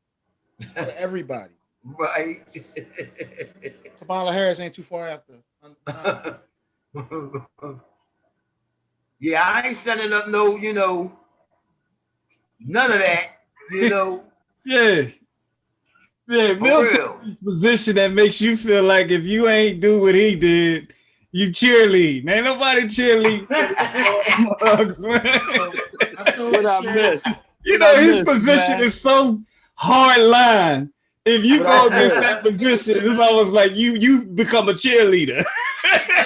for everybody.
Right.
Kamala Harris ain't too far after.
Yeah, I ain't sending up no, you know, none of that, you know.
Yeah. Milton's position that makes you feel like if you ain't do what he did, you cheerlead. Ain't nobody cheerlead.
What I missed.
You know, his position is so hard line. If you go against that position, it's almost like you become a cheerleader.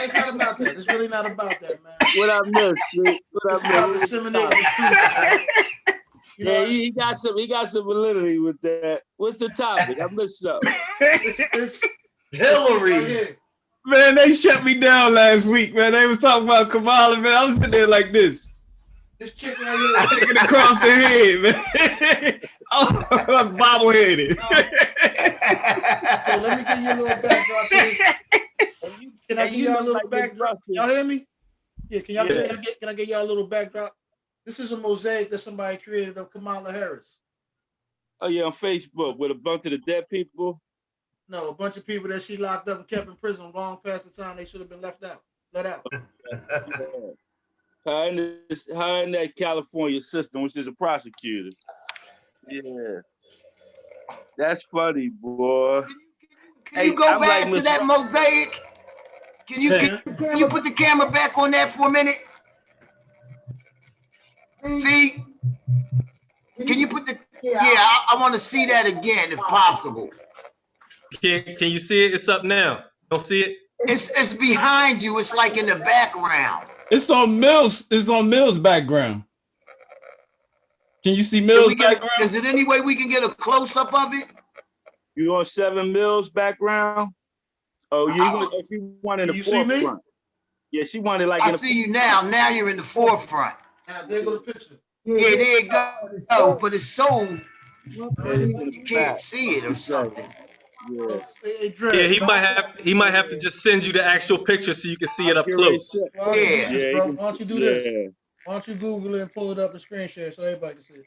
It's not about that. It's really not about that, man.
What I missed.
It's about disseminating the truth.
Yeah, he got some validity with that. What's the topic? I missed something.
It's
Hillary.
Man, they shut me down last week, man. They was talking about Kamala, man. I was sitting there like this.
This chick right here.
Taking across the head, man. Oh, I'm bobbleheaded.
So let me give you a little backdrop to this. Can I give y'all a little backdrop? Y'all hear me? Yeah, can I get y'all a little backdrop? This is a mosaic that somebody created of Kamala Harris.
Oh yeah, on Facebook with a bunch of the dead people.
No, a bunch of people that she locked up and kept in prison long past the time they should have been let out.
Her in that California system, which is a prosecutor. Yeah. That's funny, boy.
Can you go back to that mosaic? Can you put the camera back on that for a minute? See? Can you put the I want to see that again if possible.
Can you see it? It's up now. Don't see it?
It's behind you. It's like in the background.
It's on Mills' background. Can you see Mills' background?
Is it any way we can get a close-up of it?
You on 7 Mills' background? Oh, she wanted the forefront. Yeah, she wanted like.
I see you now. Now you're in the forefront.
There go the picture.
Yeah, there you go. But it's so you can't see it or something.
Yeah.
Yeah, he might have to just send you the actual picture so you can see it up close.
Why don't you do this, bro?
can
Why don't you do
yeah.
this? Why don't you Google it and pull it up and screen share so everybody can see it?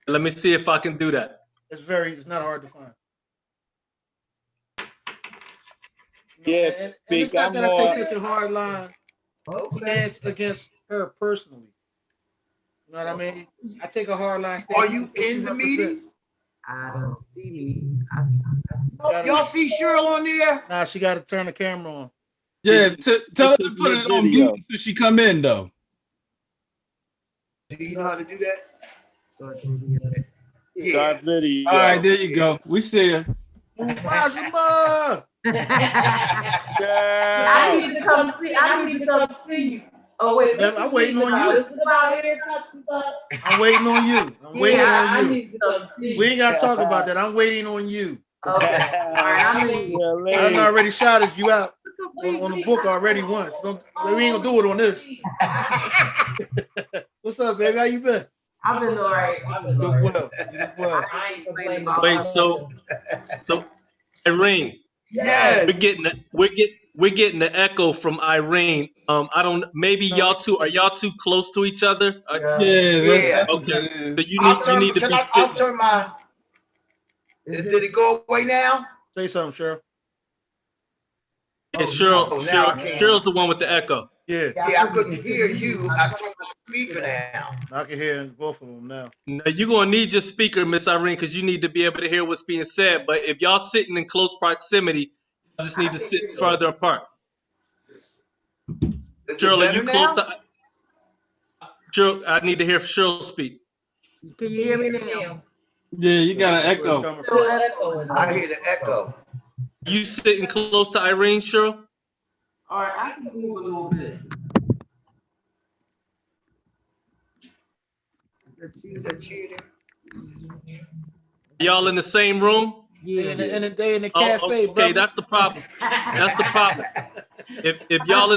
Let me see if I can do that.
It's not hard to find.
Yes,
and it's not that I take such a hard line stance against her personally. You know what I mean? I take a hard line stance.
Are you in the meeting?
I don't see.
Y'all see Cheryl on there?
Nah, she got to turn the camera on.
Yeah, tell her to put it on mute until she come in, though.
Do you know how to do that?
Yeah. Video.
All right, there you go. We see her.
Mubazama!
I need to come see you. Oh wait,
I'm waiting on you. I'm waiting on you. I'm waiting on you. We ain't gotta talk about that. I'm waiting on you.
Okay. All right, I'm in.
I done already shouted you out on the book already once. We ain't gonna do it on this. What's up, baby? How you been?
I've been all right.
You look well.
I ain't complaining about
Wait, so Irene,
yes,
we're getting the echo from Irene. I don't. Maybe y'all two close to each other?
Yeah.
Okay. So you need to be sitting.
I'll turn my. Did it go away now?
Say something, Cheryl.
Yeah, Cheryl's the one with the echo.
Yeah,
I couldn't hear you. I turned the speaker down.
I can hear both of them now.
Now you're gonna need your speaker, Miss Irene, because you need to be able to hear what's being said. But if y'all sitting in close proximity, you just need to sit further apart. Cheryl, are you close to? Cheryl, I need to hear Cheryl speak.
Can you hear me now?
Yeah, you got an echo.
I hear the echo.
You sitting close to Irene, Cheryl?
All right, I can move a little bit.
Is that cheating?
Y'all in the same room?
Yeah, in the cafe.
Okay, brother. That's the problem. That's the problem. If y'all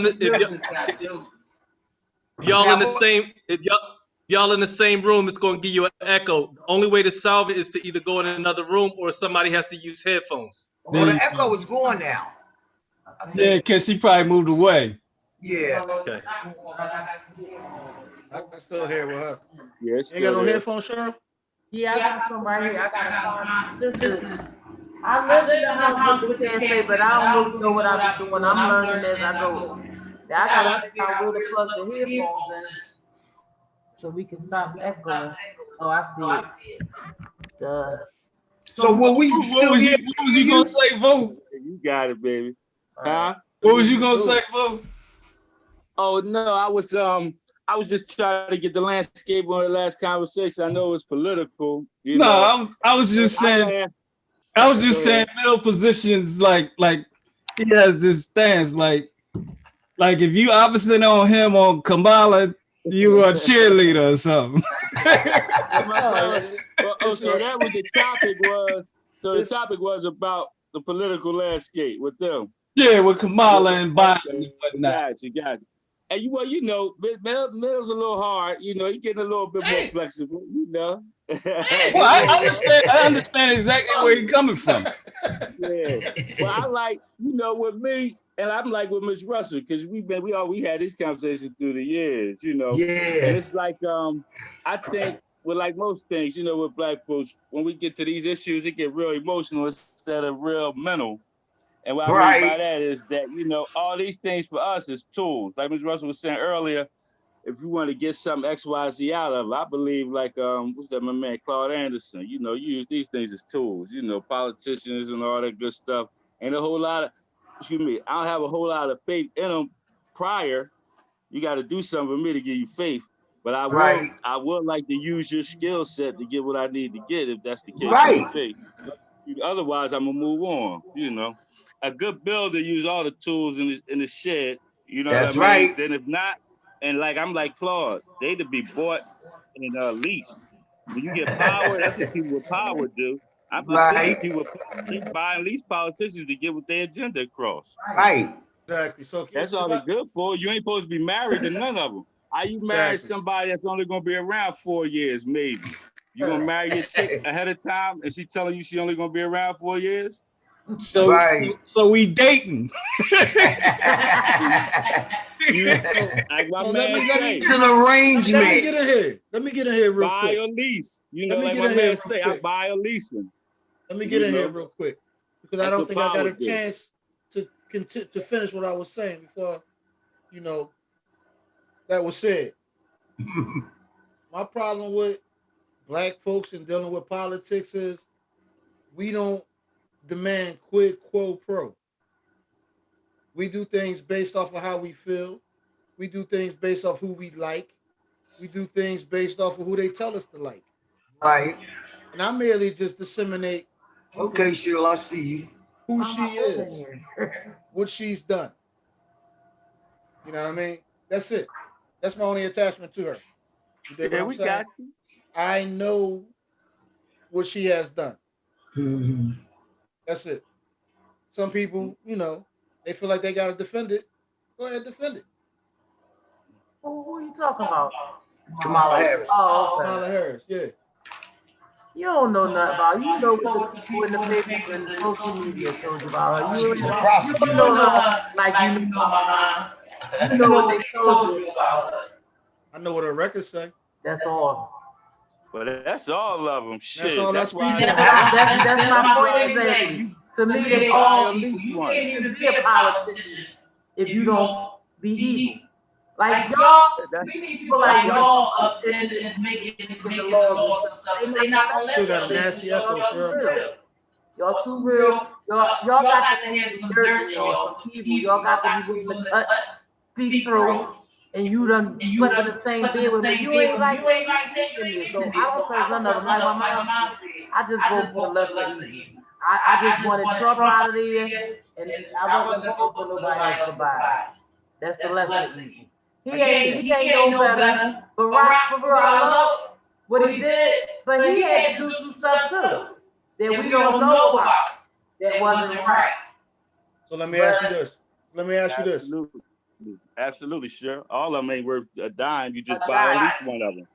in the same room, it's going to give you an echo. The only way to solve it is to either go in another room or somebody has to use headphones.
Well, the echo is going now.
Yeah, because she probably moved away.
Yeah.
Okay.
I can still hear with her.
Yes.
You got no headphones, Cheryl?
Yeah, I got some right here. I got some. I live in the house with the cafe, but I don't really know what I'm doing. I'm learning as I go. I gotta figure out where to plug the headphones in so we can stop echoing. Oh, I see it. Duh.
So will we still be?
What was you gonna say, Vo?
You got it, baby. Huh?
What was you gonna say, Vo?
Oh no, I was just trying to get the landscape on the last conversation. I know it's political.
I was just saying. I was just saying, Mill positions like he has this stance like if you opposite on him on Kamala, you are a cheerleader or something.
So that was the topic was. So the topic was about the political landscape with them.
Yeah, with Kamala and Biden and whatnot.
You got it. And Mill's a little hard, he's getting a little bit more flexible,
Well, I understand exactly where you're coming from.
Yeah. Well, I like, with me, and I'm like with Miss Russell, because we had these conversations through the years,
Yeah.
And it's like, I think with like most things, with Black folks, when we get to these issues, it get real emotional instead of real mental. And what I mean by that is that, all these things for us is tools. Like Ms. Russell was saying earlier, if you want to get some XYZ out of it, I believe like, what's that, my man, Claude Anderson, you use these things as tools, politicians and all that good stuff. And a whole lot of, I don't have a whole lot of faith in them prior. You got to do something for me to give you faith. But I would like to use your skill set to get what I need to get if that's the case.
Right.
Otherwise, I'm going to move on, A good builder use all the tools in the shed,
That's
what I mean?
right.
Then if not, and I'm like Claude, they to be bought and leased. When you get power, that's what people with power do. I'm just saying people buy and lease politicians to get what their agenda across.
Right.
Exactly. So
that's all they're good for. You ain't supposed to be married to none of them. How you marry somebody that's only gonna be around 4 years, maybe? You gonna marry your chick ahead of time and she telling you she only gonna be around 4 years?
So, so we dating.
Like my man say,
it's an arrangement.
Let me get in here. Let me get in here real quick.
Buy or lease. You know, like my man say, I buy or lease them.
Let me get in here real quick because I don't think I got a chance to finish what I was saying before, you know, that was said. My problem with black folks and dealing with politics is we don't demand quid quo pro. We do things based off of how we feel. We do things based off who we like. We do things based off of who they tell us to like.
Right.
And I merely just disseminate.
Okay, Cheryl, I see you.
Who she is, what she's done. You know what I mean? That's it. That's my only attachment to her. You dig what I'm saying? Got you. I know what she has done.
Mm-hmm.
That's it. Some people, you know, they feel like they got to defend it. Go ahead, defend it.
Who are you talking about?
Kamala Harris.
Oh, okay.
Kamala Harris, yeah.
You don't know nothing about her. You know what the people in the paper and social media told you about her. You know her like you know my mom. You know what they told you about her.
I know what her records say.
That's all.
But that's all of them. Shit.
That's all
that's
why.
That's my point exactly. To me, they all at least one. You can't even be a politician if you don't be evil. Like y'all, we need people like y'all up and making the laws and stuff. They not gonna let
you got a nasty echo, sir.
Y'all too real. Y'all got to have some dirt in y'all, some people. Y'all got to be willing to cut feet through. And you done slept in the same bed with me. You ain't like that. So I don't trust none of them. Like my mom said, I just vote for the lesser evil. I just wanted Trump out of there, and I wasn't voting for nobody else to buy. That's the lesser evil. He ain't no better. But Rock, for real, I love what he did, but he had to do some stuff too that we don't know about. That wasn't right.
So let me ask you this.
Absolutely, sure. All of them ain't worth a dime. You just buy at least one of them.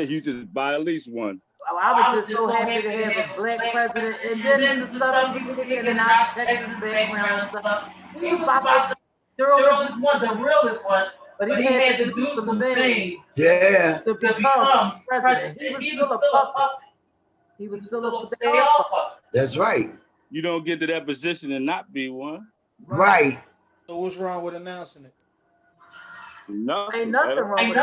You just buy at least one.
I was just so happy to have a black president, and then the stuff he was kicking and I checked his background and stuff. He was about the realest one, but he had to do some things.
Yeah.
To become president. He was still a puppet. He was still a puppet.
That's right.
You don't get to that position and not be one.
Right.
So what's wrong with announcing it?
No,
ain't nothing wrong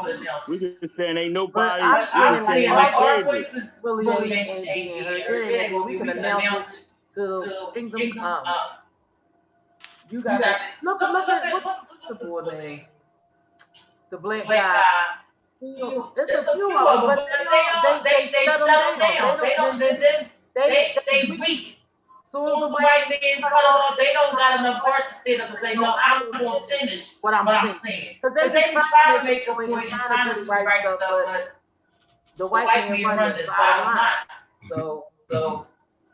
with it.
We just saying ain't nobody.
I'm saying like our voices really ain't being heard. We can announce it to kingdom come. You got to look at what's the boy name? The black guy. There's a few of them, but they shut them down. They stay weak. Soon as the white man cut off, they don't got enough heart to stand up and say, no, I'm going to finish what I'm saying. Because they try to make a point and trying to do the right stuff, but the white man runs this bottom line. So the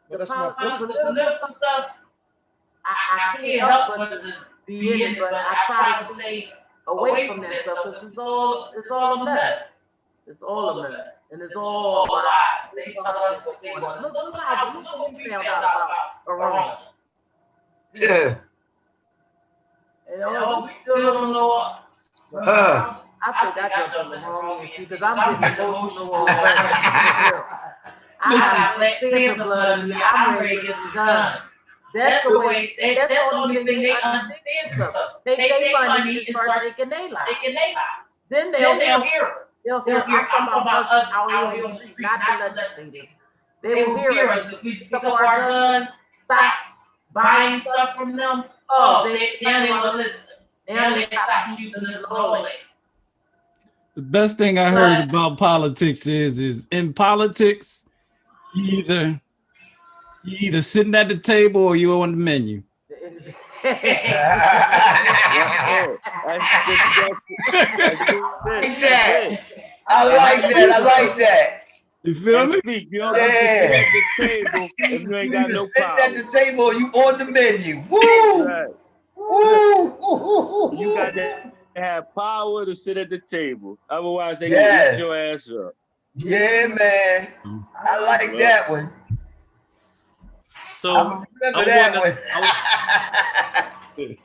political stuff, I can't help but to be in it, but I try to stay away from that stuff because it's all a mess. It's all a mess. And it's all a lie. They tell us what they want. Look what we found out about Iran.
Yeah.
And we still don't know. I think I got something wrong with you because I'm getting emotional already. I got Black Panther blood in me. I'm ready to get some guns. That's the way. That's the only thing they understand stuff. Take their money and start taking their life. Then they'll hear us. They'll hear I'm talking about us out here on the street, not the legislators. They will hear us if we pick up our guns, stocks, buying stuff from them. Oh, they will listen. Now they stop shooting us all.
The best thing I heard about politics is in politics, you either sitting at the table or you're on the menu.
I like that.
You feel me?
You don't get to sit at the table if you ain't got no power.
Sitting at the table, you on the menu. Woo!
Right.
Woo!
You got to have power to sit at the table. Otherwise, they gonna eat your ass up.
Yeah, man. I like that one.
So
I remember that one.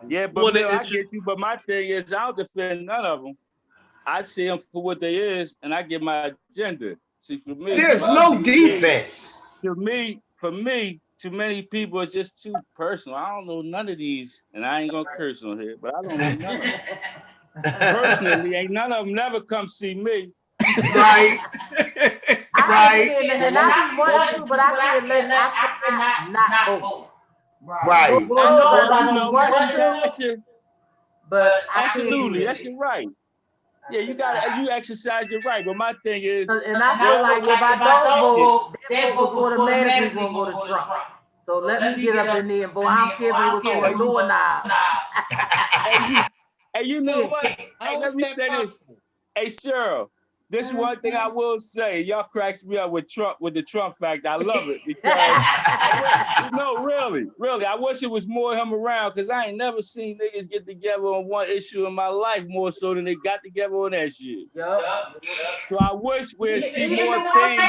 Yeah, but Bill, I get you. But my thing is, I don't defend none of them. I see them for what they is, and I get my agenda. See, for me,
there's no defense.
For me, too many people is just too personal. I don't know none of these, and I ain't gonna curse on here, but I don't know none of them. Personally, ain't none of them never come see me.
Right.
Right. And I want to, but I can't not vote.
Right.
But
absolutely, that's your right. Yeah, you exercise your right. But my thing is,
and I feel like if I don't vote, that vote was automatically gonna go to Trump. So let me get up in there and vote. I don't care if it was on a doorknob.
Hey, you know what? Hey, let me say this. Hey, Cheryl, this one thing I will say. Y'all cracks me up with Trump, with the Trump fact. I love it because really, I wish it was more of him around because I ain't never seen niggas get together on one issue in my life more so than they got together on that shit.
Yep.
So I wish we'd see more things.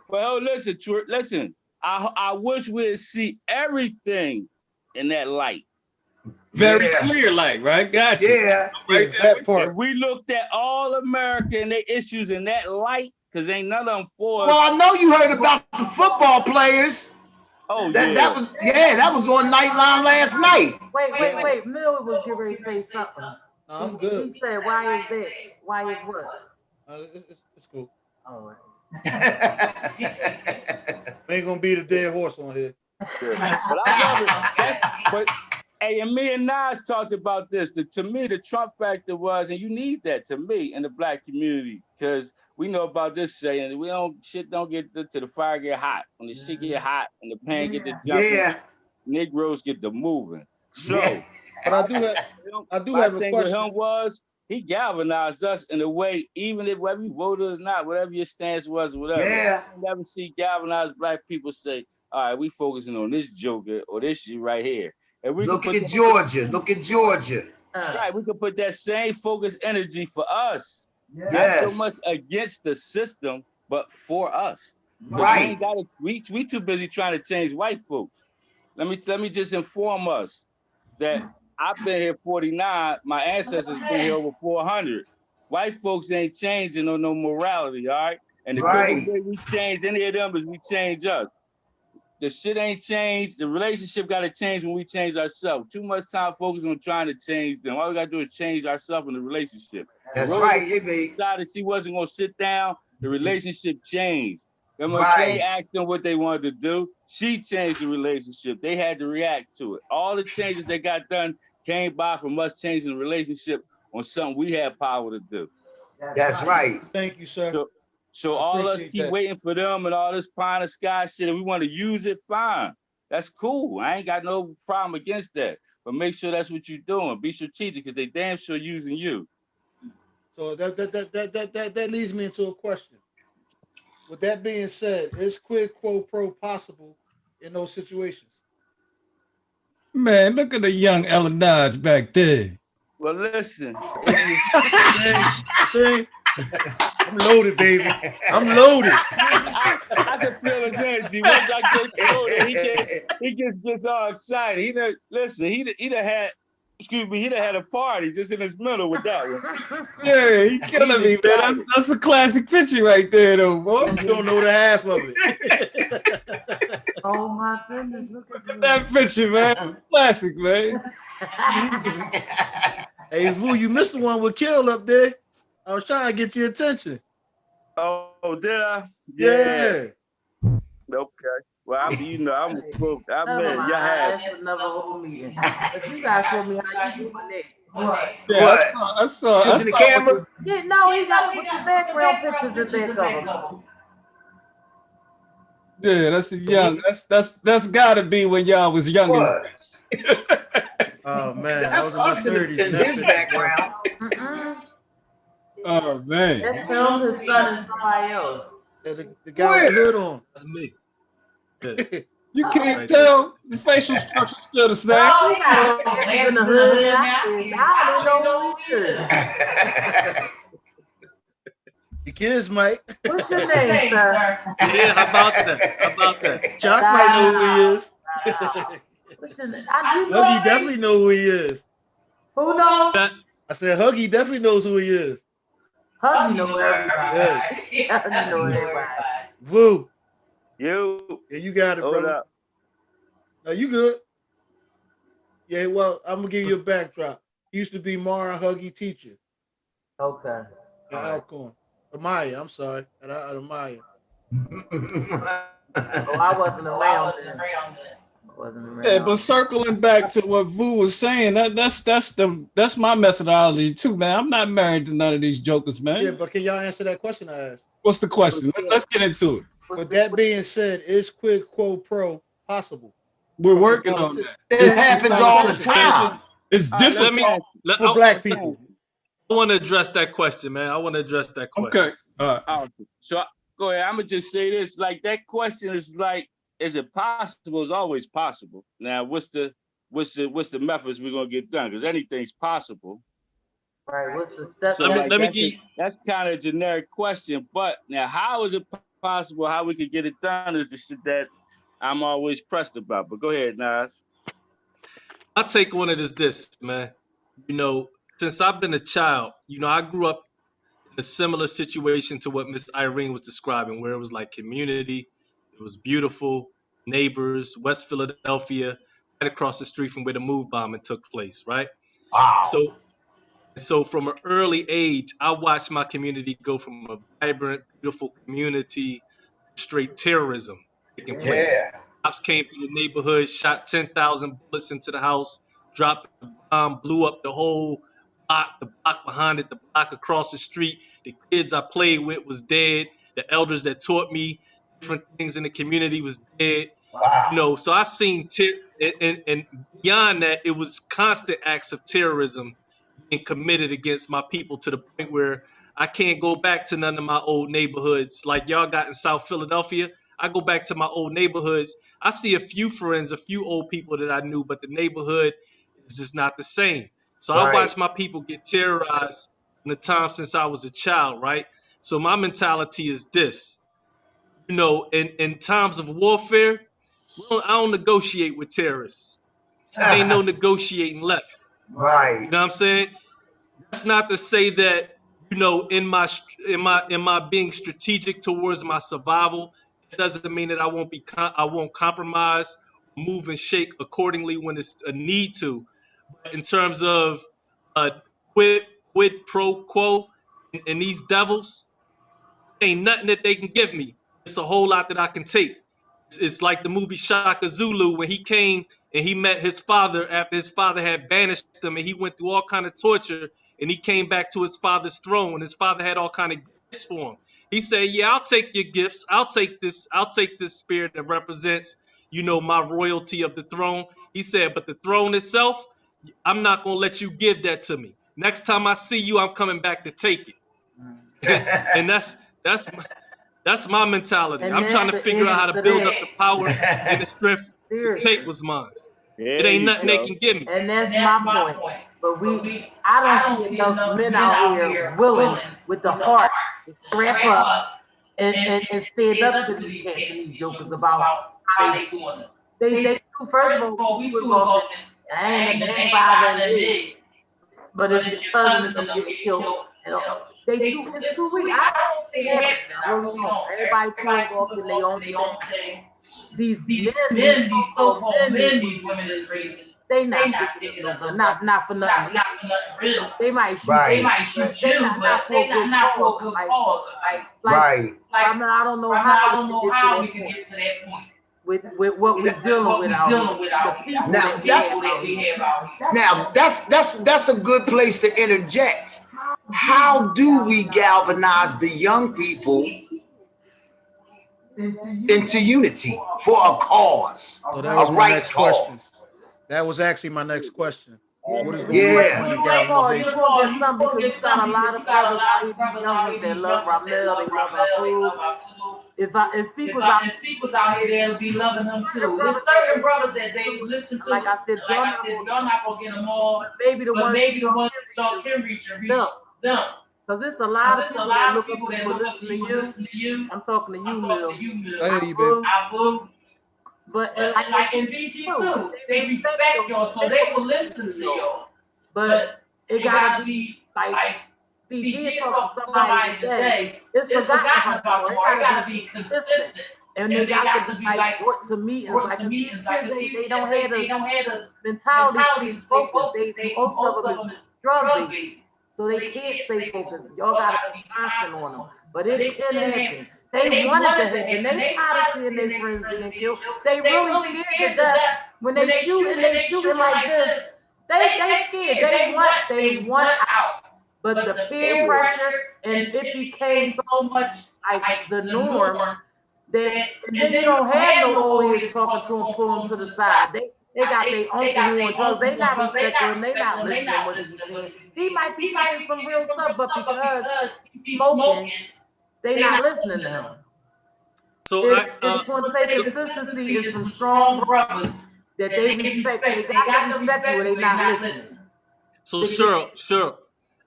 Well, listen. I wish we'd see everything in that light.
Very clear light, right? Gotcha.
Yeah.
Right,
that part.
If we looked at all America and their issues in that light, because ain't none of them for us.
Well, I know you heard about the football players.
Oh,
that was on Nightline last night.
Wait. Mill was getting ready to say something.
No, I'm good.
He said, why is that? Why is what?
It's cool.
All right.
We ain't gonna beat a dead horse on here.
But I love it. Hey, and me and Nas talked about this. To me, the Trump factor was, and you need that to me in the black community, because we know about this saying, shit don't get to the fire get hot. When the shit get hot and the pan get to jumping, Negroes get to moving. So,
but I do have a question.
With him was he galvanized us in a way, even if whether you voted or not, whatever your stance was, or whatever.
Yeah.
I never see galvanized black people say, all right, we focusing on this joker or this shit right here. And we
Look at Georgia.
Right, we can put that same focused energy for us.
Yes.
Not so much against the system, but for us.
Right.
We too busy trying to change white folks. Let me just inform us that I've been here 49. My ancestors been here over 400. White folks ain't changing on no morality, all right? And the quickest way we change any of them is we change us. The shit ain't changed. The relationship got to change when we change ourselves. Too much time focused on trying to change them. All we got to do is change ourselves in the relationship.
That's right.
Decided she wasn't going to sit down. The relationship changed. Then when she asked them what they wanted to do, she changed the relationship. They had to react to it. All the changes that got done came by from us changing the relationship on something we had power to do.
That's right.
Thank you, sir.
So all us keep waiting for them and all this pie in the sky shit. If we want to use it, fine. That's cool. I ain't got no problem against that. But make sure that's what you're doing. Be strategic because they damn sure using you.
So that leads me into a question. With that being said, is quid pro quo possible in those situations?
Man, look at the young Ellen Dodge back there.
Well, listen.
See? I'm loaded, baby. I'm loaded.
I can feel his energy. Once I get loaded, he gets all excited. He done had a party just in his middle with that one.
Yeah, he killing me, man. That's a classic picture right there, though, boy.
You don't know the half of it.
Oh my goodness, look at
that picture, man. Classic, man.
Hey, Vu, you missed the one with Kill up there. I was trying to get your attention.
Oh, did I?
Yeah.
Okay. Well, I'm spoke.
Y'all had another whole meeting. But you guys show me how you doing that. What?
Yeah, I saw
the camera.
Yeah, no, he got to put the background pictures in back of him.
Yeah, that's a young. That's gotta be when y'all was young.
Oh man,
that's us in his background.
Oh man,
that's him, his son, and somebody else.
The guy with the hood on.
That's me.
You can't tell the facial structure still the same.
Oh, he got in the hood now. I don't know who he is.
Your kids might.
What's your name, sir?
Yeah, how about that? How about that?
Chuck might know who he is.
What's your name?
Huggy definitely know who he is.
Who knows?
I said Huggy definitely knows who he is.
Huggy know everybody.
Yeah.
Huggy know everybody.
Vu.
You.
Yeah, you got it,
Hold
brother.
up.
No, you good. Yeah, well, I'm gonna give you a backdrop. He used to be Mara Huggy teacher.
Okay.
At Alcorn. Amaya, I'm sorry. At Amaya.
Oh, I wasn't around then.
Yeah, but circling back to what Vu was saying, that's my methodology too, man. I'm not married to none of these jokers, man.
Yeah, but can y'all answer that question I asked?
What's the question? Let's get into it.
With that being said, is quid quo pro possible?
We're working on that.
It happens all the time.
It's difficult
for black people.
I want to address that question, man. I want to address that question.
Okay. All right.
Awesome. So go ahead. I'm gonna just say this: like that question is like, is it possible? It's always possible. Now, what's the methods we're gonna get done? Because anything's possible.
Right. What's the steps?
So that's kind of a generic question. But now, how is it possible? How we could get it done is the shit that I'm always pressed about. But go ahead, Nas.
My take on it is this, man. You know, since I've been a child, you know, I grew up in a similar situation to what Miss Irene was describing, where it was like community, it was beautiful, neighbors, West Philadelphia, right across the street from where the move bombing took place, right?
Wow.
So from an early age, I watched my community go from a vibrant, beautiful community to straight terrorism taking place. Cops came through the neighborhood, shot 10,000 bullets into the house, dropped a bomb, blew up the whole block, the block behind it, the block across the street. The kids I played with was dead. The elders that taught me different things in the community was dead.
Wow.
You know, so I seen and beyond that, it was constant acts of terrorism being committed against my people to the point where I can't go back to none of my old neighborhoods like y'all got in South Philadelphia. I go back to my old neighborhoods. I see a few friends, a few old people that I knew, but the neighborhood is just not the same. So I watched my people get terrorized from the time since I was a child, right? So my mentality is this. You know, in times of warfare, I don't negotiate with terrorists. There ain't no negotiating left.
Right.
You know what I'm saying? That's not to say that, you know, in my being strategic towards my survival, it doesn't mean that I won't compromise, move and shake accordingly when it's a need to. But in terms of quid pro quo and these devils, ain't nothing that they can give me. It's a whole lot that I can take. It's like the movie Shaka Zulu when he came and he met his father after his father had banished him, and he went through all kind of torture, and he came back to his father's throne, and his father had all kind of gifts for him. He said, "Yeah, I'll take your gifts. I'll take this spirit that represents, you know, my royalty of the throne." He said, "But the throne itself, I'm not gonna let you give that to me. Next time I see you, I'm coming back to take it." And that's my mentality.
And
I'm trying to figure out how to build up the power and the strength to take what's mine. It ain't nothing they can give me.
And that's my point. But I don't see enough men out here willing with the heart to strap up and stand up to these cats and these jokers about how they doing it. They first of all, we too going, I ain't bothering me. But it's your cousin and them getting killed. It's too weak. I don't see it. Everybody trying to go up in their own thing. These men, these so-called men, these women is raising, they not picking up no gun. Not for nothing. Not for nothing real. They might shoot you, but they not for a good cause. I mean, I don't know how we can get to that point. With what we're dealing with out here.
Now that's a good place to interject. How do we galvanize the young people into unity for a cause,
So that was
a
my
right
next
cause?
question. That was actually my next question. What is going
Yeah.
on in galvanization?
You're going to get something because you got a lot of brothers out here, these young ones that love Ramel, they love our food. If people's out here, they'll be loving them too. There's certain brothers that they listen to. Like I said, they're not going to get them all. Maybe the ones that can reach them. Because there's a lot of people that look up and will listen to you. I'm talking to you, Mill.
I hear you, baby.
But like in BG too, they respect y'all, so they will listen to y'all. But it gotta be like BG talk to somebody today. It's forgotten about tomorrow. It gotta be consistent. And they got to be like brought to meetings. Like these kids, they don't have the mentality to stay focused. Most of them is drug based, so they can't stay focused. Y'all gotta be constant on them. But it can happen. They wanted to happen. They tired of seeing their friends being killed. They really scared to death. When they shooting like this. They scared. They want out. But the peer pressure and it became so much like the norm that and then you don't have no old heads talking to them, pull them to the side. They got their uncle who on drugs. They not respecting him. They not listening to what he's saying. He might be saying some real stuff, but because he's smoking, they not listening to him.
So
it's going to take consistency and some strong brothers that they respect. They got to respect you, and they not listening.
So Cheryl,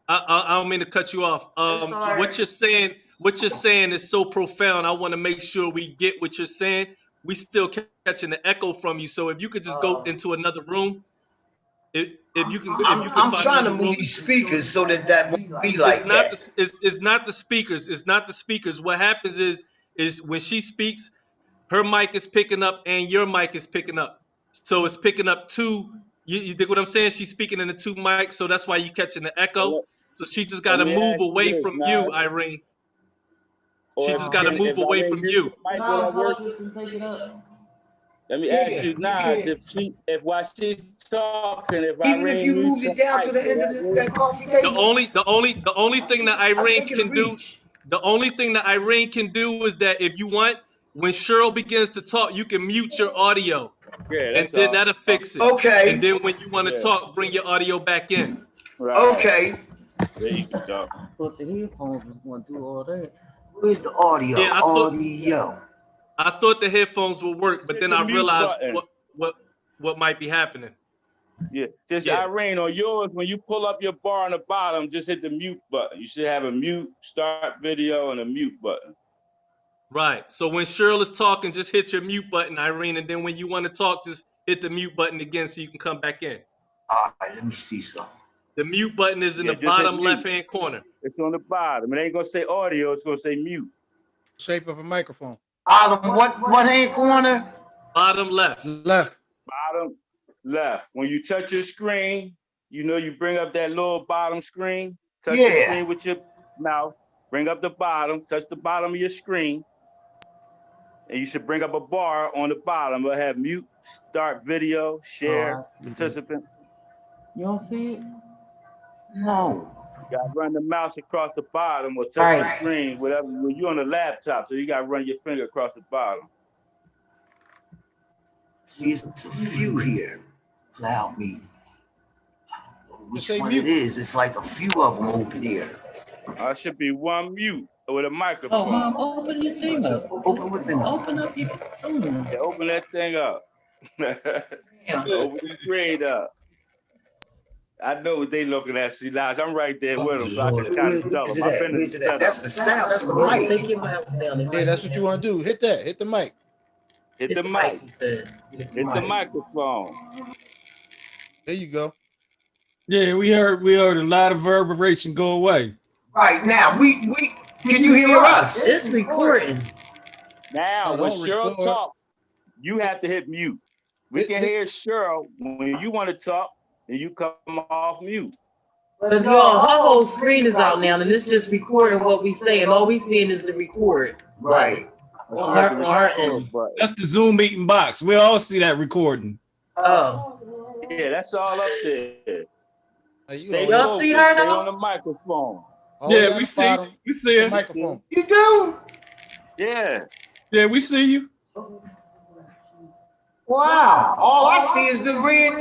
I don't mean to cut you off. What you're saying is so profound. I want to make sure we get what you're saying. We still catching the echo from you. So if you could just go into another room, if you can,
I'm trying to move these speakers so that won't be like that.
It's not the speakers. It's not the speakers. What happens is when she speaks, her mic is picking up and your mic is picking up. So it's picking up two. You dig what I'm saying? She's speaking in the two mics, so that's why you catching the echo. So she just got to move away from you, Irene. She just got to move away from you.
Let me ask you, Nas, if while she's talking, if
even if you move it down to the end of that coffee table.
The only thing that Irene can do, the only thing that Irene can do is that if you want, when Cheryl begins to talk, you can mute your audio.
Yeah,
and then that'll fix it.
Okay.
And then when you want to talk, bring your audio back in.
Right.
Okay.
There you go.
But the headphones was going to do all that.
Where's the audio?
Yeah, I thought the headphones would work, but then I realized what might be happening.
Yeah, Irene, on yours, when you pull up your bar on the bottom, just hit the mute button. You should have a mute, start video, and a mute button.
Right. So when Cheryl is talking, just hit your mute button, Irene, and then when you want to talk, just hit the mute button again so you can come back in.
All right, let me see something.
The mute button is in the bottom left-hand corner.
It's on the bottom. It ain't gonna say audio. It's gonna say mute.
Shape of a microphone.
Bottom what hand corner?
Bottom left.
Left.
Bottom left. When you touch your screen, you know you bring up that little bottom screen. Touch the screen with your mouth. Bring up the bottom. Touch the bottom of your screen. And you should bring up a bar on the bottom. It'll have mute, start video, share, participants.
You don't see it?
No.
You gotta run the mouse across the bottom or touch the screen, whatever. You're on a laptop, so you gotta run your finger across the bottom.
See, it's a few here. Cloud meeting. I don't know which one it is. It's like a few of them over there.
It should be one mute with a microphone.
Oh, Mom, open your thing up.
Open what thing up?
Open up your phone.
Yeah, open that thing up. Open the screen up. I know what they looking at. See, Lodge, I'm right there with them, so I can kind of tell them. I've been in the setup.
That's the sound. That's the mic.
Take your mouse down.
Yeah, that's what you want to do. Hit that. Hit the mic.
Hit the mic. Hit the microphone.
There you go.
Yeah, we heard a lot of reverberation go away.
Right now, we can you hear us?
It's recording.
Now, when Cheryl talks, you have to hit mute. We can hear Cheryl when you want to talk, and you come off mute.
But y'all, her whole screen is out now, and it's just recording what we say, and all we seeing is the record.
Right.
On her end.
That's the Zoom meeting box. We all see that recording.
Oh.
Yeah, that's all up there.
Y'all see her now?
Stay on the microphone.
Yeah, we see. We see it.
Microphone.
You do?
Yeah.
Yeah, we see you.
Wow. All I see is the red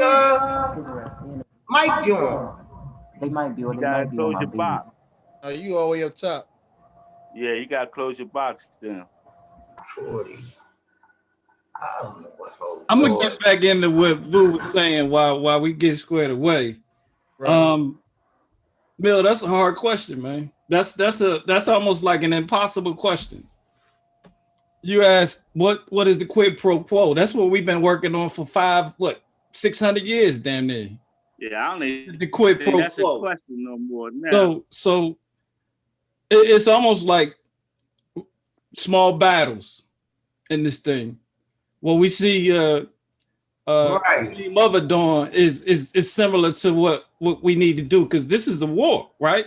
mic doing.
They might be.
You gotta close your box.
Oh, you all the way up top.
Yeah, you gotta close your box down.
40. I don't know what holds.
I'm gonna get back into what Vu was saying while we get squared away.
Right.
Mill, that's a hard question, man. That's almost like an impossible question. You ask what is the quid pro quo? That's what we've been working on for 600 years, damn near.
Yeah, I don't even
the quid pro
that's
quo.
A question no more now.
So it's almost like small battles in this thing. What we see Mother Dawn is similar to what we need to do, because this is a war, right?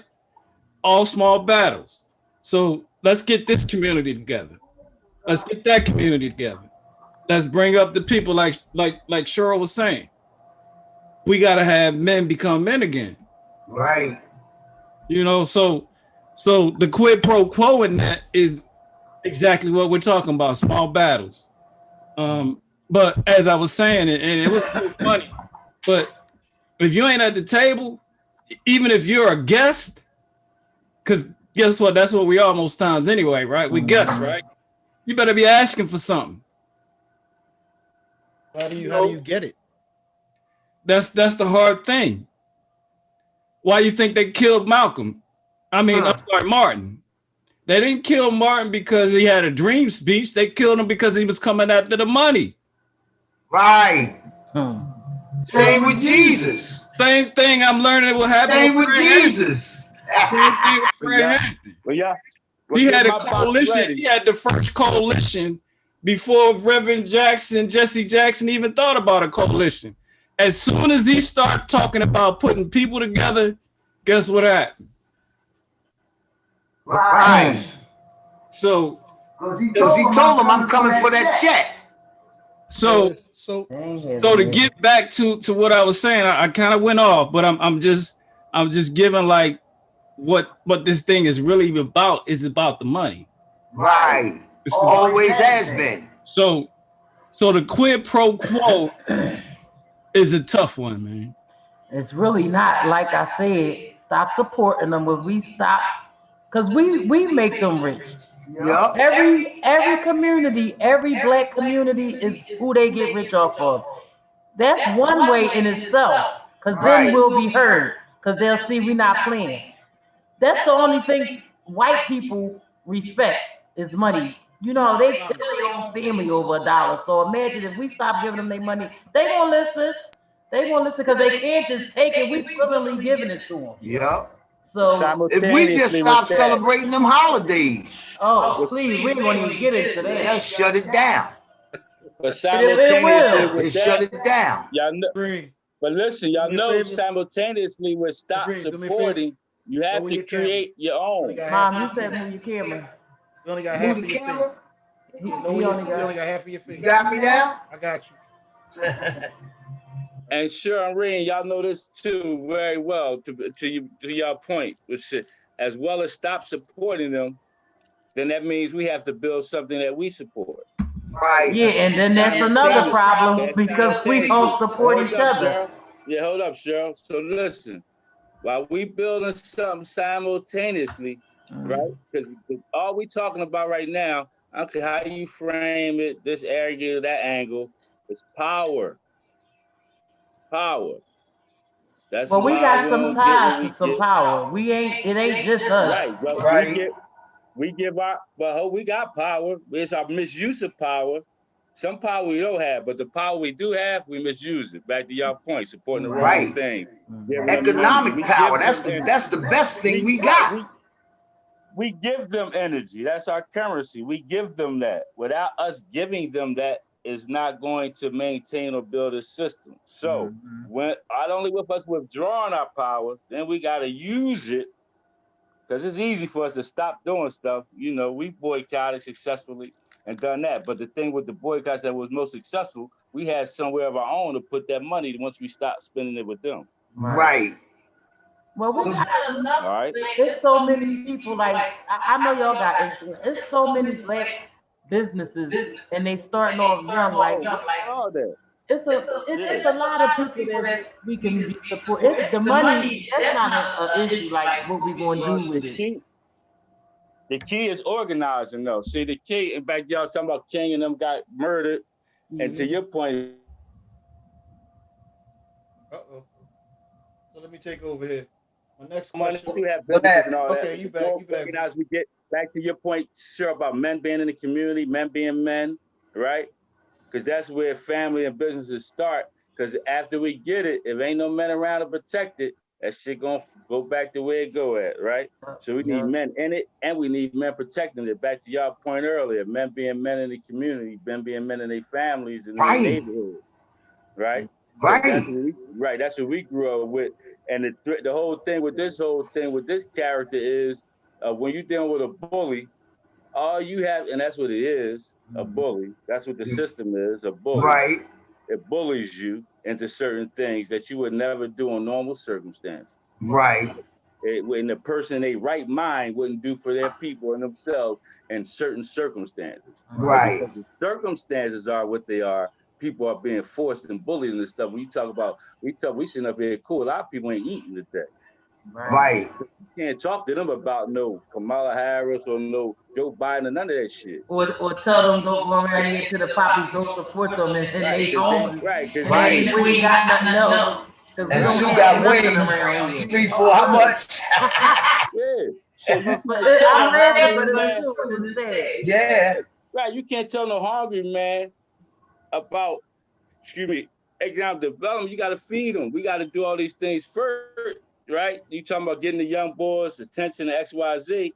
All small battles. So let's get this community together. Let's get that community together. Let's bring up the people like Cheryl was saying. We gotta have men become men again.
Right.
You know, so the quid pro quo in that is exactly what we're talking about, small battles. But as I was saying, and it was funny, but if you ain't at the table, even if you're a guest, because guess what? That's what we are most times anyway, right? We guests, right? You better be asking for something.
How do you get it?
That's the hard thing. Why you think they killed Malcolm? I mean, I'm sorry, Martin. They didn't kill Martin because he had a dream speech. They killed him because he was coming after the money.
Right. Same with Jesus.
Same thing I'm learning will happen.
Same with Jesus.
Same thing with Fred Hampton. He had a coalition. He had the first coalition before Reverend Jackson, Jesse Jackson even thought about a coalition. As soon as he started talking about putting people together, guess what happened?
Right.
So,
because he told him I'm coming for that check.
So to get back to what I was saying, I kind of went off, but I'm just giving like what this thing is really about is about the money.
Right. Always has been.
So the quid pro quo is a tough one, man.
It's really not. Like I said, stop supporting them. When we stop, because we make them rich.
Yep.
Every community, every black community is who they get rich off of. That's one way in itself, because then we'll be heard, because they'll see we not playing. That's the only thing white people respect is money. You know, they kill their own family over $1. So imagine if we stop giving them their money, they gonna listen. They gonna listen because they can't just take it. We willingly giving it to them.
Yep.
So
if we just stop celebrating them holidays.
Oh, please, we ain't gonna even get into that.
Just shut it down.
But simultaneously
they shut it down.
Y'all know, but listen, y'all know simultaneously with stop supporting, you have to create your own.
Mom, you said move your camera.
You only got half of your face. You only got half of your face.
You got me now?
I got you.
And sure, Irene, y'all know this too very well. To your point, which as well as stop supporting them, then that means we have to build something that we support.
Right.
Yeah, and then that's another problem because we don't support each other.
Yeah, hold up, Cheryl. So listen, while we building something simultaneously, right? Because all we talking about right now, I don't care how you frame it, this area, that angle, it's power. Power. That's
well, we got some ties to some power. It ain't just us.
Right. Well, right. We got power. It's our misuse of power. Some power we don't have, but the power we do have, we misuse it. Back to y'all point, supporting the wrong thing.
Economic power. That's the best thing we got.
We give them energy. That's our currency. We give them that. Without us giving them that, is not going to maintain or build a system. So when not only with us withdrawing our power, then we got to use it, because it's easy for us to stop doing stuff. You know, we boycotted successfully and done that. But the thing with the boycotts that was most successful, we had somewhere of our own to put that money once we stopped spending it with them.
Right.
Well, we got enough. All right. There's so many people, like, I know y'all got influence. There's so many black businesses, and they starting off young, like it's a lot of people that we can support. It's the money, that's not an issue, like what we gonna do with it.
The key is organizing, though. See, the key, in fact, y'all talking about King and them got murdered, and to your point.
So let me take over here. next
money,
question.
we have businesses and all that.
Okay, you back.
As we get back to your point, sure, about men being in the community, men being men, right? Because that's where family and businesses start. Because after we get it, if ain't no men around to protect it, that shit gonna go back the way it go at, right? So we need men in it, and we need men protecting it. Back to y'all point earlier, men being men in the community, men being men in their families and their neighborhoods, right? Because that's what we grew up with. And the whole thing with this character is when you're dealing with a bully, all you have, and that's what it is, a bully. That's what the system is, a bully.
Right.
It bullies you into certain things that you would never do in normal circumstances.
Right.
When the person in their right mind wouldn't do for their people and themselves in certain circumstances.
Right.
Because the circumstances are what they are, people are being forced and bullied and stuff. When you talk about, we sitting up here cool, a lot of people ain't eating today.
Right.
You can't talk to them about no Kamala Harris or no Joe Biden or none of that shit.
Or tell them don't go around here to the poppies, don't support them, and they hungry.
Because
we ain't got nothing else.
And Sue got wings. 3, 4, how much?
Yeah. So you can't
I'm laughing, but it's true. It's sad.
Yeah.
Right. You can't tell no hungry man about, economic development. You got to feed them. We got to do all these things first, right? You talking about getting the young boys' attention to X, Y, Z.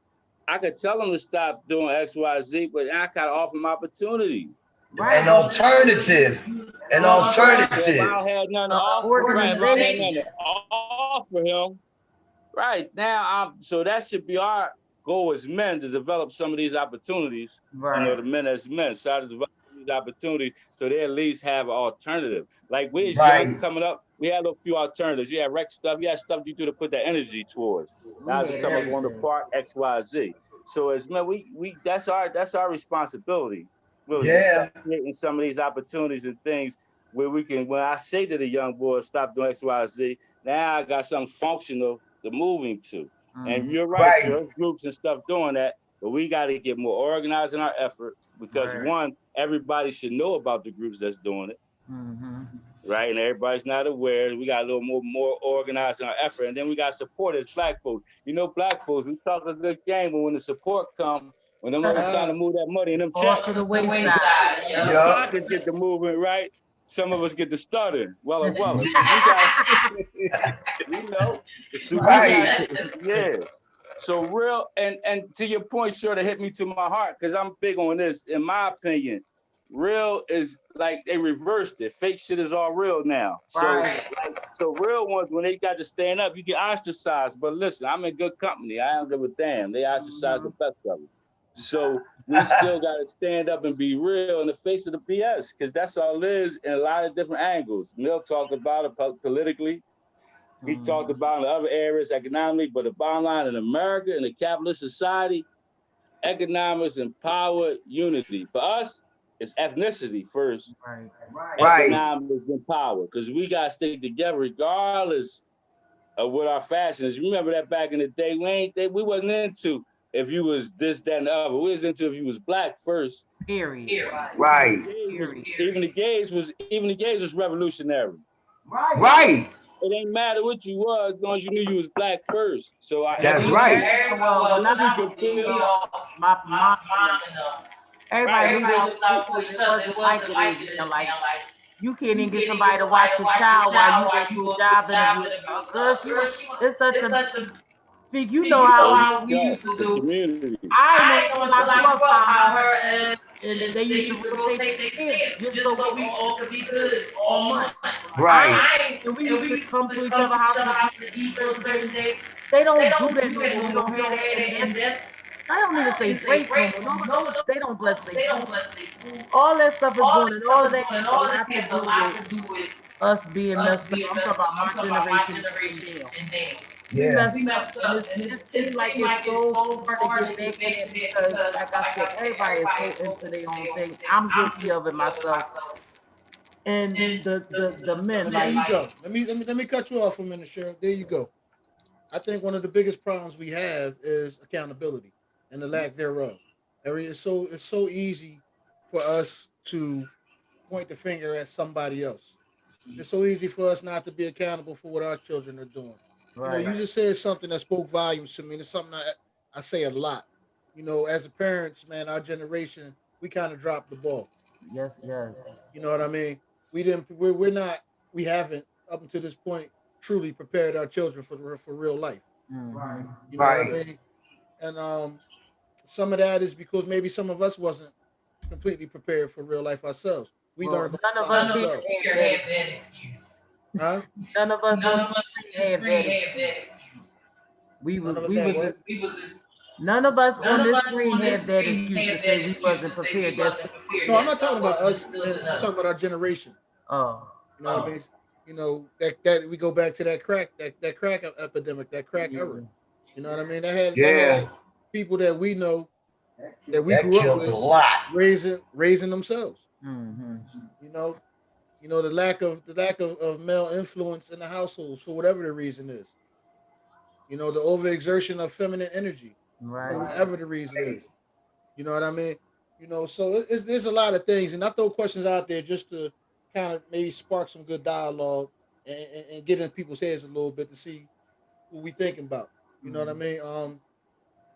I could tell them to stop doing X, Y, Z, but I got to offer them opportunity.
Right. An alternative.
So if I don't have nothing to offer, him, right now, so that should be our goal as men, to develop some of these opportunities. The men as men, so to develop these opportunities so they at least have an alternative. Like we as young coming up, we had a few alternatives. You had rec stuff, you had stuff you do to put that energy towards. Now it's just talking about going to park X, Y, Z. So as men, we that's our responsibility. Really, to start creating some of these opportunities and things where we can, when I say to the young boys, stop doing X, Y, Z, now I got something functional to move him to. And you're right, sir, there's groups and stuff doing that, but we got to get more organized in our effort because one, everybody should know about the groups that's doing it. Right, and everybody's not aware. We got a little more organized in our effort, and then we got support as Black folks. You know, Black folks, we talk a good game, but when the support comes, when them others trying to move that money and them checks,
the wayside.
The pockets get the movement, right? Some of us get the stuttering. Well, we know. So yeah. So real, and to your point, sure, to hit me to my heart, because I'm big on this. In my opinion, real is like they reversed it. Fake shit is all real now. So real ones, when they got to stand up, you get ostracized. But listen, I'm in good company. I don't give a damn. They ostracize the best of them. So we still got to stand up and be real in the face of the BS, because that's all it is in a lot of different angles. Mill talked about it politically. He talked about in other areas economically, but the bottom line in America, in a capitalist society, economics and power unity. For us, it's ethnicity first. Economics and power, because we got to stick together regardless of what our fashion is. Remember that back in the day, we wasn't into if you was this, that, and the other. We was into if you was Black first.
Period.
Even the gays was revolutionary.
Right.
It ain't matter what you was, as long as you knew you was Black first. So
that's right.
Everybody wasn't like it is. Like you can't even get somebody to watch your child while you go to a job interview. It's such a big, you know how we used to do. I know until I grew up how her and they used to rotate their kids just so we all could be good all month.
Right.
And we used to come to each other's house to eat for certain days. They don't do that no more. We don't have that. I don't even say break no. They don't bless their food. All that stuff is going, and all of that has a lot to do with us being messed up. I'm talking about my generation and them.
Yeah.
We messed up. And it seems like it's so hard to get back because, like I said, everybody is so into their own thing. I'm guilty of it myself. And the men,
there you go. Let me cut you off for a minute, Cheryl. There you go. I think one of the biggest problems we have is accountability and the lack thereof. It's so easy for us to point the finger at somebody else. It's so easy for us not to be accountable for what our children are doing. You know, you just said something that spoke volumes to me. And it's something I say a lot. You know, as a parents, man, our generation, we kind of dropped the ball.
Yes, yes.
You know what I mean? We didn't. We're not. We haven't up until this point truly prepared our children for real life.
Mm-hmm.
You know what I
Right.
mean? And some of that is because maybe some of us wasn't completely prepared for real life ourselves. We
Well,
learned on
none
the
of
fly
us
as
here
well.
have that excuse.
Huh?
None of us on the screen have that excuse. We
None
was
of us
we
had
was
what?
none of us on this screen have that excuse to say we wasn't prepared. That's
No, I'm not talking about us, man. I'm talking about our generation.
oh.
You know what I mean? You know that we go back to that crack epidemic, that crack era.
Yeah.
You know what I mean? That had
Yeah.
people that we know that we
That
grew up
killed a
with
lot.
raising themselves.
Mm-hmm.
You know, the lack of male influence in the households for whatever the reason is. You know, the overexertion of feminine energy for
Right.
whatever the reason is. You know what I mean? You know, so there's a lot of things, and I throw questions out there just to kind of maybe spark some good dialogue and get in people's heads a little bit to see what we thinking about. You know what I mean?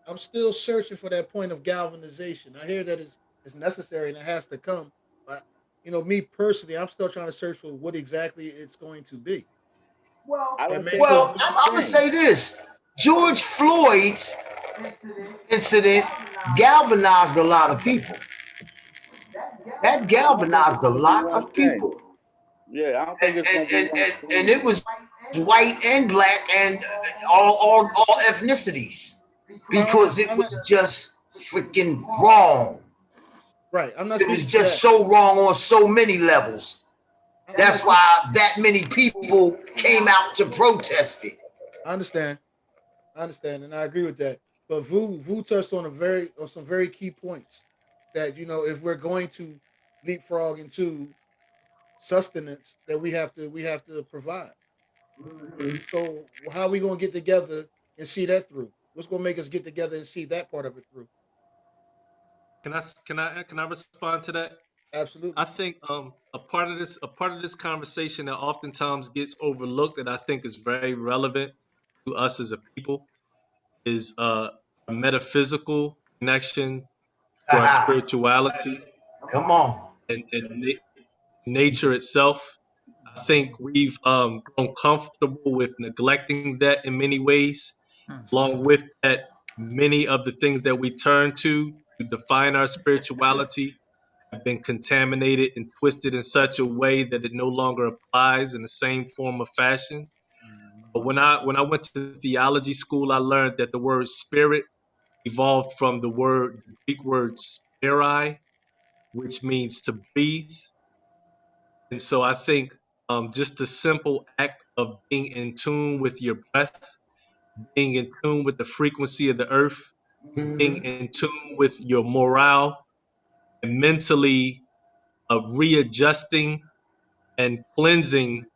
I'm still searching for that point of galvanization. I hear that it's necessary and it has to come, but you know, me personally, I'm still trying to search for what exactly it's going to be.
I
That
don't
man,
think it's
because
Well,
one
I'm gonna
thing.
say this: George Floyd's incident galvanized a lot of people. That
I don't think
galvanized
it's
a
gonna be
lot
one
of
thing.
people,
Yeah, I don't
and
think it's
and
gonna be
and,
one
and, and
thing.
it was white and black and all ethnicities
no, I'm not.
because it
I'm not
was just freaking wrong.
right. I'm not
It was
speaking to
just
that.
so wrong on so many levels.
I'm not
That's
speaking.
why that many people came out to protest it.
I understand. I understand, and I agree with that. But Vu touched on some very key points that you know if we're going to leapfrog into sustenance that we have to provide. So how are we gonna get together and see that through? What's gonna make us get together and see that part of it through?
Can I respond to that? I
Absolutely.
think a part of this conversation that oftentimes gets overlooked that I think is very relevant to us as a people is a metaphysical connection to our
Haha.
spirituality
Come on.
and nature itself. I think we've grown comfortable with neglecting that in many ways. Along with that, many of the things that we turn to define our spirituality have been contaminated and twisted in such a way that it no longer applies in the same form of fashion. But when I went to theology school, I learned that the word spirit evolved from the Greek word spiri, which means to breathe. And so I think just the simple act of being in tune with your breath, being in tune with the frequency of the earth, being
Mhm.
in tune with your morale, and mentally readjusting and cleansing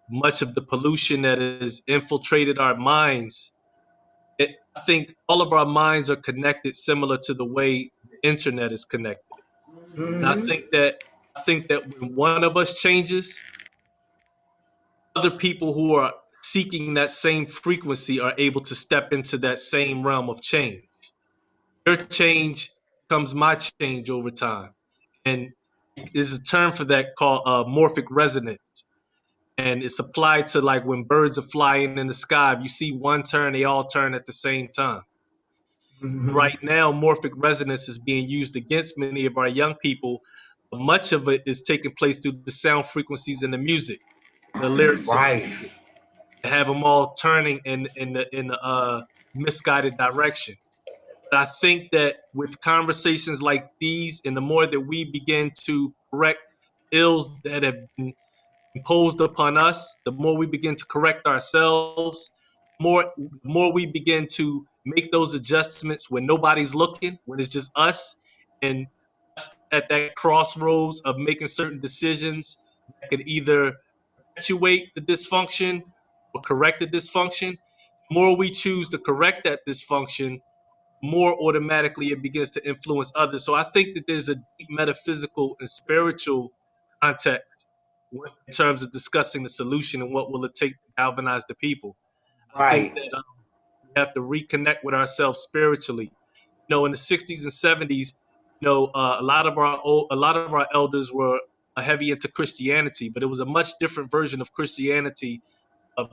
much of the pollution that has infiltrated our minds. I think all of our minds are connected similar to the way the internet is connected. And I
Mhm.
think that I think that when one of us changes, other people who are seeking that same frequency are able to step into that same realm of change. Your change becomes my change over time. And there's a term for that called morphic resonance. And it's applied to like when birds are flying in the sky. If you see one turn, they all turn at the same time.
Mhm.
Right now, morphic resonance is being used against many of our young people. Much of it is taking place through the sound frequencies in the music, the lyrics of
Right.
music, have them all turning in a misguided direction. But I think that with conversations like these, and the more that we begin to correct ills that have been imposed upon us, the more we begin to correct ourselves, the more we begin to make those adjustments when nobody's looking, when it's just us and us at that crossroads of making certain decisions that could either perpetuate the dysfunction or correct the dysfunction. The more we choose to correct that dysfunction, more automatically it begins to influence others. So I think that there's a deep metaphysical and spiritual context in terms of discussing the solution and what will it take to galvanize the people. I think that we have to reconnect with ourselves spiritually. You know, in the 60s and 70s, you know, a lot of our elders were heavy into Christianity, but it was a much different version of Christianity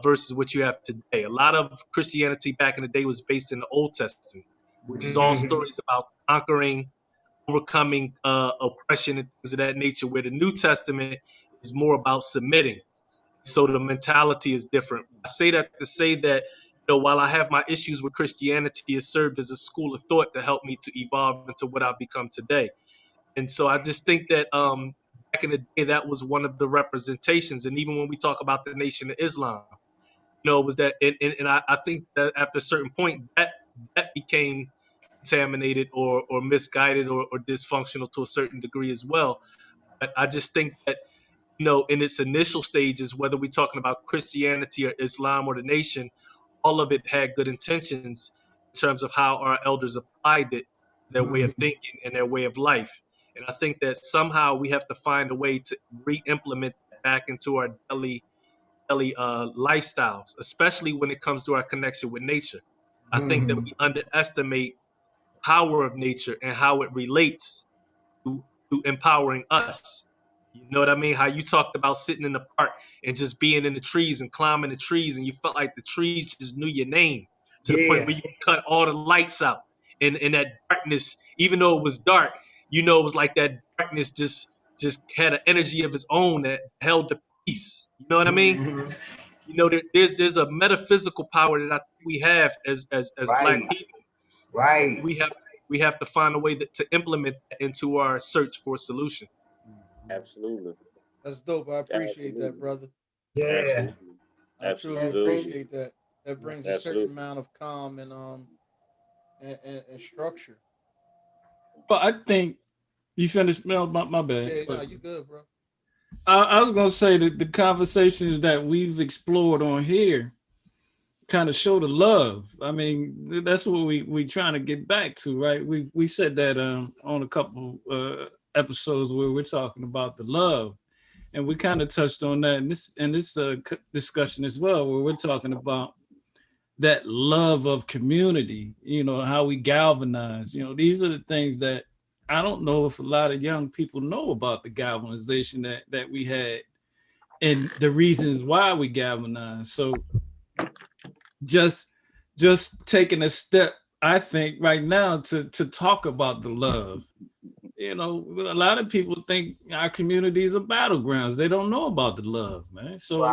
versus what you have today. A lot of Christianity back in the day was based in the Old Testament, which is all stories about conquering, overcoming oppression and things of that nature, where the New Testament is more about submitting. So the mentality is different. I say that to say that, you know, while I have my issues with Christianity, it served as a school of thought to help me to evolve into what I've become today. And so I just think that back in the day, that was one of the representations. And even when we talk about the Nation of Islam, you know, was that, and I think that after a certain point, that became contaminated or misguided or dysfunctional to a certain degree as well. But I just think that, you know, in its initial stages, whether we're talking about Christianity or Islam or the nation, all of it had good intentions in terms of how our elders applied it, their way of thinking and their way of life. And I think that somehow we have to find a way to re-implement that back into our daily lifestyles, especially when it comes to our connection with nature. I think that we underestimate the power of nature and how it relates to empowering us. You know what I mean? How you talked about sitting in the park and just being in the trees and climbing the trees, and you felt like the trees just knew your name to the point where you cut all the lights out. And that darkness, even though it was dark, you know, it was like that darkness just had an energy of its own that held the peace. You know what I mean? You know, there's a metaphysical power that I think we have as Black people. We have to find a way to implement that into our search for a solution.
Absolutely.
That's dope. I appreciate that, brother.
Yeah.
I truly appreciate that. That brings a certain amount of calm and structure.
But I think you finished, Mel. My bad.
Yeah, no, you good, bro.
I was gonna say that the conversations that we've explored on here kind of show the love. I mean, that's what we trying to get back to, right? We said that on a couple episodes where we're talking about the love, and we kind of touched on that in this discussion as well, where we're talking about that love of community. You know, how we galvanize. You know, these are the things that I don't know if a lot of young people know about, the galvanization that we had and the reasons why we galvanize. So just taking a step, I think, right now to talk about the love. You know, a lot of people think our communities are battlegrounds. They don't know about the love, man. So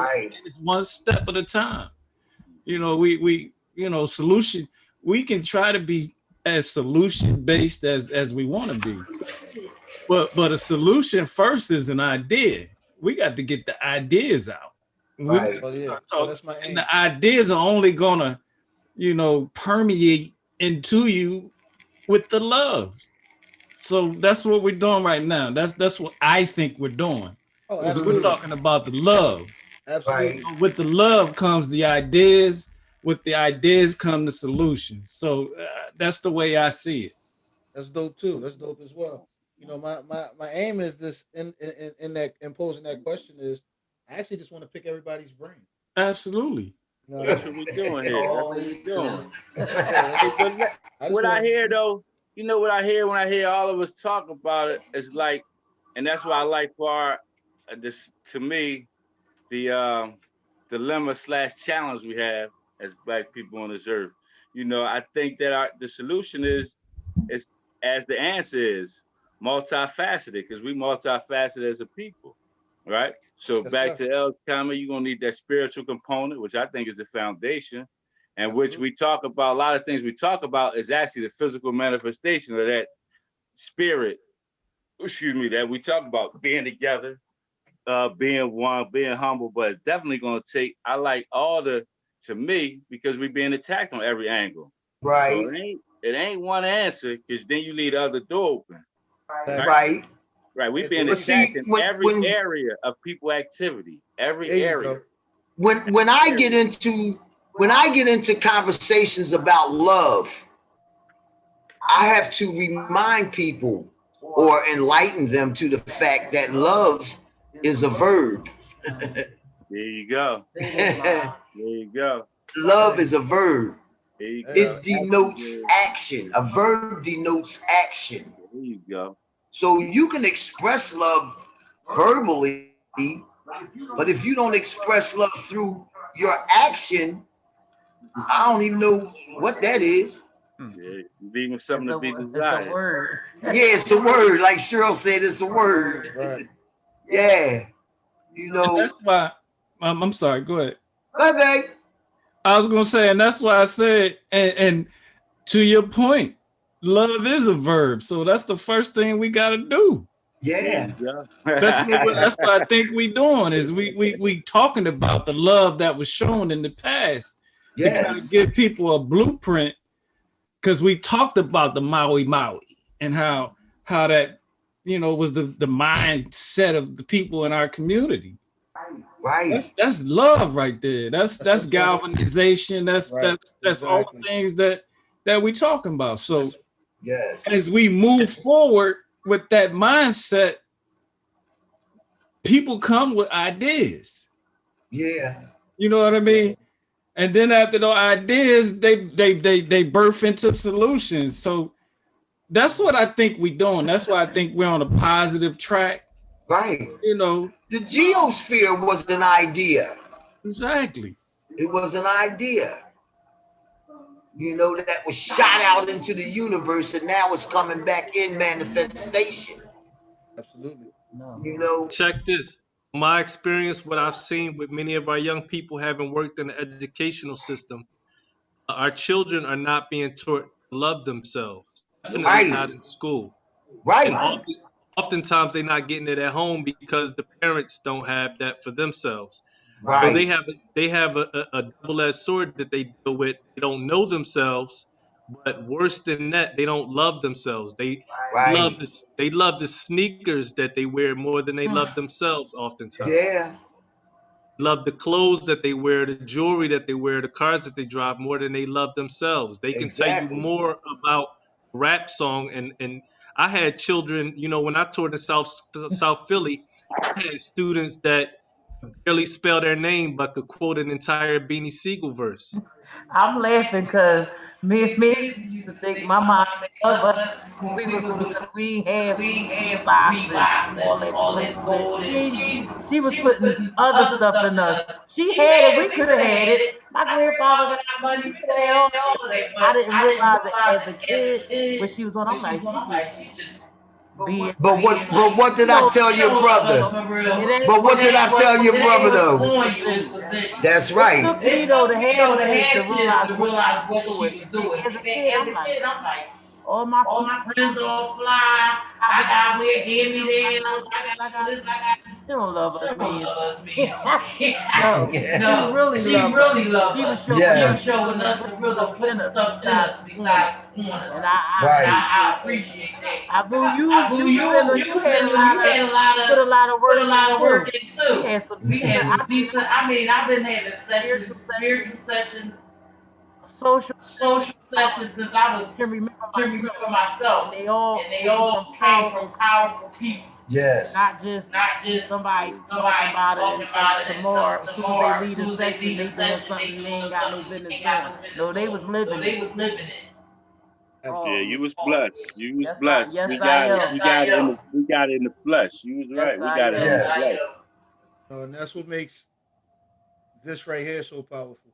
it's one step at a time. You know, we you know, solution. We can try to be as solution based as we want to be, but a solution first is an idea. We got to get the ideas out.
That's my aim.
And the ideas are only gonna, you know, permeate into you with the love. So that's what we're doing right now. That's what I think we're doing. We're talking about the love.
Absolutely.
With the love comes the ideas. With the ideas come the solutions. So that's the way I see it.
That's dope too. That's dope as well. You know, my aim is this in that imposing that question is I actually just want to pick everybody's brain.
Absolutely.
No,
that's what we're doing here. That's what we're doing. What I hear though, you know what I hear when I hear all of us talk about it is like, and that's why I like for our this to me the dilemma / challenge we have as Black people on this earth. You know, I think that the solution is as the answer is multifaceted, because we multifaceted as a people, right? So back to L's comment, you're gonna need that spiritual component, which I think is the foundation, and which we talk about. A lot of things we talk about is actually the physical manifestation of that spirit. Excuse me, that we talk about being together, being one, being humble, but it's definitely gonna take. I like all to me, because we're being attacked on every angle.
Right.
So it ain't one answer, because then you leave the other door open.
Right.
We've been attacked in every area of people activity. Every area.
When I get into conversations about love, I have to remind people or enlighten them to the fact that love is a verb.
There you go. There you go.
Love is a verb.
There you go.
It denotes action. A verb denotes action.
There you go.
So you can express love verbally, but if you don't express love through your action, I don't even know what that is.
Yeah, leaving something to be
It's a
desired.
word.
Yeah, it's a word. Like Cheryl said, it's a word.
Right.
Yeah. You
And
know,
that's why I'm sorry, go ahead.
bye.
I was gonna say, and that's why I said, and to your point, love is a verb. So that's the first thing we gotta do.
There
Yeah.
you go.
That's what I think we doing is we talking about the love that was shown in the past to kind of
Yes.
give people a blueprint because we talked about the Maui and how that was the mindset of the people in our community.
Right.
That's love right there. That's
That's what,
galvanization. That's
right.
that's all
Exactly.
the things that we talking about. So
Yes.
as we move forward with that mindset, people come with ideas.
Yeah.
You know what I mean? And then after the ideas, they birth into solutions. So that's what I think we're doing. That's why I think we're on a positive track.
Right.
You know,
The geosphere was an idea.
exactly.
It was an idea. That was shot out into the universe and now it's coming back in manifestation.
Absolutely.
No.
Check this. My experience, what I've seen with many of our young people having worked in the educational system, our children are not being taught to love themselves. Definitely
Right.
not in school. And
Right.
oftentimes they're not getting it at home because the parents don't have that for themselves. So
Right.
they have a double-edged sword that they deal with. They don't know themselves, but worse than that, they don't love themselves.
Right.
They love the sneakers that they wear more than they love themselves. Oftentimes,
Yeah.
love the clothes that they wear, the jewelry that they wear, the cars that they drive more than they love themselves. They can tell you
Exactly.
more about a rap song and I had children, when I toured in South Philly, I had students that barely spell their name but could quote an entire Beanie Siegel verse.
I'm laughing because me and Cece used to think my mom love us when we was little because we had Reeboks and all that gold, and she was putting other stuff in us. She had it, we could have had it. My grandfather got money, he could have had all that, but I didn't realize it as a kid when she was on. I'm like, she just being
But
like,
what did I tell
she
your
don't love
brother?
us for real.
But what did I tell your
It ain't
brother
what's
though?
on you, it's what's in you.
That's
It
right.
took me though to have kids to realize what she was doing. And as a kid, I'm like, all my friends all fly. I got weird hand-me-downs. I got this. I got. She don't love us, man. No, she
Yeah.
really love us. She was showing us
Yes.
to really put stuff in us besides on us, and
Right.
I appreciate that. I knew you Zeno, you had a lot of put a lot of work in too. We had some decent. I've been having spiritual sessions, social sessions since I can remember myself, and they all came from powerful people,
Yes.
not just somebody talking about it and tomorrow, as soon as they leave the session, they doing something they ain't got no business doing. No, they was living it.
Yeah,
Oh,
you was blessed. You was blessed.
yes
We
I
got it.
am.
We got it in the flesh. You was
Yes
right. We
I
got it in
am.
the
Yes.
flesh.
And that's what makes this right here so powerful.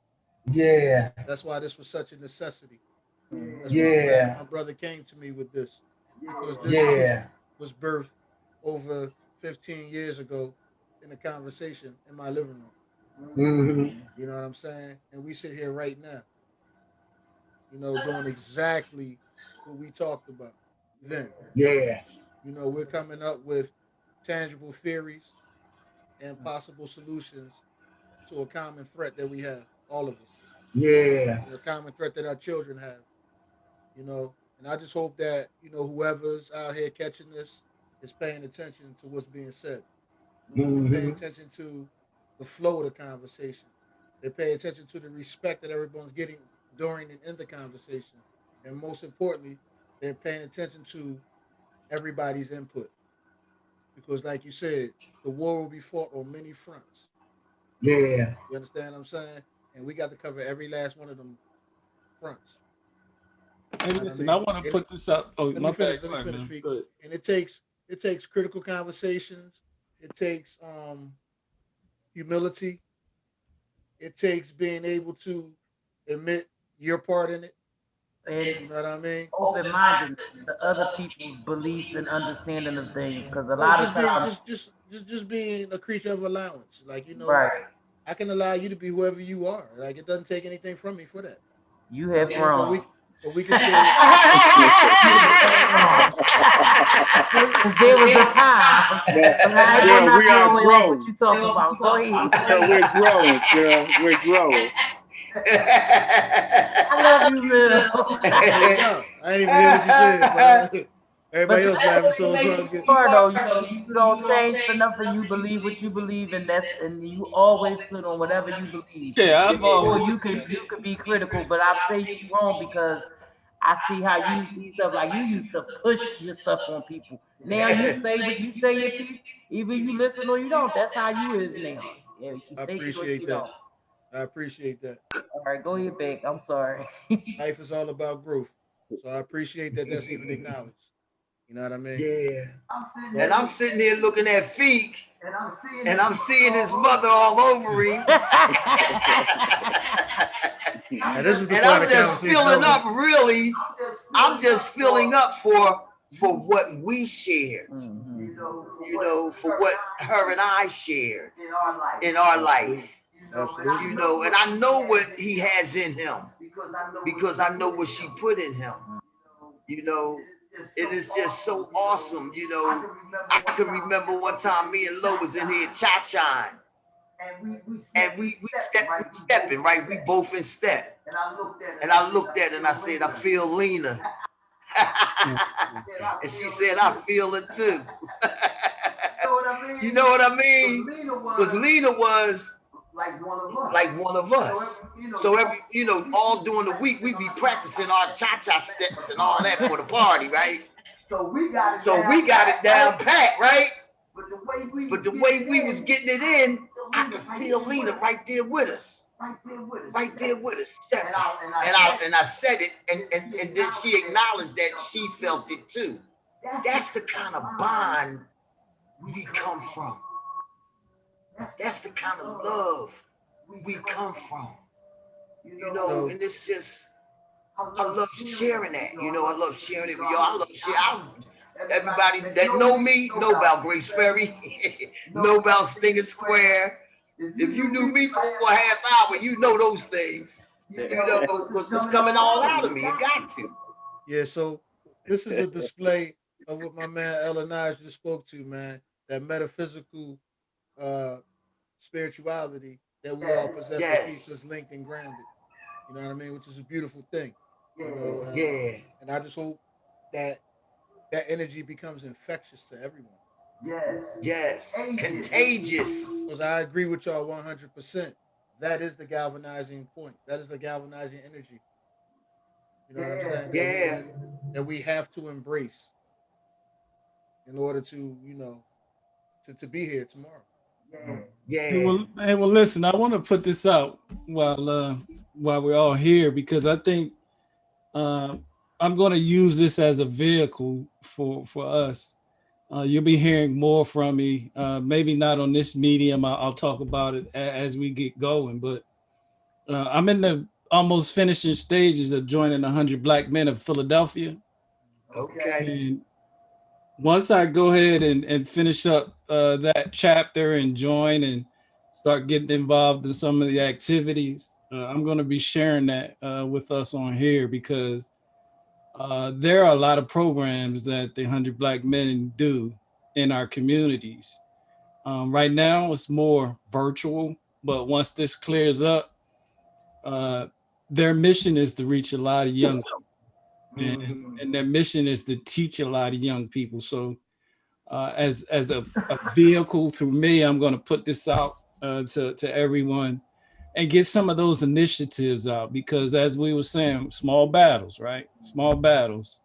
Yeah.
That's why this was such a necessity. That's why I'm glad
Yeah.
my brother came to me with this, because this too
Yeah.
was birthed over 15 years ago in a conversation in my living room.
Hmm.
You know what I'm saying? And we sit here right now, doing exactly what we talked about then.
Yeah.
We're coming up with tangible theories and possible solutions to a common threat that we have, all of us.
Yeah.
A common threat that our children have, And I just hope that, whoever's out here catching this is paying attention to what's being said. They're paying
Hmm.
attention to the flow of the conversation. They pay attention to the respect that everyone's getting during and in the conversation. And most importantly, they're paying attention to everybody's input. Because, like you said, the war will be fought on many fronts.
Yeah.
You understand what I'm saying? and we got to cover every last one of them fronts.
Hey, listen, I want to put this up. Oh,
let
my
me finish.
bad.
Let me finish,
Man.
Feek. And it takes critical conversations. It takes humility. It takes being able to admit your part in it.
And
You know what I mean?
open-mindedness to other people's beliefs and understanding of things, because a
No,
lot of
just being
times,
just being a creature of allowance. Like,
right,
I can allow you to be whoever you are. Like, it doesn't take anything from me for that.
you
You know
have
what I mean?
grown.
But we can still.
There was a time, but I ain't gonna
Sir,
knock
we
you
are
on what you
grown.
talking about. Go ahead.
Sir, we're growing, sir. We're growing.
I love you, Bill.
No, I ain't even hear what you said, but
But
everybody
the
else laughing, so it's all
crazy
good.
part, though, you don't change for nothing. You believe what you believe, and you always stood on whatever you believe.
Yeah, I've
Or
always.
you could be critical, but I say you wrong because I see how you see stuff. Like, you used to push your stuff on people. Now you say what you say your piece, either you listen or you don't. That's how you is now. Yeah, you
I
take it or
appreciate
you
that.
don't.
I appreciate that.
All right, go ahead, back. I'm sorry.
Life is all about growth, so I appreciate that. That's even acknowledged. You know what I mean?
Yeah.
So,
And I'm sitting there looking at Feek, and I'm seeing his mother all over him.
now this is the
And
part
I'm
of the
just
conversation.
filling up, really. I'm just filling up for what we shared. For what her and I shared in our life.
Absolutely.
And I know what he has in him because I know what she put in him. It is just so awesome. I can remember one time me and Lo was in here cha-chaing. And we stepping, right? We both in step. And I looked at it and I said, I feel Lena. And she said, I feel it too. You know what I mean? Because Lena was like one of us. So every, all during the week, we be practicing our cha-cha steps and all that for the party, right? So we got it down pat, right? But the way we was getting it in, I could feel Lena right there with us. Right there with us. Stepping. And I said it, and then she acknowledged that she felt it too. That's the kind of bond we come from. That's the kind of love we come from. And it's just, I love sharing that. I love sharing it with y'all. I love sharing. Everybody that know me know about Grace Ferry, know about Stinger Square. If you knew me for a half hour, you know those things. Because it's coming all out of me. It got to.
Yeah, so this is a display of what my man Ella Naj just spoke to, man. That metaphysical spirituality that we all possess that keeps us linked and grounded. You know what I mean? Which is a beautiful thing. And I just hope that that energy becomes infectious to everyone.
Yes. Contagious.
Because I agree with y'all 100%. That is the galvanizing point. That is the galvanizing energy. You know what I'm saying? That we have to embrace in order to, to be here tomorrow.
Yeah.
Well, listen, I want to put this out while we're all here because I think I'm going to use this as a vehicle for us. You'll be hearing more from me. Maybe not on this medium. I'll talk about it as we get going. But I'm in the almost finishing stages of joining 100 Black Men of Philadelphia.
Okay.
And once I go ahead and finish up that chapter and join and start getting involved in some of the activities, I'm going to be sharing that with us on here because there are a lot of programs that the 100 Black Men do in our communities. Right now, it's more virtual, but once this clears up, their mission is to reach a lot of young people, and their mission is to teach a lot of young people. So, as a vehicle through me, I'm going to put this out to everyone and get some of those initiatives out because, as we were saying, small battles, right? Small battles.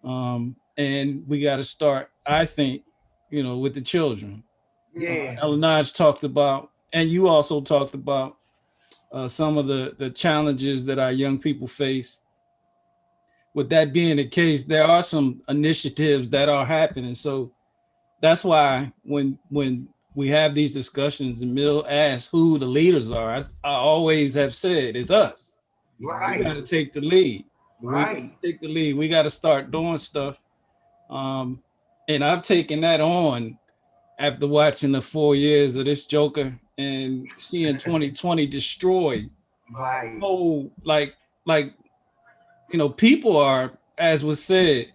And we got to start, I think, with the children.
Yeah.
Ellen Naj talked about, and you also talked about some of the challenges that our young people face. With that being the case, there are some initiatives that are happening. So that's why when we have these discussions and Mill asks who the leaders are, I always have said it's us.
Right.
We got to take the lead.
Right.
Take the lead. We got to start doing stuff. And I've taken that on after watching the 4 years of this Joker and seeing 2020 destroy.
Right.
Oh, like people are, as was said,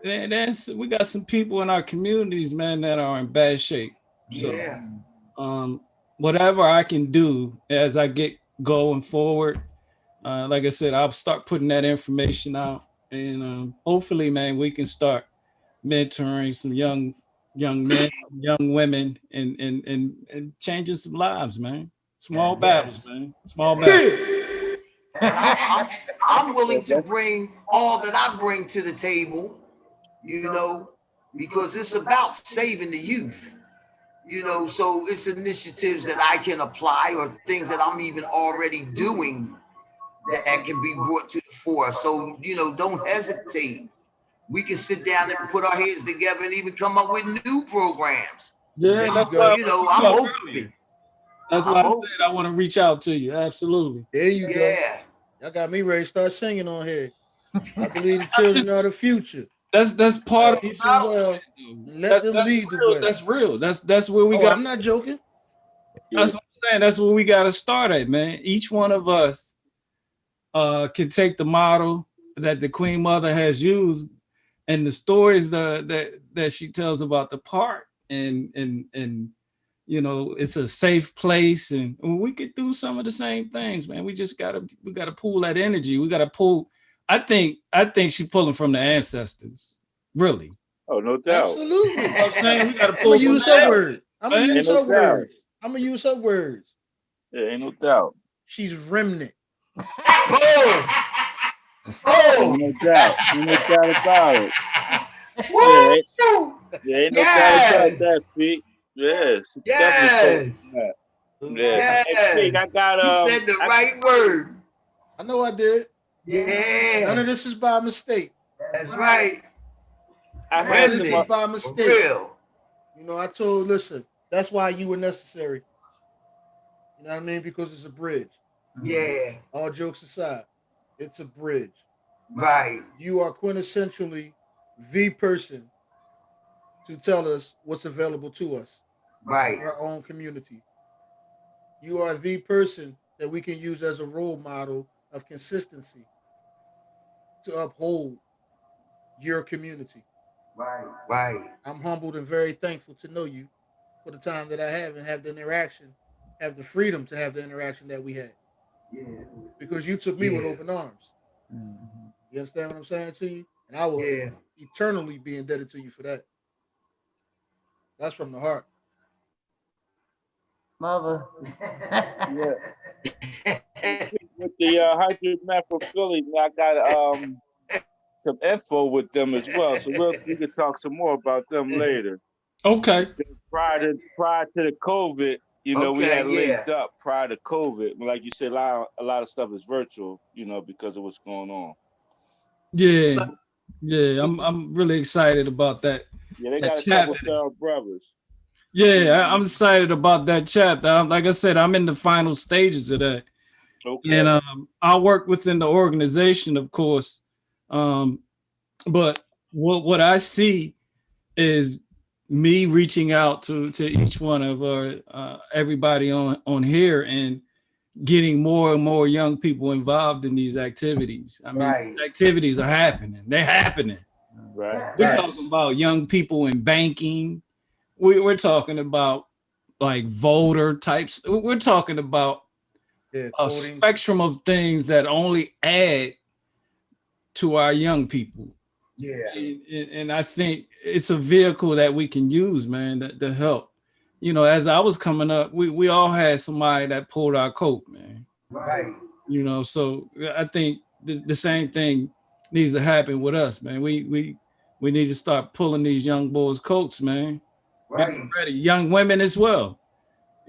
we got some people in our communities, man, that are in bad shape. So,
Yeah.
Whatever I can do as I get going forward, like I said, I'll start putting that information out, and hopefully, man, we can start mentoring some young men, young women, and changing some lives, man. Small battles, man. Small battles.
And I'm willing to bring all that I bring to the table, because it's about saving the youth. So it's initiatives that I can apply or things that I'm even already doing that can be brought to the fore. So, don't hesitate. We can sit down and put our heads together and even come up with new programs.
Yeah, that's why
I'm open.
That's why I said I want to reach out to you. Absolutely.
There you go. Y'all got me ready to start singing on here. I believe the children are the future.
That's part of
peace and well. Let them lead the way.
That's real. That's where we got.
I'm not joking.
That's what I'm saying. That's where we got to start at, man. Each one of us can take the model that the Queen Mother has used and the stories that she tells about the park and it's a safe place, and we could do some of the same things, man. We just gotta pull that energy. We gotta pull. I think she's pulling from the ancestors, really.
Oh, no doubt.
Absolutely.
You know what I'm saying? We gotta pull.
I'm gonna use her words. I'm gonna use her words.
Yeah, ain't no doubt.
She's remnant.
Boom.
Ain't no doubt. Ain't no doubt about it. Ain't no doubt about that, Pete. Yes.
Yes.
Yeah. Hey, I got
you said the right word.
I know I did.
Yeah.
None of this is by mistake.
That's right.
This is by mistake.
Real.
Listen, that's why you were necessary. You know what I mean? Because it's a bridge.
Yeah.
All jokes aside, it's a bridge.
Right.
You are quintessentially the person to tell us what's available to us.
Right.
In our own community. You are the person that we can use as a role model of consistency to uphold your community.
Right. Right.
I'm humbled and very thankful to know you for the time that I have and have the interaction, have the freedom to have the interaction that we had.
Yeah.
Because you took me with open arms. Mm-hmm. You understand what I'm saying to you? And I will eternally be indebted to you for that. That's from the heart.
Mother.
Yeah. With the 100 men from Philly, I got some info with them as well. So we can talk some more about them later.
Okay.
Prior to the COVID, we had linked up prior to COVID. Like you said, a lot of stuff is virtual, because of what's going on.
Yeah. Yeah, I'm really excited about that.
Yeah, they got a couple Cell brothers.
Yeah, I'm excited about that chapter. Like I said, I'm in the final stages of that. Okay. And I work within the organization, of course. But what I see is me reaching out to each one of everybody on here and getting more and more young people involved in these activities. I mean, activities are happening. They're happening.
Right.
We're talking about young people in banking. We're talking about like voter types. We're talking about a spectrum of things that only add to our young people.
Yeah.
And I think it's a vehicle that we can use, man, to help. As I was coming up, we all had somebody that pulled our coat, man.
Right.
So I think the same thing needs to happen with us, man. We need to start pulling these young boys' coats, man.
Right.
Get ready. Young women as well.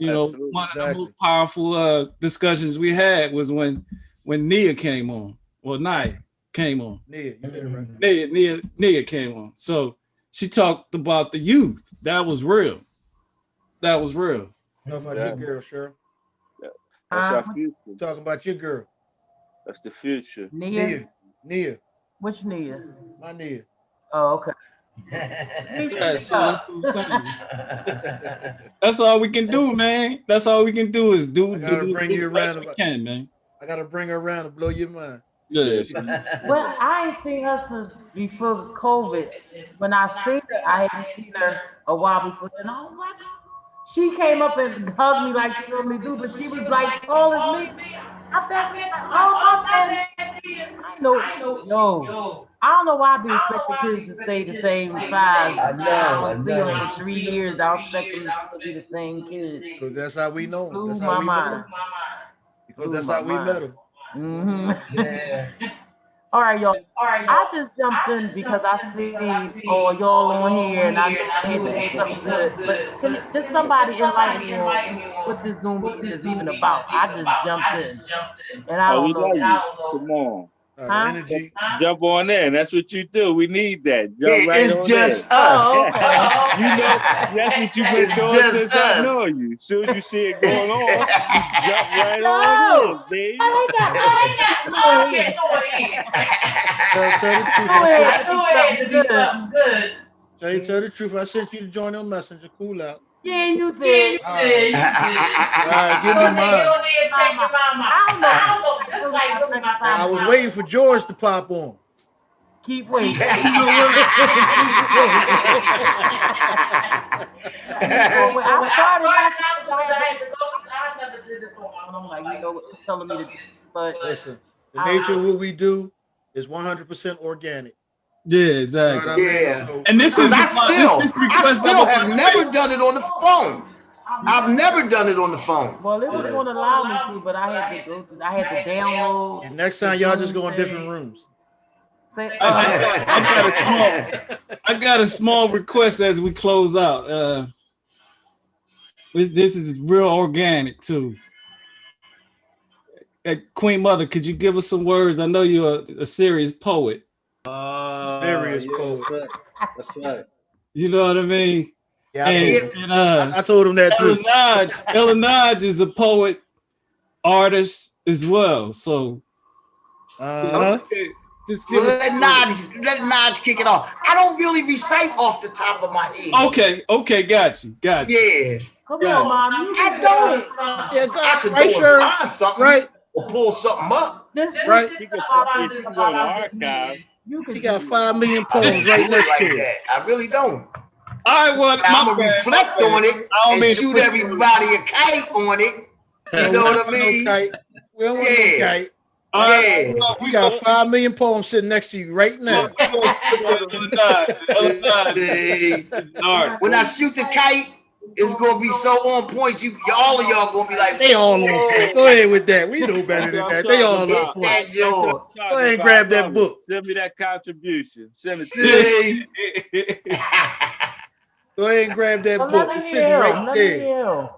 You know,
Absolutely.
one of the most powerful discussions we had was when Nia came on, or Nia came on.
Nia, you said it right.
Nia came on. So she talked about the youth. That was real. That was real.
Talk about your girl, Cheryl.
That's our future.
Talking about your girl.
That's the future.
Nia.
Which
Nia?
My Nia.
Oh, okay.
That's all we can do, man. That's all we can do is do.
I gotta bring you around.
We can, man.
I gotta bring her around to blow your mind.
Yes.
Well, I ain't seen her since before COVID. When I seen her, I hadn't seen her a while before, and I was like, she came up and hugged me like she normally do, but she was like tall as me. I bet like, oh my man, I know. I don't know why I be expecting kids to stay the same size. I don't see them for 3 years. I expect them to still be the same kids.
Because that's how we know.
That's how we know.
Because that's how we met them.
Yeah. All right, y'all. I just jumped in because I see y'all on here and I know I had to do something good. But can just somebody enlighten me on what this Zoom meeting is even about? I just jumped in. And I don't know.
Come on.
Energy.
Jump on in. That's what you do. We need that. Jump right
it's
on
just
in.
us.
Oh, okay.
You know, that's what you've been doing since I know you. As soon as you see it going on, you jump right on in, baby.
Tell the truth. I sent you to join on Messenger. Cool out.
Yeah, you did.
All right, give me mine. I was waiting for George to pop on.
Keep waiting. Telling me to do, but
listen, the nature of what we do is 100% organic.
Yeah, exactly.
Yeah.
So,
And this is
I still have never done it on the phone. I've never done it on the phone.
Well, it was going to allow me to, but I had to go through. I had to download.
And next time, y'all just go in different rooms.
I got a small request as we close out. This is real organic too. Queen Mother, could you give us some words? I know you're a serious poet.
Serious poet.
That's right.
You know what I mean?
Yeah, I told him that too.
Ella Nodge is a poet, artist as well. So
just let Nodge kick it off. I don't really recite off the top of my head.
Okay, got you.
Yeah.
Come on, Mom.
I don't.
Yeah,
I could
right,
go and find something,
right?
Or pull something up.
Right.
You can go to archives.
You got 5 million poems right next to it.
I really don't.
I'm
gonna reflect on it and shoot everybody a kite on it. You know what I mean?
We don't want no kite. Yeah. We got 5 million poems sitting next to you right now.
When I shoot the kite, it's gonna be so on point. All of y'all gonna be like,
they all on point. Go ahead with that. We know better than that. They all on point. Go ahead and grab that book.
Send me that contribution. Send it to me.
Go ahead and grab that book. It's sitting right there.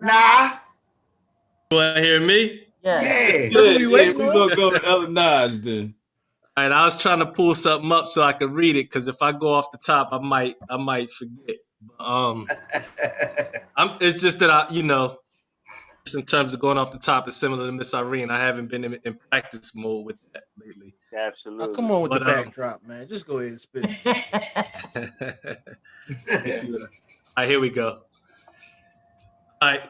Nah.
You want to hear me?
Yeah.
We're gonna go to Ella Nodge then.
All right, I was trying to pull something up so I could read it because if I go off the top, I might forget. It's just that just in terms of going off the top, it's similar to Miss Irene. I haven't been in practice mode with that lately.
Absolutely.
Oh, come on with the backdrop, man. Just go ahead and spit
it. Let me see all right, here we go. All right,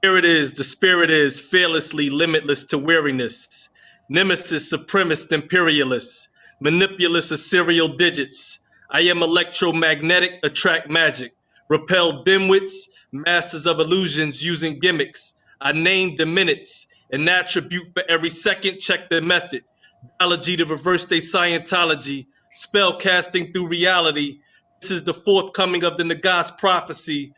here it is. The spirit is fearlessly limitless to weariness. Nemesis, supremacist, imperialist, manipulous of serial digits. I am electromagnetic, attract magic, repel dimwits, masters of illusions using gimmicks. I name the minutes, an attribute for every second, check the method. Biology to reverse their Scientology, spell casting through reality. This is the forthcoming of the Nagas prophecy.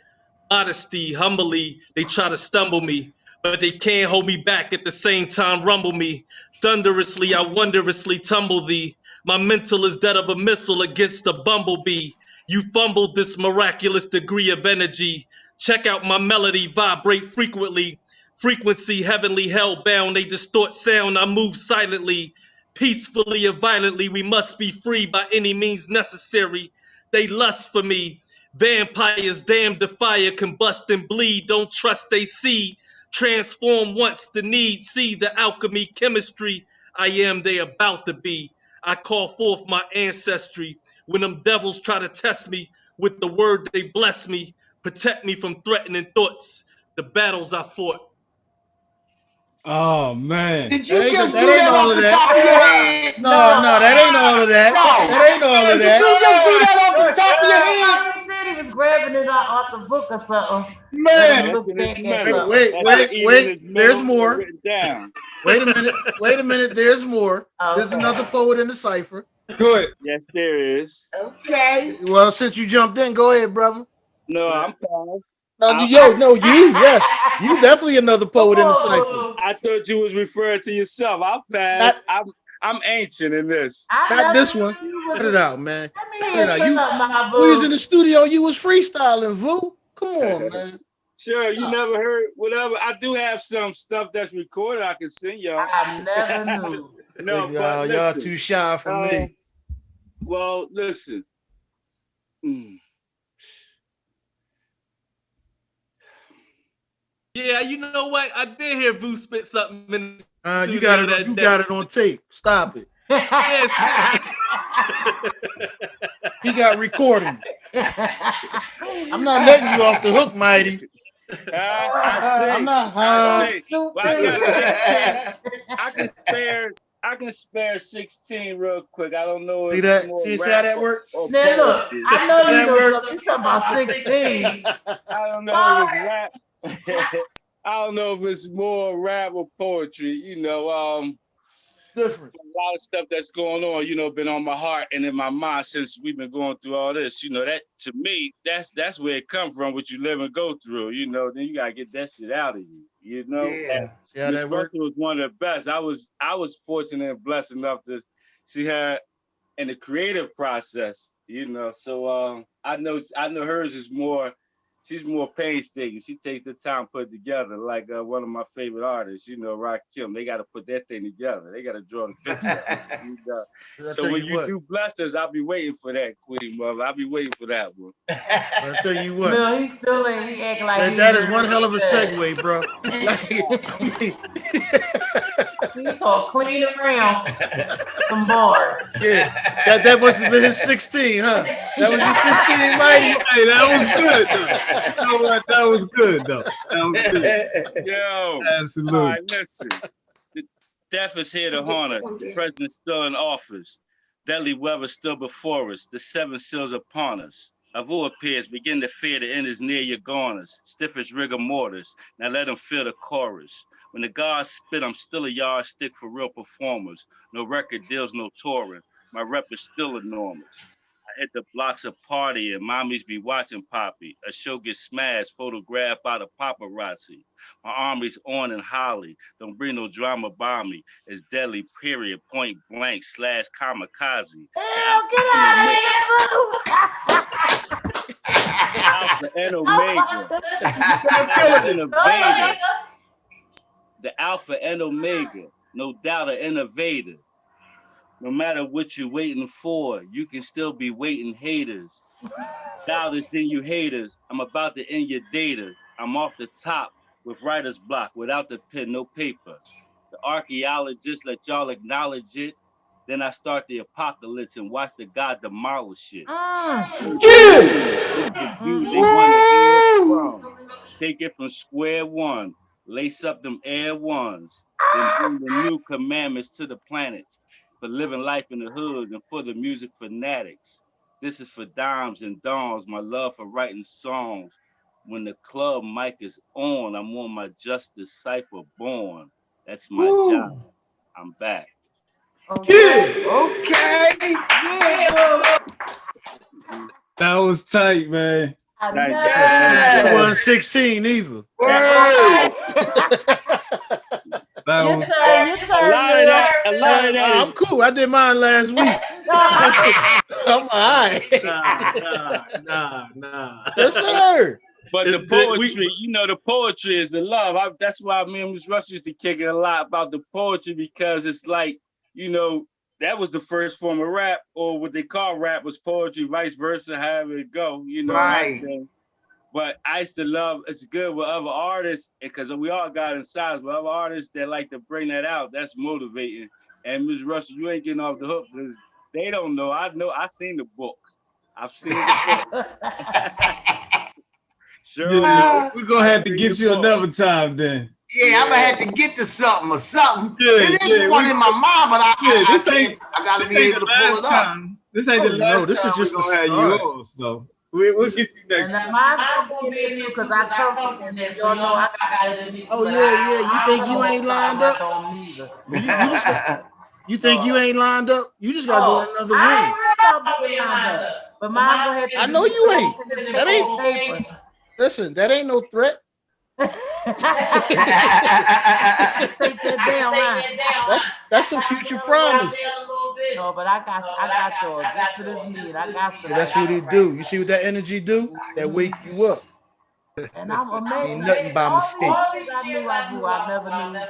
Modesty, humbly, they try to stumble me, but they can't hold me back at the same time, rumble me. Thunderously, I wondrously tumble thee. My mental is that of a missile against a bumblebee. You fumbled this miraculous degree of energy. Check out my melody, vibrate frequently. Frequency, heavenly, hell-bound, they distort sound. I move silently, peacefully or violently. We must be free by any means necessary. They lust for me. Vampires, damn the fire, combust and bleed. Don't trust they see. Transform once the need. See the alchemy, chemistry. I am they about to be. I call forth my ancestry. When them devils try to test me with the word, they bless me. Protect me from threatening thoughts. The battles I fought.
Oh man!
Did you just do
that ain't
that
all
off
of
the top of your
that?
head?
No, that ain't all of that.
No.
That ain't all of
Did you
that.
just do that off the top of your head?
I said he was grabbing it off the book or something.
Man,
Look back at something.
wait. There's more.
Written down.
Wait a minute. There's more. There's another poet in the cipher.
Good.
Yes, there is.
Okay.
Well, since you jumped in, go ahead, brother.
No, I'm past.
Yes, you definitely another poet in the cipher.
I thought you was referring to yourself. I'm past. I'm ancient in this.
Not this one. Cut it out, man. Cut it out.
You
we was in the studio. You was freestyling, Vu. Come on, man.
Sure, you never heard whatever. I do have some stuff that's recorded. I can sing y'all.
I never knew.
No, but
y'all too shy for me.
Well, listen.
Yeah, you know what? I did hear Vu spit something in the
you got it on tape. Stop it.
Yes.
He got recording. I'm not letting you off the hook, Mighty. I'm not.
Well, I got 16. I can spare 16 real quick. I don't know.
See that? See how that works?
Man, look, I know you know something. You talking about 16.
I don't know if it's rap. I don't know if it's more rap or poetry. You know,
different.
A lot of stuff that's going on. You know, been on my heart and in my mind since we've been going through all this. You know, that to me, that's where it comes from. What you live and go through. You know, then you gotta get that shit out of you. You know,
See how that works?
was one of the best. I was fortunate and blessed enough to see her in the creative process. You know, so I know hers is more. She's more painstaking. She takes the time to put it together, like one of my favorite artists, you know, Rakim. They got to put that thing together. They got to draw the picture. So when you do blessings, I'll be waiting for that, Queen Mother. I'll be waiting for that one.
I'll tell you what.
No, he still ain't. He acting like
that is one hell of a segue, bro.
He's all clean around some bars.
Yeah, that must have been his 16, huh? That was his 16, Mighty.
Hey, that was good. You know what? That was good, though. That was good.
Yo,
absolutely.
All right, listen. The death is here to haunt us. The president's still in office. Deadly weather still before us. The seven seals upon us. Avu appears, begin to fear the end is near your garners. Stiff as rigor mortis. Now let them feel the chorus. When the gods spit, I'm still a yardstick for real performers. No record deals, no touring. My rep is still enormous. I hit the blocks of party and mommies be watching Poppy. A show gets smashed, photographed by the paparazzi. My army's on and holly. Don't bring no drama by me. It's deadly, period, point blank / kamikaze.
Get out of here,
Alpha and Omega. Innovator. The Alpha and Omega. No doubt an innovator. No matter what you're waiting for, you can still be waiting, haters. Doubt is in you haters. I'm about to end your data. I'm off the top with writer's block, without the pen, no paper. The archaeologists let y'all acknowledge it. Then I start the apocalypse and watch the God demolish it. It's the view they want to hear from. Take it from square one. Lace up them air ones. Then bring the new commandments to the planets. For living life in the hoods and for the music fanatics. This is for dimes and dawns, my love for writing songs. When the club mic is on, I'm on my justice cipher born. That's my job. I'm back.
Okay.
That was tight, man.
It wasn't 16 either.
A lot of
that. I'm cool. I did mine last week. I'm all right.
Nah.
Yes, sir.
But
It's
the poetry, the poetry is the love. That's why me and Ms. Russell used to kick it a lot about the poetry, because it's like, that was the first form of rap, or what they call rap was poetry, vice versa, however it go,
Right.
But I used to love, it's good with other artists, because we all got inside, but other artists that like to bring that out, that's motivating. And Ms. Russell, you ain't getting off the hook, because they don't know. I seen the book. I've seen the book. Sure.
Yeah, we're gonna have to get you another time then.
Yeah, I'm gonna have to get to something or something.
Yeah,
it is one in my mind, but I gotta be able to pull it up.
This ain't the last
this
time
is just
we're gonna
the
have you
start.
on, so we'll get you next time.
And mine's gonna be in because I come from this. Y'all know I got it.
Oh yeah. You think you ain't lined up? You think you ain't lined up? You just gotta go in another room.
I ain't about being lined up, but mine go ahead.
I know you ain't. That ain't. Listen, that ain't no threat.
Take that down, man.
That's a future promise.
No, but I got yours. Just for this need, I got to.
That's what it do. You see what that energy do? That wake you up.
And I'm amazed.
Ain't nothing by mistake.
I knew I never knew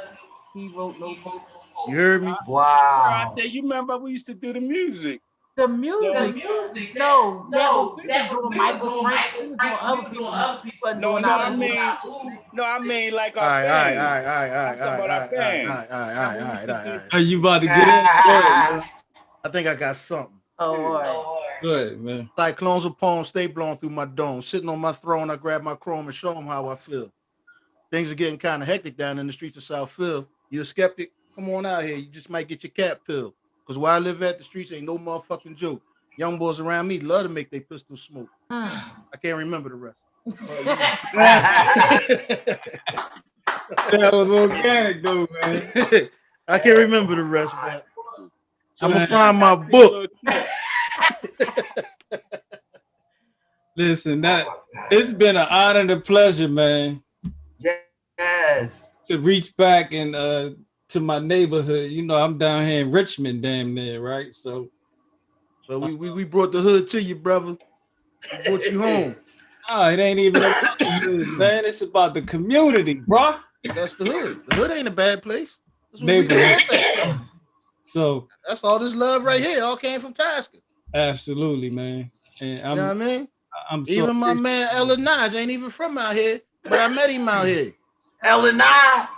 he wrote no book.
You heard me?
Wow.
You remember we used to do the music.
The music. No, that was doing Michael Frank, doing other people.
I mean like our
all right.
Are you about to get in?
I think I got something.
All right.
Good, man.
Cyclones of poems stay blowing through my dome. Sitting on my throne, I grab my chrome and show them how I feel. Things are getting kind of hectic down in the streets of South Phil. You a skeptic? Come on out here. You just might get your cat peeled. Because where I live at, the streets ain't no motherfucking joke. Young boys around me love to make their pistol smoke. I can't remember the rest.
That was organic, though, man.
I can't remember the rest, man. I'm going to find my book.
Listen, it's been an honor and a pleasure, man.
Yes.
To reach back and to my neighborhood. I'm down here in Richmond, damn near, right? So,
but we brought the hood to you, brother. We brought you home.
Oh, it ain't even a hood, man. It's about the community, bro.
That's the hood. The hood ain't a bad place.
So
that's all this love right here. All came from Tasker.
Absolutely, man. And
you know what I mean?
I'm
even my man Elanaj ain't even from out here, but I met him out here.
Elanaj.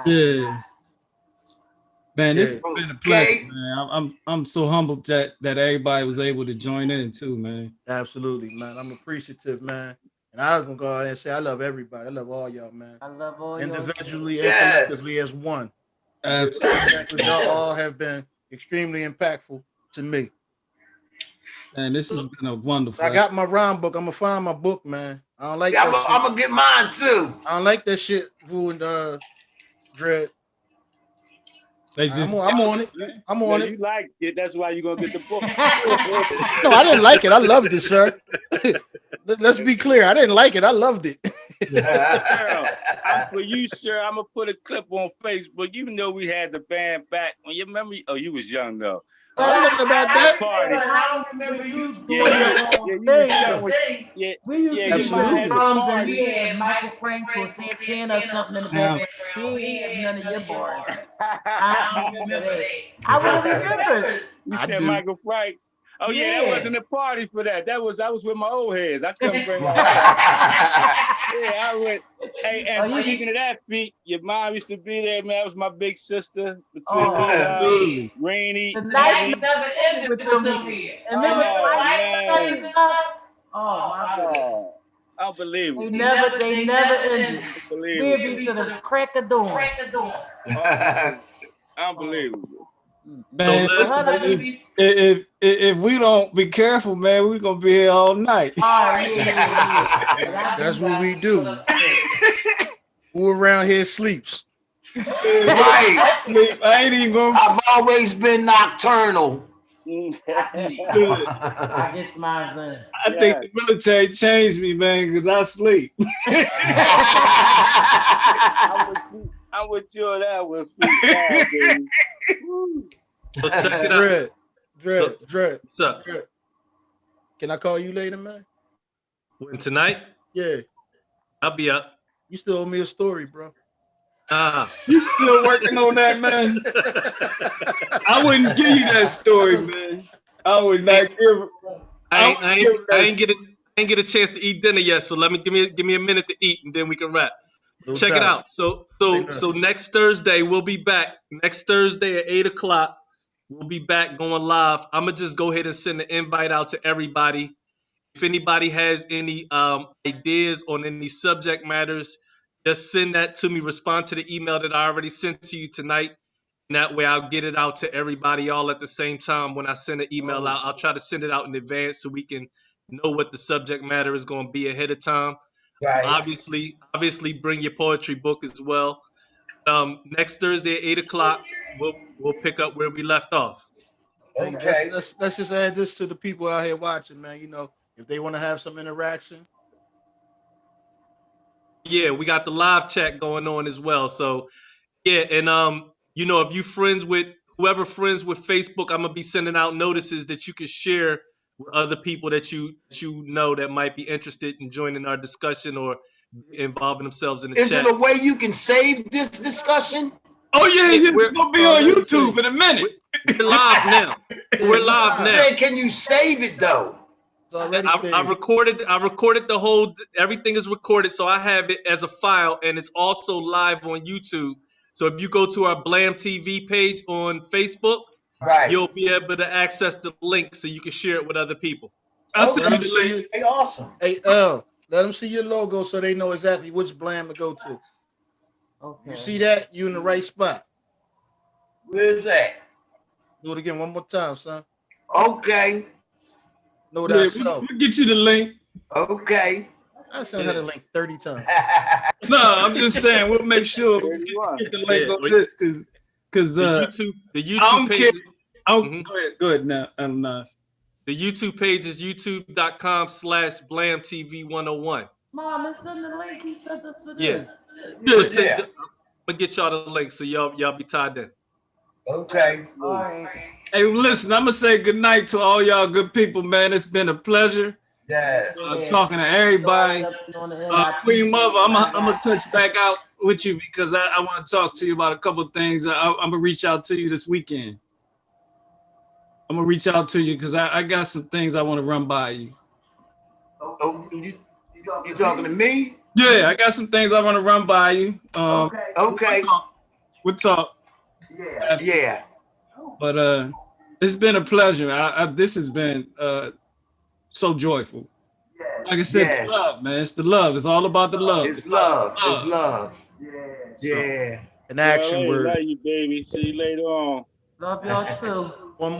Yeah. Man, this has been a pleasure, man. I'm so humbled that everybody was able to join in too, man.
Absolutely, man. I'm appreciative, man. And I was gonna go ahead and say I love everybody. I love all y'all, man.
I love all
individually and collectively as one.
Absolutely.
Y'all all have been extremely impactful to me.
And this has been a wonderful.
I got my rhyme book. I'm gonna find my book, man. I don't like.
I'm gonna get mine too.
I don't like that shit, Vu and Dread. I'm on it. I'm on it.
You like it. That's why you're gonna get the book.
No, I didn't like it. I loved it, sir. Let's be clear. I didn't like it. I loved it.
For you, sir, I'm gonna put a clip on Facebook. Even though we had the band back, when you remember, you was young though.
I don't know about that.
I don't remember you doing we used to get my drums and we had Michael Frank or Santana or something in the back. We had none of your bars. I remember that. I would have remembered.
You said Michael Franks. Oh yeah, that wasn't a party for that. I was with my old heads. I couldn't bring my I went. Hey, and speaking of that feat, your mom used to be there, man. That was my big sister between Rainy.
The night never ended with them here. And then my God.
Unbelievable.
They never ended. We'd be to the crack of dawn.
Unbelievable.
Man, if we don't be careful, man, we're gonna be here all night.
That's what we do. Who around here sleeps?
Right.
Sleep. I ain't even gonna.
I've always been nocturnal.
I get mine done.
I think the military changed me, man, because I sleep.
I'm with you on that one.
So check it out.
Dread.
What's up?
Dread. Can I call you later, man?
When tonight?
Yeah.
I'll be up.
You still owe me a story, bro.
You still working on that, man? I wouldn't give you that story, man. I would not give.
I ain't get a chance to eat dinner yet, so give me a minute to eat, and then we can wrap.
No
Check
doubt.
it out. So next Thursday we'll be back. Next Thursday at 8:00, we'll be back going live. I'm gonna just go ahead and send the invite out to everybody. If anybody has any ideas on any subject matters, just send that to me. Respond to the email that I already sent to you tonight. And that way I'll get it out to everybody all at the same time. When I send an email out, I'll try to send it out in advance so we can know what the subject matter is going to be ahead of time.
Right.
Obviously bring your poetry book as well. Next Thursday at 8:00, we'll pick up where we left off.
Okay. Let's just add this to the people out here watching, man. You know, if they want to have some interaction.
Yeah, we got the live chat going on as well. So yeah, and you know, if you friends with whoever friends with Facebook, I'm gonna be sending out notices that you can share with other people that you know that might be interested in joining our discussion or involving themselves in the chat.
Is it a way you can save this discussion?
Oh yeah, it's gonna be on YouTube in a minute.
We're live now. We're live now.
Can you save it though?
I recorded the whole. Everything is recorded, so I have it as a file, and it's also live on YouTube. So if you go to our B.L.A.M TV page on Facebook, you'll be able to access the link so you can share it with other people.
I'll send you the link.
Hey, awesome.
Hey, let them see your logo so they know exactly which B.L.A.M to go to. Okay. You see that? You in the right spot.
Where's that?
Do it again one more time, son.
Okay.
No, that's so.
We'll get you the link.
Okay.
I sent her the link 30 times.
No, I'm just saying we'll make sure we get the link on this because
the YouTube page.
Go ahead now.
The YouTube page is youtube.com/BLAMTV101.
Mom, let's send the link. He sent us for this.
Yeah. I'm gonna get y'all the link so y'all be tied in.
Okay.
All right.
Hey, listen, I'm gonna say good night to all y'all good people, man. It's been a pleasure.
Yes.
Talking to everybody. Queen Mother, I'm gonna touch back out with you because I want to talk to you about a couple of things. I'm gonna reach out to you this weekend. I'm gonna reach out to you because I got some things I want to run by you.
Oh, you talking to me?
Yeah, I got some things I want to run by you.
Okay.
We'll talk.
Yeah.
But it's been a pleasure. This has been so joyful. Like I said, the love, man. It's the love. It's all about the love.
It's love. It's love.
Yeah. An action word.
Love you, baby. See you later on.
Love y'all too.
One more.